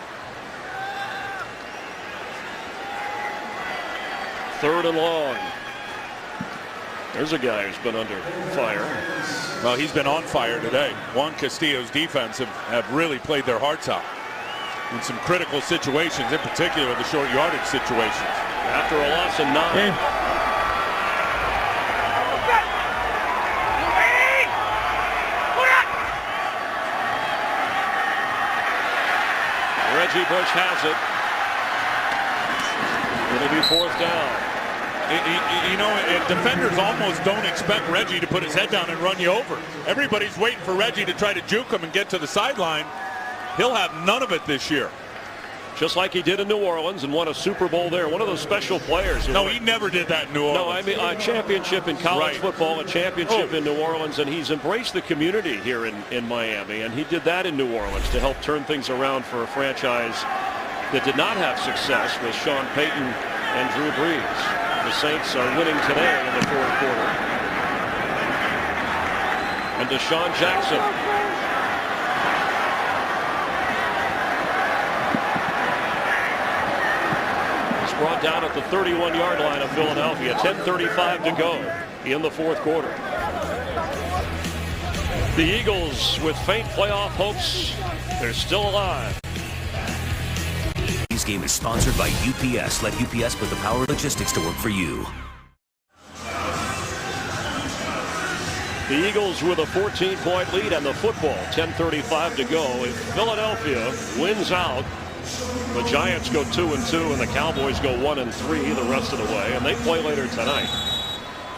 3rd and long. There's a guy who's been under fire. Well, he's been on fire today. Juan Castillo's defense have really played their hearts out in some critical situations, in particular the short yardage situations. After a loss of 9. Reggie Bush has it. It'll be 4th down. You know, defenders almost don't expect Reggie to put his head down and run you over. Everybody's waiting for Reggie to try to juke him and get to the sideline. He'll have none of it this year. Just like he did in New Orleans and won a Super Bowl there. One of those special players. No, he never did that in New Orleans. No, I mean a championship in college football, a championship in New Orleans, and he's embraced the community here in Miami, and he did that in New Orleans to help turn things around for a franchise that did not have success with Sean Payton and Drew Brees. The Saints are winning today in the 4th quarter. And Deshaun Jackson. He's brought down at the 31-yard line of Philadelphia. 10:35 to go in the 4th quarter. The Eagles, with faint playoff hopes, they're still alive. This game is sponsored by UPS. Let UPS put the power of logistics to work for you. The Eagles with a 14-point lead and the football. 10:35 to go. If Philadelphia wins out, the Giants go 2-2 and the Cowboys go 1-3 the rest of the way, and they play later tonight.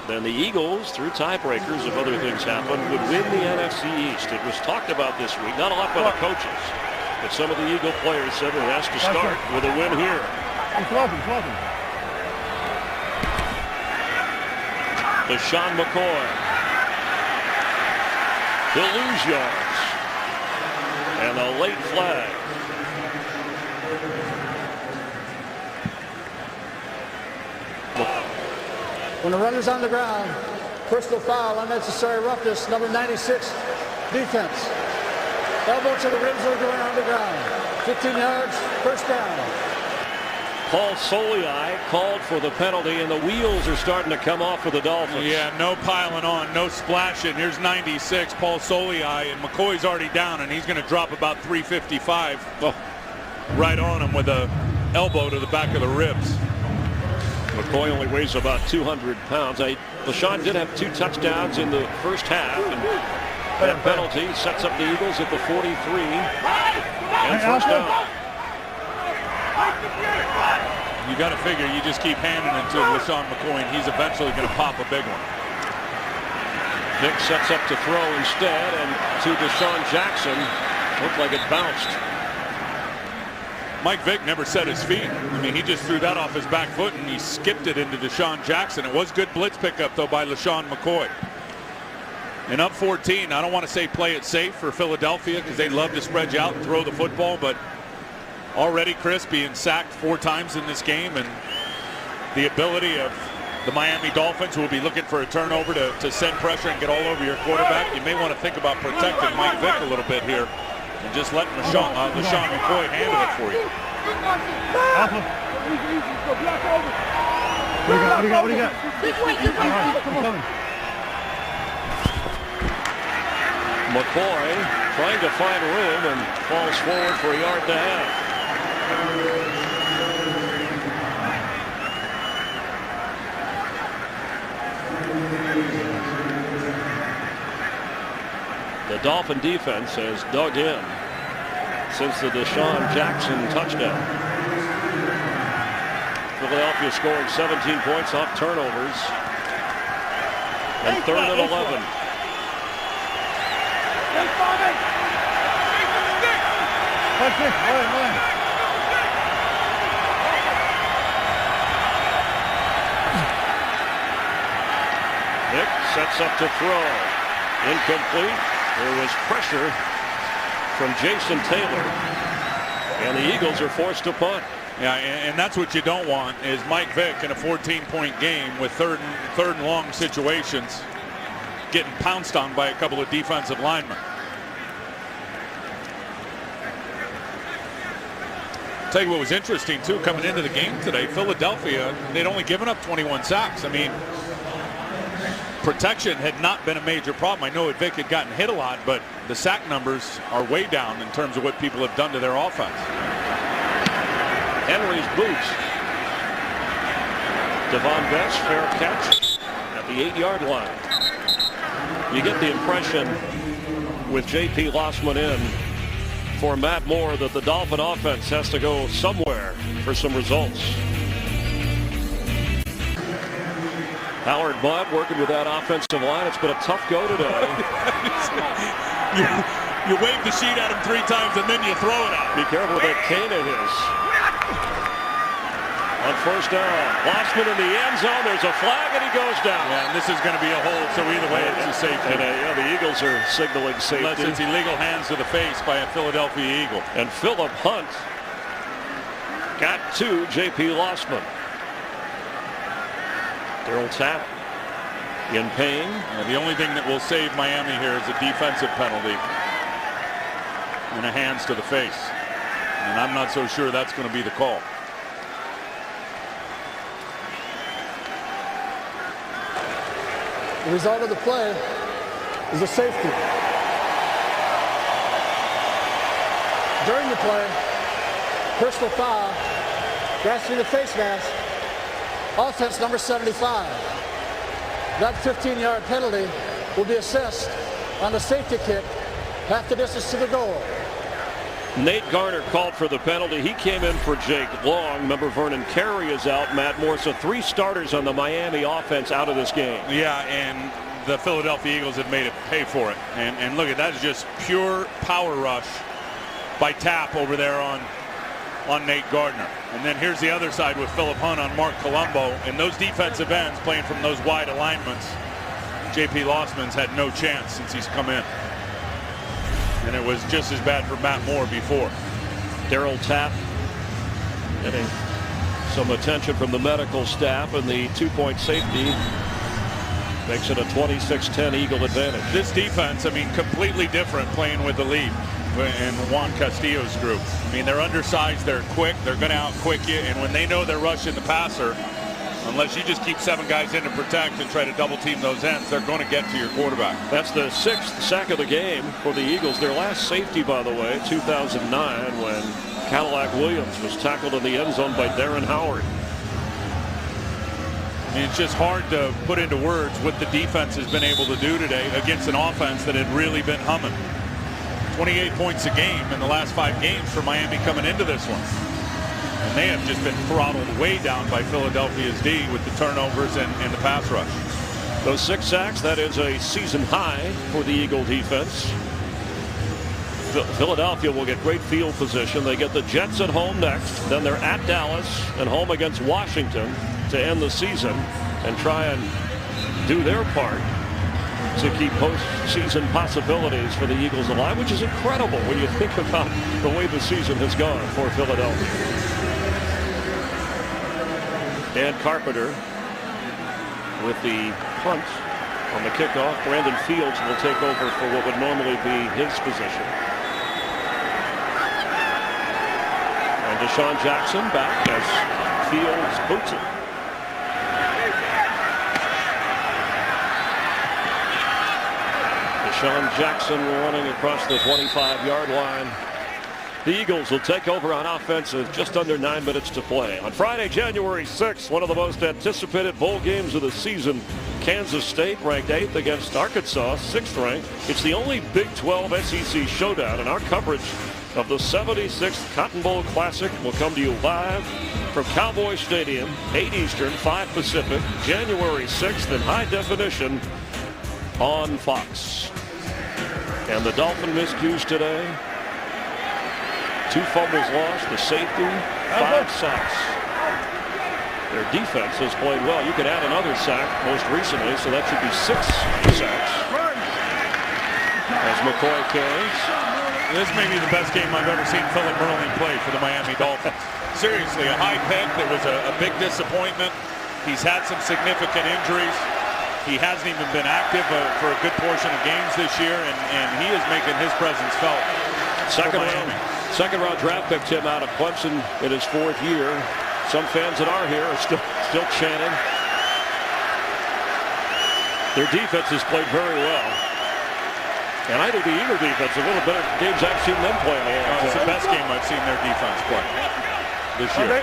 Then the Eagles, through tiebreakers, if other things happen, would win the NFC East. It was talked about this week, not a lot by the coaches. But some of the Eagle players said it has to start with a win here. Deshaun McCoy. He'll lose yards. And a late flag. When the runner's on the ground, personal foul, unnecessary roughness, number 96, defense. Elbow to the ribs or going on the ground. 15 yards, first down. Paul Soliai called for the penalty, and the wheels are starting to come off for the Dolphins. Yeah, no piling on, no splashing. Here's 96, Paul Soliai, and McCoy's already down, and he's going to drop about 355 right on him with a elbow to the back of the ribs. McCoy only weighs about 200 pounds. LaShawn did have 2 touchdowns in the first half. And that penalty sets up the Eagles at the 43. And first down. You got to figure you just keep handing it to LaShawn McCoy, and he's eventually going to pop a big one. Vick sets up to throw instead, and to Deshaun Jackson. Looked like it bounced. Mike Vick never set his feet. I mean, he just threw that off his back foot, and he skipped it into Deshaun Jackson. It was good blitz pickup, though, by LaShawn McCoy. And up 14, I don't want to say play it safe for Philadelphia because they love to spread you out and throw the football, but already Chris being sacked 4 times in this game, and the ability of the Miami Dolphins will be looking for a turnover to send pressure and get all over your quarterback. You may want to think about protecting Mike Vick a little bit here and just letting LaShawn McCoy handle it for you. What do you got? McCoy trying to find room and falls forward for a yard and a half. The Dolphin defense has dug in since the Deshaun Jackson touchdown. Philadelphia scoring 17 points off turnovers. And 3rd and 11. Vick sets up to throw. Incomplete. There was pressure from Jason Taylor, and the Eagles are forced to punt. Yeah, and that's what you don't want is Mike Vick in a 14-point game with third and long situations getting pounced on by a couple of defensive linemen. Tell you what was interesting too, coming into the game today, Philadelphia, they'd only given up 21 sacks. I mean, protection had not been a major problem. I know Vick had gotten hit a lot, but the sack numbers are way down in terms of what people have done to their offense. Henry's boots. Devon Best, fair catch at the 8-yard line. You get the impression with J.P. Lossman in for Matt Moore that the Dolphin offense has to go somewhere for some results. Howard Budd working with that offensive line. It's been a tough go today. you wave the sheet at him 3 times and then you throw it out. Be careful with that cane of his. On first down, Lossman in the end zone. There's a flag and he goes down. Yeah, and this is going to be a hold, so either way it's a safety. And yeah, the Eagles are signaling safety. Unless it's illegal hands to the face by a Philadelphia Eagle. And Philip Hunt got to J.P. Lossman. Darryl Tapp in pain. The only thing that will save Miami here is a defensive penalty and a hands to the face. And I'm not so sure that's going to be the call. The result of the play is a safety. During the play, personal foul, grasping the face mask, offense number 75. That 15-yard penalty will be assessed on the safety kick, half the distance to the goal. Nate Garner called for the penalty. He came in for Jake Long. Remember, Vernon Carey is out. Matt Moore. So 3 starters on the Miami offense out of this game. Yeah, and the Philadelphia Eagles have made it pay for it. And look at that, is just pure power rush by Tapp over there on Nate Gardner. And then here's the other side with Philip Hunt on Mark Colombo. And those defensive ends playing from those wide alignments, J.P. Lossman's had no chance since he's come in. And it was just as bad for Matt Moore before. Darryl Tapp getting some attention from the medical staff, and the 2-point safety makes it a 26-10 Eagle advantage. This defense, I mean, completely different playing with the lead and Juan Castillo's group. I mean, they're undersized, they're quick, they're going to out-quick you, and when they know they're rushing the passer, unless you just keep 7 guys in to protect and try to double team those ends, they're going to get to your quarterback. That's the 6th sack of the game for the Eagles. Their last safety, by the way, 2009, when Cadillac Williams was tackled in the end zone by Darren Howard. I mean, it's just hard to put into words what the defense has been able to do today against an offense that had really been humming. 28 points a game in the last 5 games for Miami coming into this one. And they have just been throttled way down by Philadelphia's D with the turnovers and the pass rush. Those 6 sacks, that is a season high for the Eagle defense. Philadelphia will get great field position. They get the Jets at home next. Then they're at Dallas and home against Washington to end the season and try and do their part to keep postseason possibilities for the Eagles alive, which is incredible when you think about the way the season has gone for Philadelphia. Dan Carpenter with the punt on the kickoff. Brandon Fields will take over for what would normally be his position. And Deshaun Jackson back as Fields boots it. Deshaun Jackson running across the 25-yard line. The Eagles will take over on offense with just under 9 minutes to play. On Friday, January 6th, one of the most anticipated bowl games of the season. Kansas State ranked 8th against Arkansas, 6th ranked. It's the only Big 12 SEC showdown, and our coverage of the 76th Cotton Bowl Classic will come to you live from Cowboy Stadium, 8 Eastern, 5 Pacific, January 6th in high definition on Fox. And the Dolphin miscues today. 2 fumbles lost, the safety, 5 sacks. Their defense has played well. You could add another sack most recently, so that should be 6 sacks. As McCoy carries. This may be the best game I've ever seen Philip Merlin play for the Miami Dolphins. Seriously, a high pick that was a big disappointment. He's had some significant injuries. He hasn't even been active for a good portion of games this year, and he is making his presence felt. Second round draft pick, Tim, out of Clemson in his 4th year. Some fans that are here are still chanting. Their defense has played very well. And I think the Eagle defense, a little better games I've seen them play. It's the best game I've seen their defense play this year.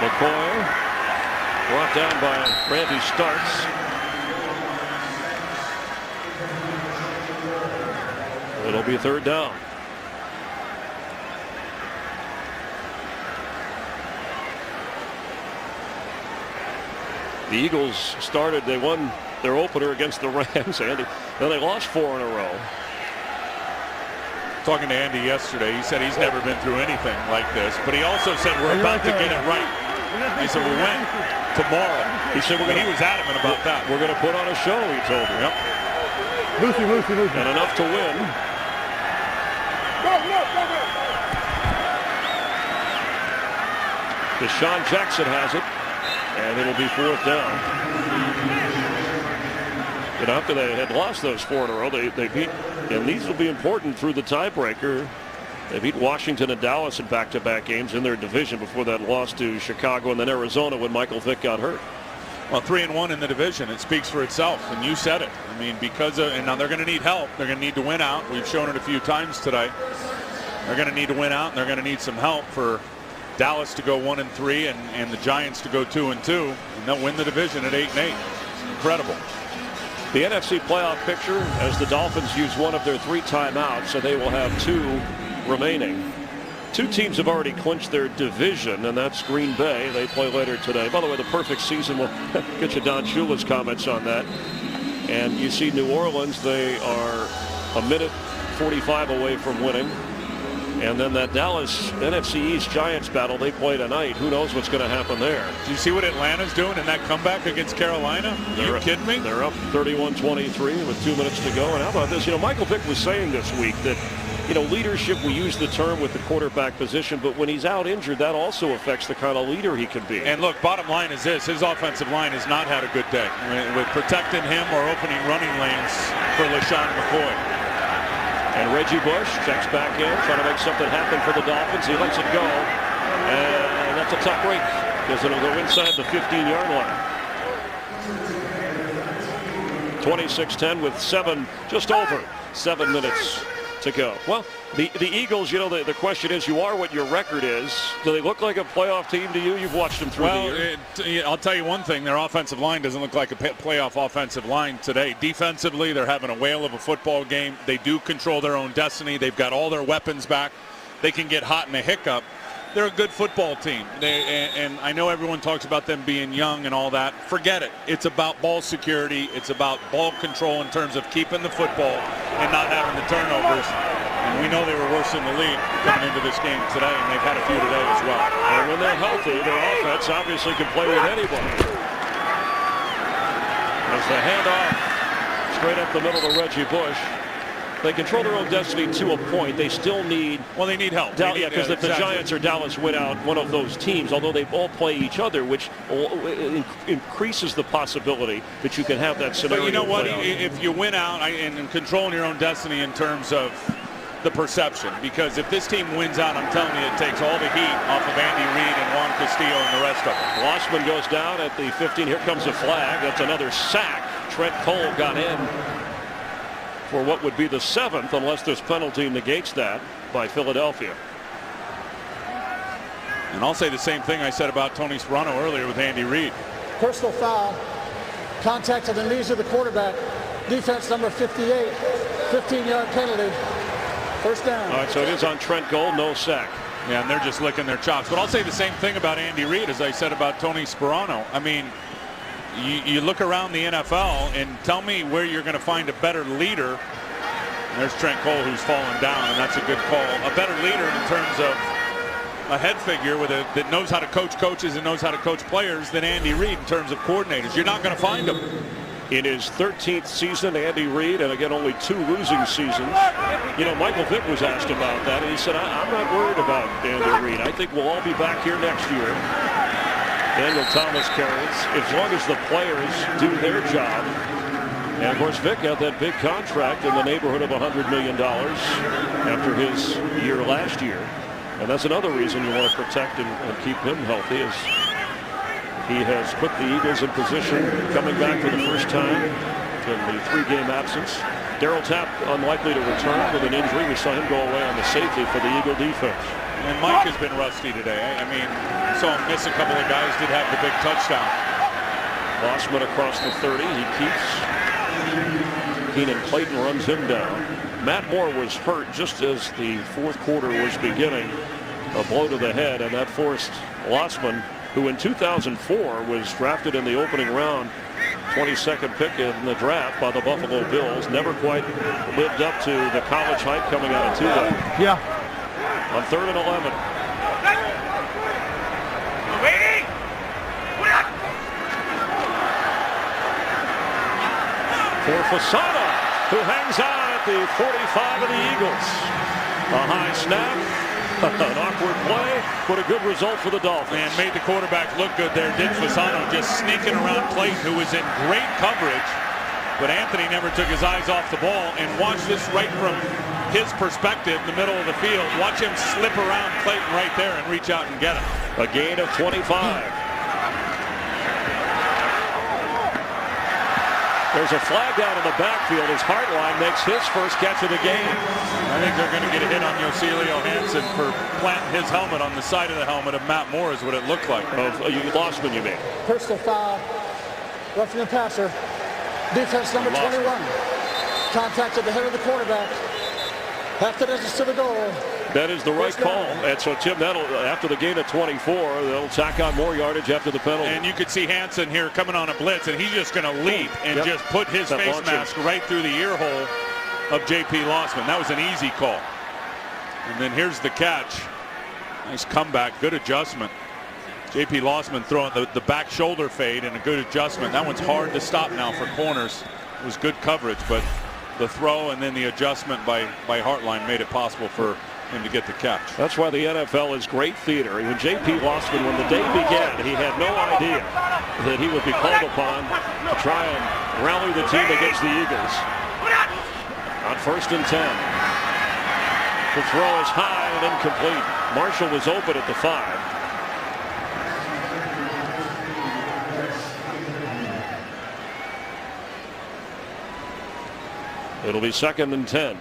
McCoy brought down by Randy Starks. It'll be 3rd down. The Eagles started, they won their opener against the Rams, Andy. Then they lost 4 in a row. Talking to Andy yesterday, he said he's never been through anything like this, but he also said we're about to get it right. He said we win tomorrow. He said he was adamant about that. We're going to put on a show, he told me. Yep. Lucy. And enough to win. Deshaun Jackson has it, and it'll be 4th down. And after they had lost those 4 in a row, they beat, and these will be important through the tiebreaker. They beat Washington and Dallas in back-to-back games in their division before that loss to Chicago and then Arizona when Michael Vick got hurt. Well, 3-1 in the division, it speaks for itself, and you said it. I mean, and now they're going to need help. They're going to need to win out. We've shown it a few times today. They're going to need to win out, and they're going to need some help for Dallas to go 1-3 and the Giants to go 2-2, and they'll win the division at 8-8. Incredible. The NFC playoff picture as the Dolphins use one of their 3 timeouts, so they will have 2 remaining. 2 teams have already clinched their division, and that's Green Bay. They play later today. By the way, the perfect season, we'll get you Don Shula's comments on that. And you see New Orleans, they are a minute 45 away from winning. And then that Dallas NFC East Giants battle, they play tonight. Who knows what's going to happen there? Do you see what Atlanta's doing in that comeback against Carolina? Are you kidding me? They're up 31-23 with 2 minutes to go. And how about this? You know, Michael Vick was saying this week that, you know, leadership, we use the term with the quarterback position, but when he's out injured, that also affects the kind of leader he can be. And look, bottom line is this. His offensive line has not had a good day with protecting him or opening running lanes for LaShawn McCoy. And Reggie Bush checks back in, trying to make something happen for the Dolphins. He lets it go. And that's a tough break because it'll go inside the 15-yard line. 26-10 with just over 7 minutes to go. Well, the Eagles, you know, the question is, you are what your record is. Do they look like a playoff team to you? You've watched them through the year. I'll tell you one thing. Their offensive line doesn't look like a playoff offensive line today. Defensively, they're having a whale of a football game. They do control their own destiny. They've got all their weapons back. They can get hot in a hiccup. They're a good football team. And I know everyone talks about them being young and all that. Forget it. It's about ball security. It's about ball control in terms of keeping the football and not having the turnovers. And we know they were worse in the league coming into this game today, and they've had a few today as well. And when they're healthy, their offense obviously can play with anybody. As the handoff straight up the middle to Reggie Bush. They control their own destiny to a point. They still need... Well, they need help. Because if the Giants or Dallas win out one of those teams, although they all play each other, which increases the possibility that you can have that scenario. But you know what? If you win out and controlling your own destiny in terms of the perception, because if this team wins out, I'm telling you, it takes all the heat off of Andy Reid and Juan Castillo and the rest of them. Lossman goes down at the 15. Here comes a flag. That's another sack. Trent Cole got in for what would be the 7th, unless this penalty negates that, by Philadelphia. And I'll say the same thing I said about Tony Sparano earlier with Andy Reid. Personal foul. Contact to the knees of the quarterback. Defense number 58. 15-yard penalty. First down. All right, so it is on Trent Cole, no sack. Yeah, and they're just licking their chops. But I'll say the same thing about Andy Reid as I said about Tony Sparano. I mean, you look around the NFL and tell me where you're going to find a better leader. There's Trent Cole, who's fallen down, and that's a good call. A better leader in terms of a head figure that knows how to coach coaches and knows how to coach players than Andy Reid in terms of coordinators. You're not going to find him. In his 13th season, Andy Reid, and again, only 2 losing seasons. You know, Michael Vick was asked about that, and he said, I'm not worried about Andy Reid. I think we'll all be back here next year. Daniel Thomas carries, as long as the players do their job. And of course, Vick got that big contract in the neighborhood of $100 million after his year last year. And that's another reason you want to protect and keep him healthy, as he has put the Eagles in position coming back for the first time in the 3-game absence. Darryl Tapp unlikely to return with an injury. We saw him go away on the safety for the Eagle defense. And Mike has been rusty today. I mean, saw him miss a couple of guys, did have the big touchdown. Lossman across the 30. He keeps. Keenan Clayton runs him down. Matt Moore was hurt just as the 4th quarter was beginning. A blow to the head, and that forced Lossman, who in 2004 was drafted in the opening round, 22nd pick in the draft by the Buffalo Bills. Never quite lived up to the college hype coming out of Tulane. Yeah. On 3rd and 11. For Fasano, who hangs on at the 45 of the Eagles. A high snap, an awkward play, but a good result for the Dolphins. And made the quarterback look good there, did Fasano, just sneaking around Clayton, who was in great coverage. But Anthony never took his eyes off the ball. And watch this right from his perspective, the middle of the field. Watch him slip around Clayton right there and reach out and get him. A gain of 25. There's a flag down in the backfield as Hartline makes his first catch of the game. I think they're going to get a hit on Yoselio Hansen for planting his helmet on the side of the helmet of Matt Moore, is what it looked like. Lossman, you mean? Personal foul. Roughing the passer. Defense number 21. Contact at the head of the quarterback. Half the distance to the goal. That is the right call. And so, Tim, that'll, after the gain of 24, they'll tack on more yardage after the penalty. And you could see Hansen here coming on a blitz, and he's just going to leap and just put his face mask right through the ear hole of J.P. Lossman. That was an easy call. And then here's the catch. Nice comeback. Good adjustment. J.P. Lossman throwing the back shoulder fade and a good adjustment. That one's hard to stop now for corners. It was good coverage, but the throw and then the adjustment by Hartline made it possible for him to get the catch. That's why the NFL is great theater. When J.P. Lossman, when the day began, he had no idea that he would be called upon to try and rally the team against the Eagles. On 1st and 10. The throw is high and incomplete. Marshall was open at the 5. It'll be 2nd and 10.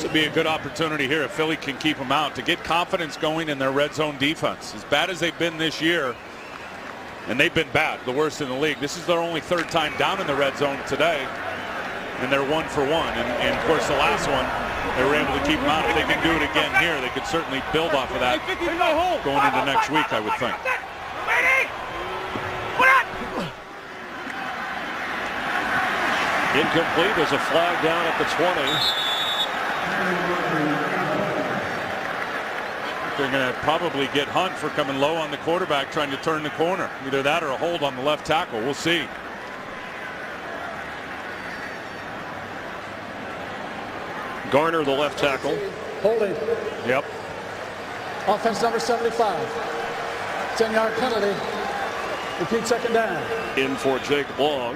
would be a good opportunity here if Philly can keep them out to get confidence going in their red zone defense. As bad as they've been this year, and they've been bad, the worst in the league. This is their only third time down in the red zone today, and they're 1 for 1. And of course, the last one, they were able to keep them out. If they can do it again here, they could certainly build off of that going into next week, I would think. Incomplete. There's a flag down at the 20. They're going to probably get Hunt for coming low on the quarterback trying to turn the corner. Either that or a hold on the left tackle. We'll see. Garner, the left tackle. Holding. Yep. Offense number 75. 10-yard penalty. Repeat second down. In for Jake Long.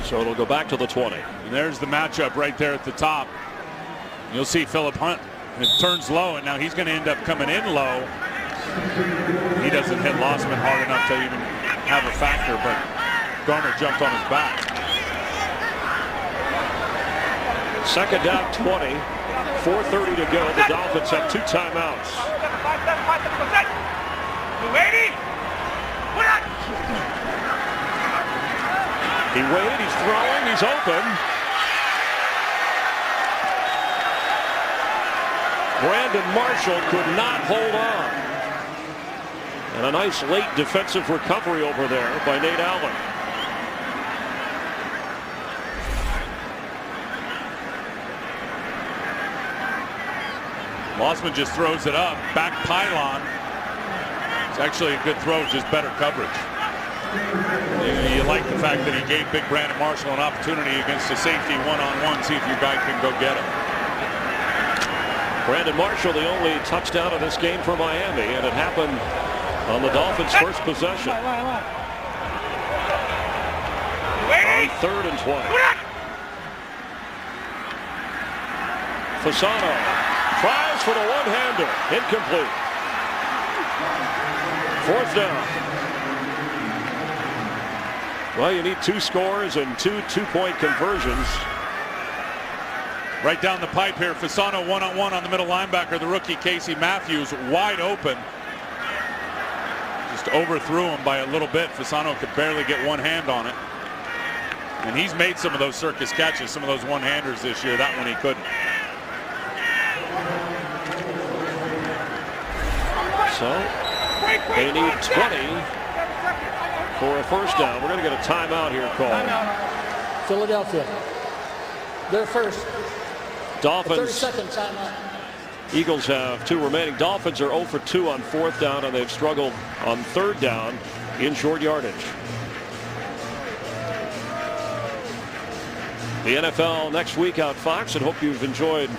So it'll go back to the 20. And there's the matchup right there at the top. You'll see Philip Hunt. It turns low, and now he's going to end up coming in low. He doesn't hit Lossman hard enough to even have a factor, but Garner jumped on his back. Second down 20. 4:30 to go. The Dolphins have 2 timeouts. He waited, he's throwing, he's open. Brandon Marshall could not hold on. And a nice late defensive recovery over there by Nate Allen. Lossman just throws it up, back pylon. It's actually a good throw, just better coverage. You like the fact that he gave big Brandon Marshall an opportunity against a safety one-on-one, see if your guy can go get him. Brandon Marshall, the only touchdown of this game for Miami, and it happened on the Dolphins' first possession. On 3rd and 20. Fasano tries for the one-hander. Incomplete. 4th down. Well, you need 2 scores and 2 two-point conversions. Right down the pipe here. Fasano one-on-one on the middle linebacker. The rookie Casey Matthews wide open. Just overthrew him by a little bit. Fasano could barely get one hand on it. And he's made some of those circus catches, some of those one-handers this year. That one he couldn't. So they need 20 for a first down. We're going to get a timeout here called. Philadelphia. They're first. Dolphins. 30-second timeout. Eagles have 2 remaining. Dolphins are 0 for 2 on 4th down, and they've struggled on 3rd down in short yardage. The NFL next week on Fox, and hope you've enjoyed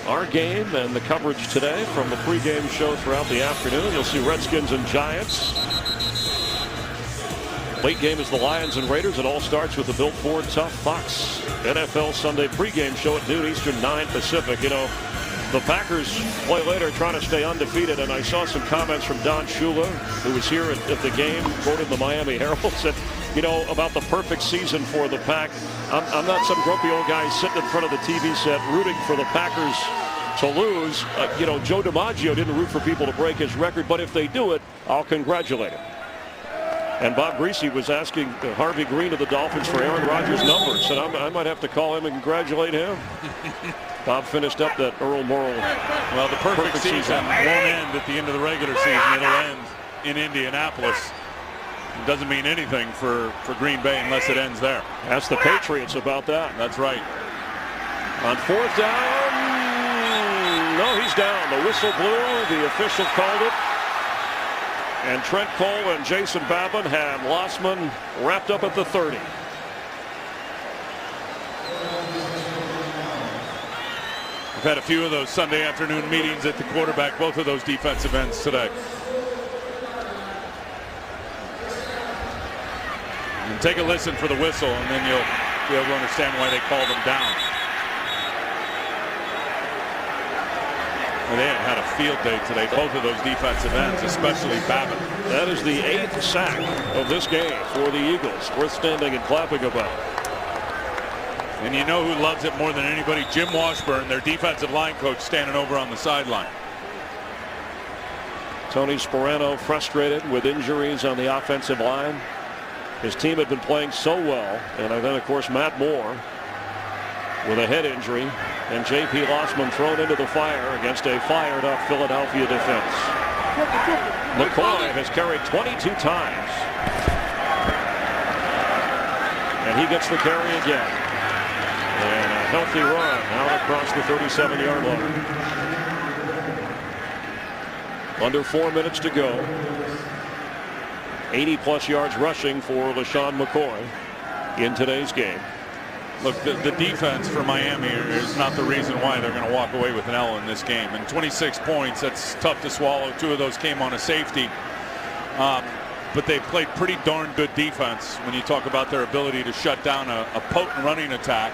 our game and the coverage today from the pregame show throughout the afternoon. You'll see Redskins and Giants. Late game is the Lions and Raiders. It all starts with the Built Ford Tough Fox NFL Sunday pregame show at noon Eastern, 9 Pacific. You know, the Packers play later trying to stay undefeated, and I saw some comments from Don Shula, who was here at the game, quoted the Miami Herald, said, you know, about the perfect season for the Pack. I'm not some grumpy old guy sitting in front of the TV set rooting for the Packers to lose. You know, Joe DiMaggio didn't root for people to break his record, but if they do it, I'll congratulate him. And Bob Greasy was asking Harvey Green of the Dolphins for Aaron Rodgers' numbers, and I might have to call him and congratulate him. Bob finished up that Earl Morrall. Well, the perfect season won't end at the end of the regular season. It'll end in Indianapolis. It doesn't mean anything for Green Bay unless it ends there. Ask the Patriots about that. That's right. On 4th down, no, he's down. The whistle blew. The official called it. And Trent Cole and Jason Babin have Lossman wrapped up at the 30. We've had a few of those Sunday afternoon meetings at the quarterback, both of those defensive ends today. And take a listen for the whistle, and then you'll be able to understand why they called him down. They have had a field day today, both of those defensive ends, especially Babin. That is the 8th sack of this game for the Eagles. Worth standing and clapping about. And you know who loves it more than anybody? Jim Washburn, their defensive line coach, standing over on the sideline. Tony Sperano frustrated with injuries on the offensive line. His team had been playing so well. And then, of course, Matt Moore with a head injury. And J.P. Lossman thrown into the fire against a fired-up Philadelphia defense. McCoy has carried 22 times. And he gets the carry again. And a healthy run out across the 37-yard line. Under 4 minutes to go. 80-plus yards rushing for LaShawn McCoy in today's game. Look, the defense for Miami is not the reason why they're going to walk away with an L in this game. And 26 points, that's tough to swallow. 2 of those came on a safety. But they played pretty darn good defense when you talk about their ability to shut down a potent running attack.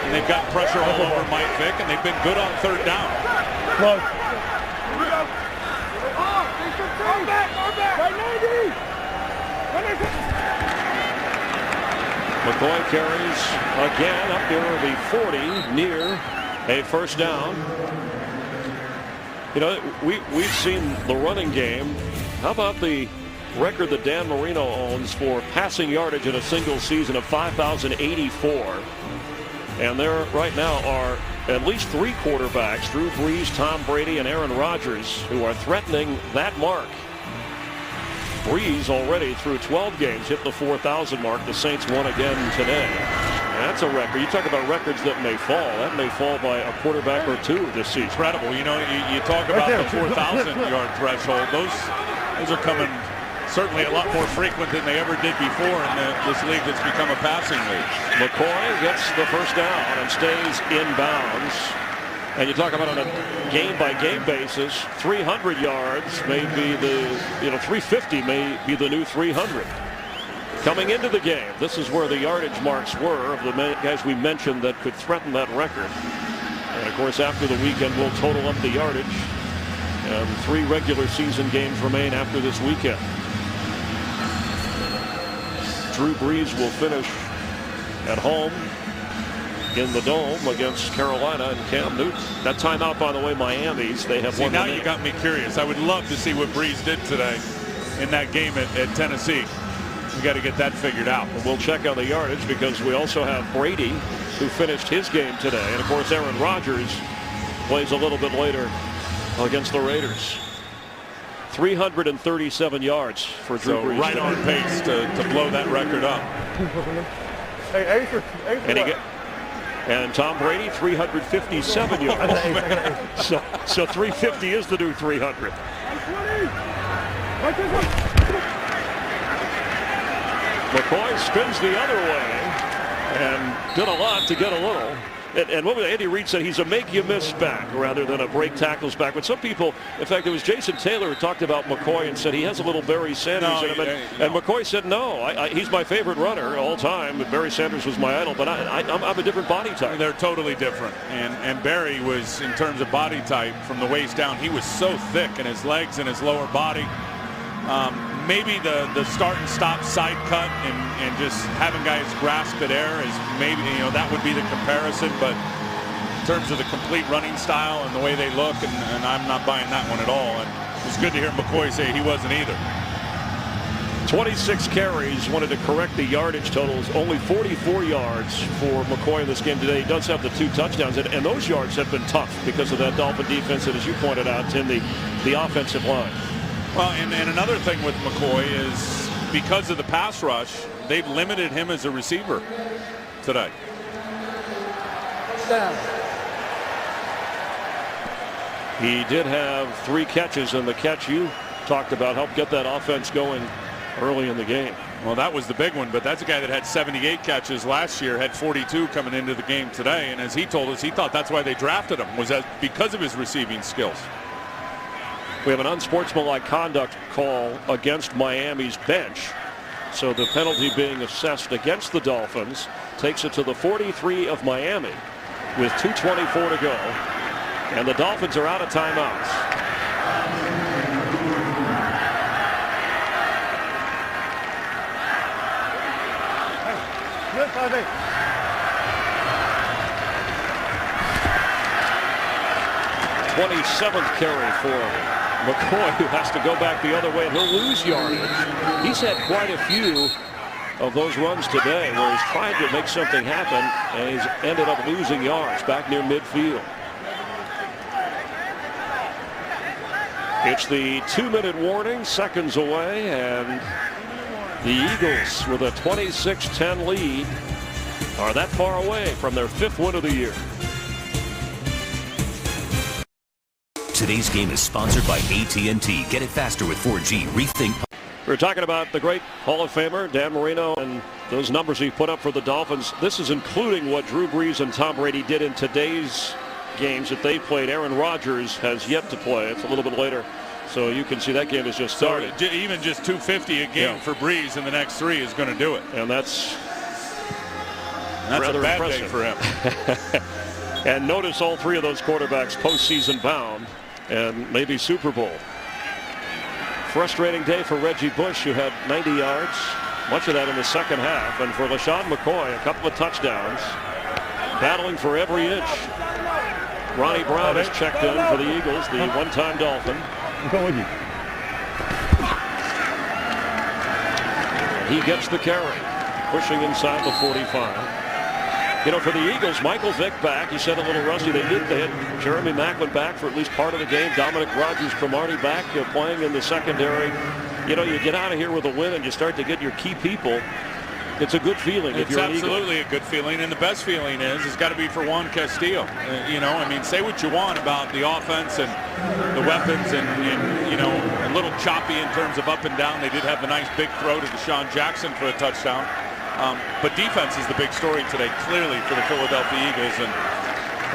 And they've got pressure all over Mike Vick, and they've been good on third down. Close. McCoy carries again up near the 40, near a first down. You know, we've seen the running game. How about the record that Dan Marino owns for passing yardage in a single season of 5,084? And there right now are at least 3 quarterbacks, Drew Brees, Tom Brady, and Aaron Rodgers, who are threatening that mark. Brees already through 12 games hit the 4,000 mark. The Saints won again today. That's a record. You talk about records that may fall. That may fall by a quarterback or 2 this season. Incredible. You know, you talk about the 4,000-yard threshold. Those are coming certainly a lot more frequent than they ever did before in this league that's become a passing league. McCoy gets the first down and stays in bounds. And you talk about on a game-by-game basis, 300 yards may be the, 350 may be the new 300. Coming into the game, this is where the yardage marks were of the guys we mentioned that could threaten that record. And, of course, after the weekend, we'll total up the yardage. And 3 regular season games remain after this weekend. Drew Brees will finish at home in the Dome against Carolina and Cam Newton. That timeout, by the way, Miami's. They have one. Now you got me curious. I would love to see what Brees did today in that game at Tennessee. We got to get that figured out. And we'll check on the yardage because we also have Brady, who finished his game today. And, of course, Aaron Rodgers plays a little bit later against the Raiders. 337 yards for Drew Brees. Right on pace to blow that record up. And Tom Brady, 357 yards. So 350 is the new 300. McCoy spins the other way and did a lot to get a little. And what Andy Reid said, he's a make-you-miss back rather than a break tackles back. But some people, in fact, it was Jason Taylor who talked about McCoy and said he has a little Barry Sanders in him. And McCoy said, no, he's my favorite runner all time. But Barry Sanders was my idol, but I'm a different body type. They're totally different. And Barry was, in terms of body type, from the waist down, he was so thick in his legs and his lower body. Maybe the start and stop side cut and just having guys grasp at air is maybe, that would be the comparison. But in terms of the complete running style and the way they look, and I'm not buying that one at all. And it was good to hear McCoy say he wasn't either. 26 carries, wanted to correct the yardage totals. Only 44 yards for McCoy in this game today. He does have the 2 touchdowns, and those yards have been tough because of that Dolphin defense, and as you pointed out, Tim, the offensive line. Well, and another thing with McCoy is because of the pass rush, they've limited him as a receiver today. He did have 3 catches, and the catch you talked about helped get that offense going early in the game. Well, that was the big one, but that's a guy that had 78 catches last year, had 42 coming into the game today. And as he told us, he thought that's why they drafted him, was because of his receiving skills. We have an unsportsmanlike conduct call against Miami's bench. So the penalty being assessed against the Dolphins takes it to the 43 of Miami with 2:24 to go. And the Dolphins are out of timeouts. 27th carry for McCoy, who has to go back the other way. He'll lose yardage. He's had quite a few of those runs today where he's tried to make something happen, and he's ended up losing yards back near midfield. It's the 2-minute warning, seconds away, and the Eagles with a 26-10 lead are that far away from their 5th win of the year. Today's game is sponsored by AT&T. Get it faster with 4G. Rethink. We're talking about the great Hall of Famer Dan Marino and those numbers he put up for the Dolphins. This is including what Drew Brees and Tom Brady did in today's games that they played. Aaron Rodgers has yet to play. It's a little bit later, so you can see that game has just started. So even just 250 a game for Brees in the next 3 is going to do it. And that's rather a bad impressive day for him. And notice all 3 of those quarterbacks postseason bound and maybe Super Bowl. Frustrating day for Reggie Bush, who had 90 yards, much of that in the second half, and for LaShawn McCoy, a couple of touchdowns, battling for every inch. Ronnie Brown has checked in for the Eagles, the one-time Dolphin. I'm going with you. He gets the carry, pushing inside the 45. You know, for the Eagles, Michael Vick back. He said a little rusty. They had Jeremy Maclin back for at least part of the game. Dominic Rodgers-Cromartie back playing in the secondary. You know, you get out of here with a win and you start to get your key people. It's a good feeling if you're an Eagle. It's absolutely a good feeling, and the best feeling is it's got to be for Juan Castillo. You know, I mean, say what you want about the offense and the weapons, and you know, a little choppy in terms of up and down. They did have the nice big throw to Deshaun Jackson for a touchdown. But defense is the big story today, clearly, for the Philadelphia Eagles, and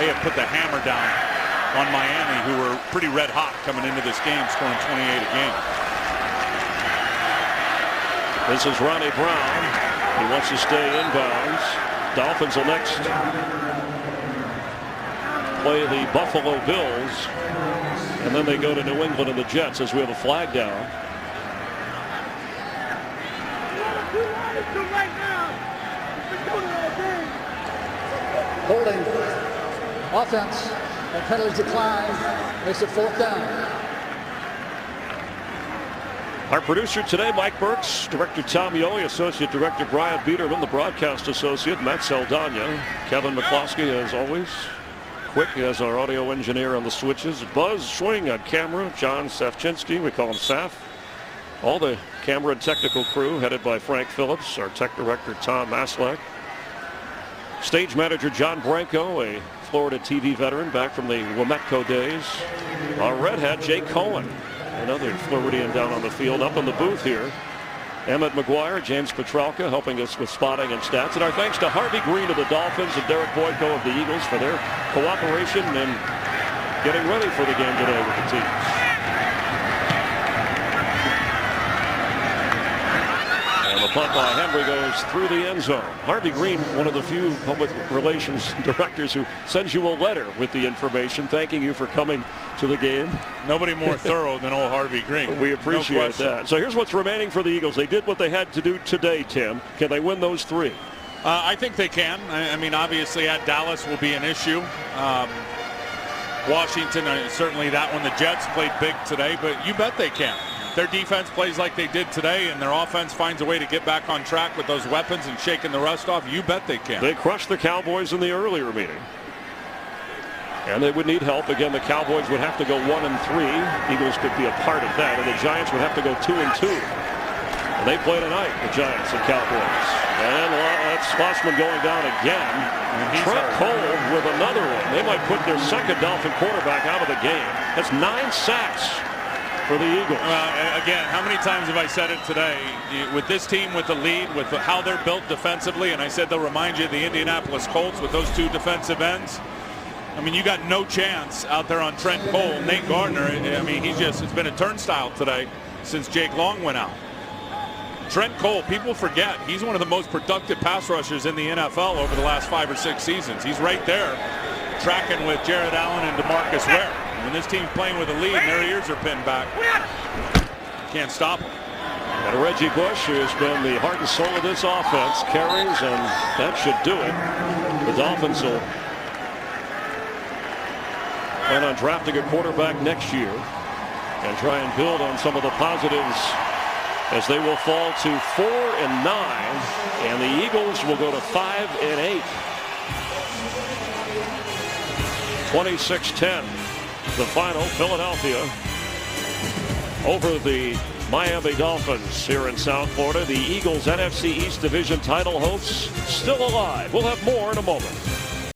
they have put the hammer down on Miami, who were pretty red hot coming into this game, scoring 28 a game. This is Ronnie Brown. He wants to stay inbounds. Dolphins will next play the Buffalo Bills, and then they go to New England and the Jets as we have a flag down. Holding. Offense. And penalties decline. Makes it 4th down. Our producer today, Mike Burks, Director Tom Yohe, Associate Director Brian Biederman, the broadcast associate, Matt Saldana, Kevin McCloskey, as always. Quick as our audio engineer on the switches. Buzz Schwing on camera. John Safchinsky, we call him Saf. All the camera and technical crew headed by Frank Phillips, our tech director Tom Maslak. Stage manager John Branco, a Florida TV veteran back from the Wometco days. Our red hat Jay Cohen, another Floridian down on the field. Up in the booth here, Emmett McGuire, James Petralka helping us with spotting and stats. And our thanks to Harvey Green of the Dolphins and Derek Boyko of the Eagles for their cooperation in getting ready for the game today with the teams. And the punt by Henry goes through the end zone. Harvey Green, one of the few public relations directors who sends you a letter with the information thanking you for coming to the game. Nobody more thorough than old Harvey Green. We appreciate that. So here's what's remaining for the Eagles. They did what they had to do today, Tim. Can they win those 3? I think they can. I mean, obviously at Dallas will be an issue. Washington, certainly that one. The Jets played big today, but you bet they can. Their defense plays like they did today, and their offense finds a way to get back on track with those weapons and shaking the rust off. You bet they can. They crushed the Cowboys in the earlier meeting. And they would need help. Again, the Cowboys would have to go 1-3. Eagles could be a part of that. And the Giants would have to go 2-2. And they play tonight, the Giants and Cowboys. And that's Schlossman going down again. Trent Cole with another one. They might put their second Dolphin quarterback out of the game. That's 9 sacks for the Eagles. Again, how many times have I said it today? With this team, with the lead, with how they're built defensively, and I said they'll remind you of the Indianapolis Colts with those 2 defensive ends. I mean, you got no chance out there on Trent Cole. Nate Gardner, I mean, it's been a turnstile today since Jake Long went out. Trent Cole, people forget, he's one of the most productive pass rushers in the NFL over the last 5 or 6 seasons. He's right there tracking with Jared Allen and DeMarcus Ware. When this team's playing with a lead and their ears are pinned back, can't stop them. And Reggie Bush, who has been the heart and soul of this offense, carries, and that should do it. The Dolphins will plan on drafting a quarterback next year and try and build on some of the positives as they will fall to 4-9, and the Eagles will go to 5-8. 26-10, the final. Philadelphia over the Miami Dolphins here in South Florida. The Eagles NFC East Division title hopes still alive. We'll have more in a moment.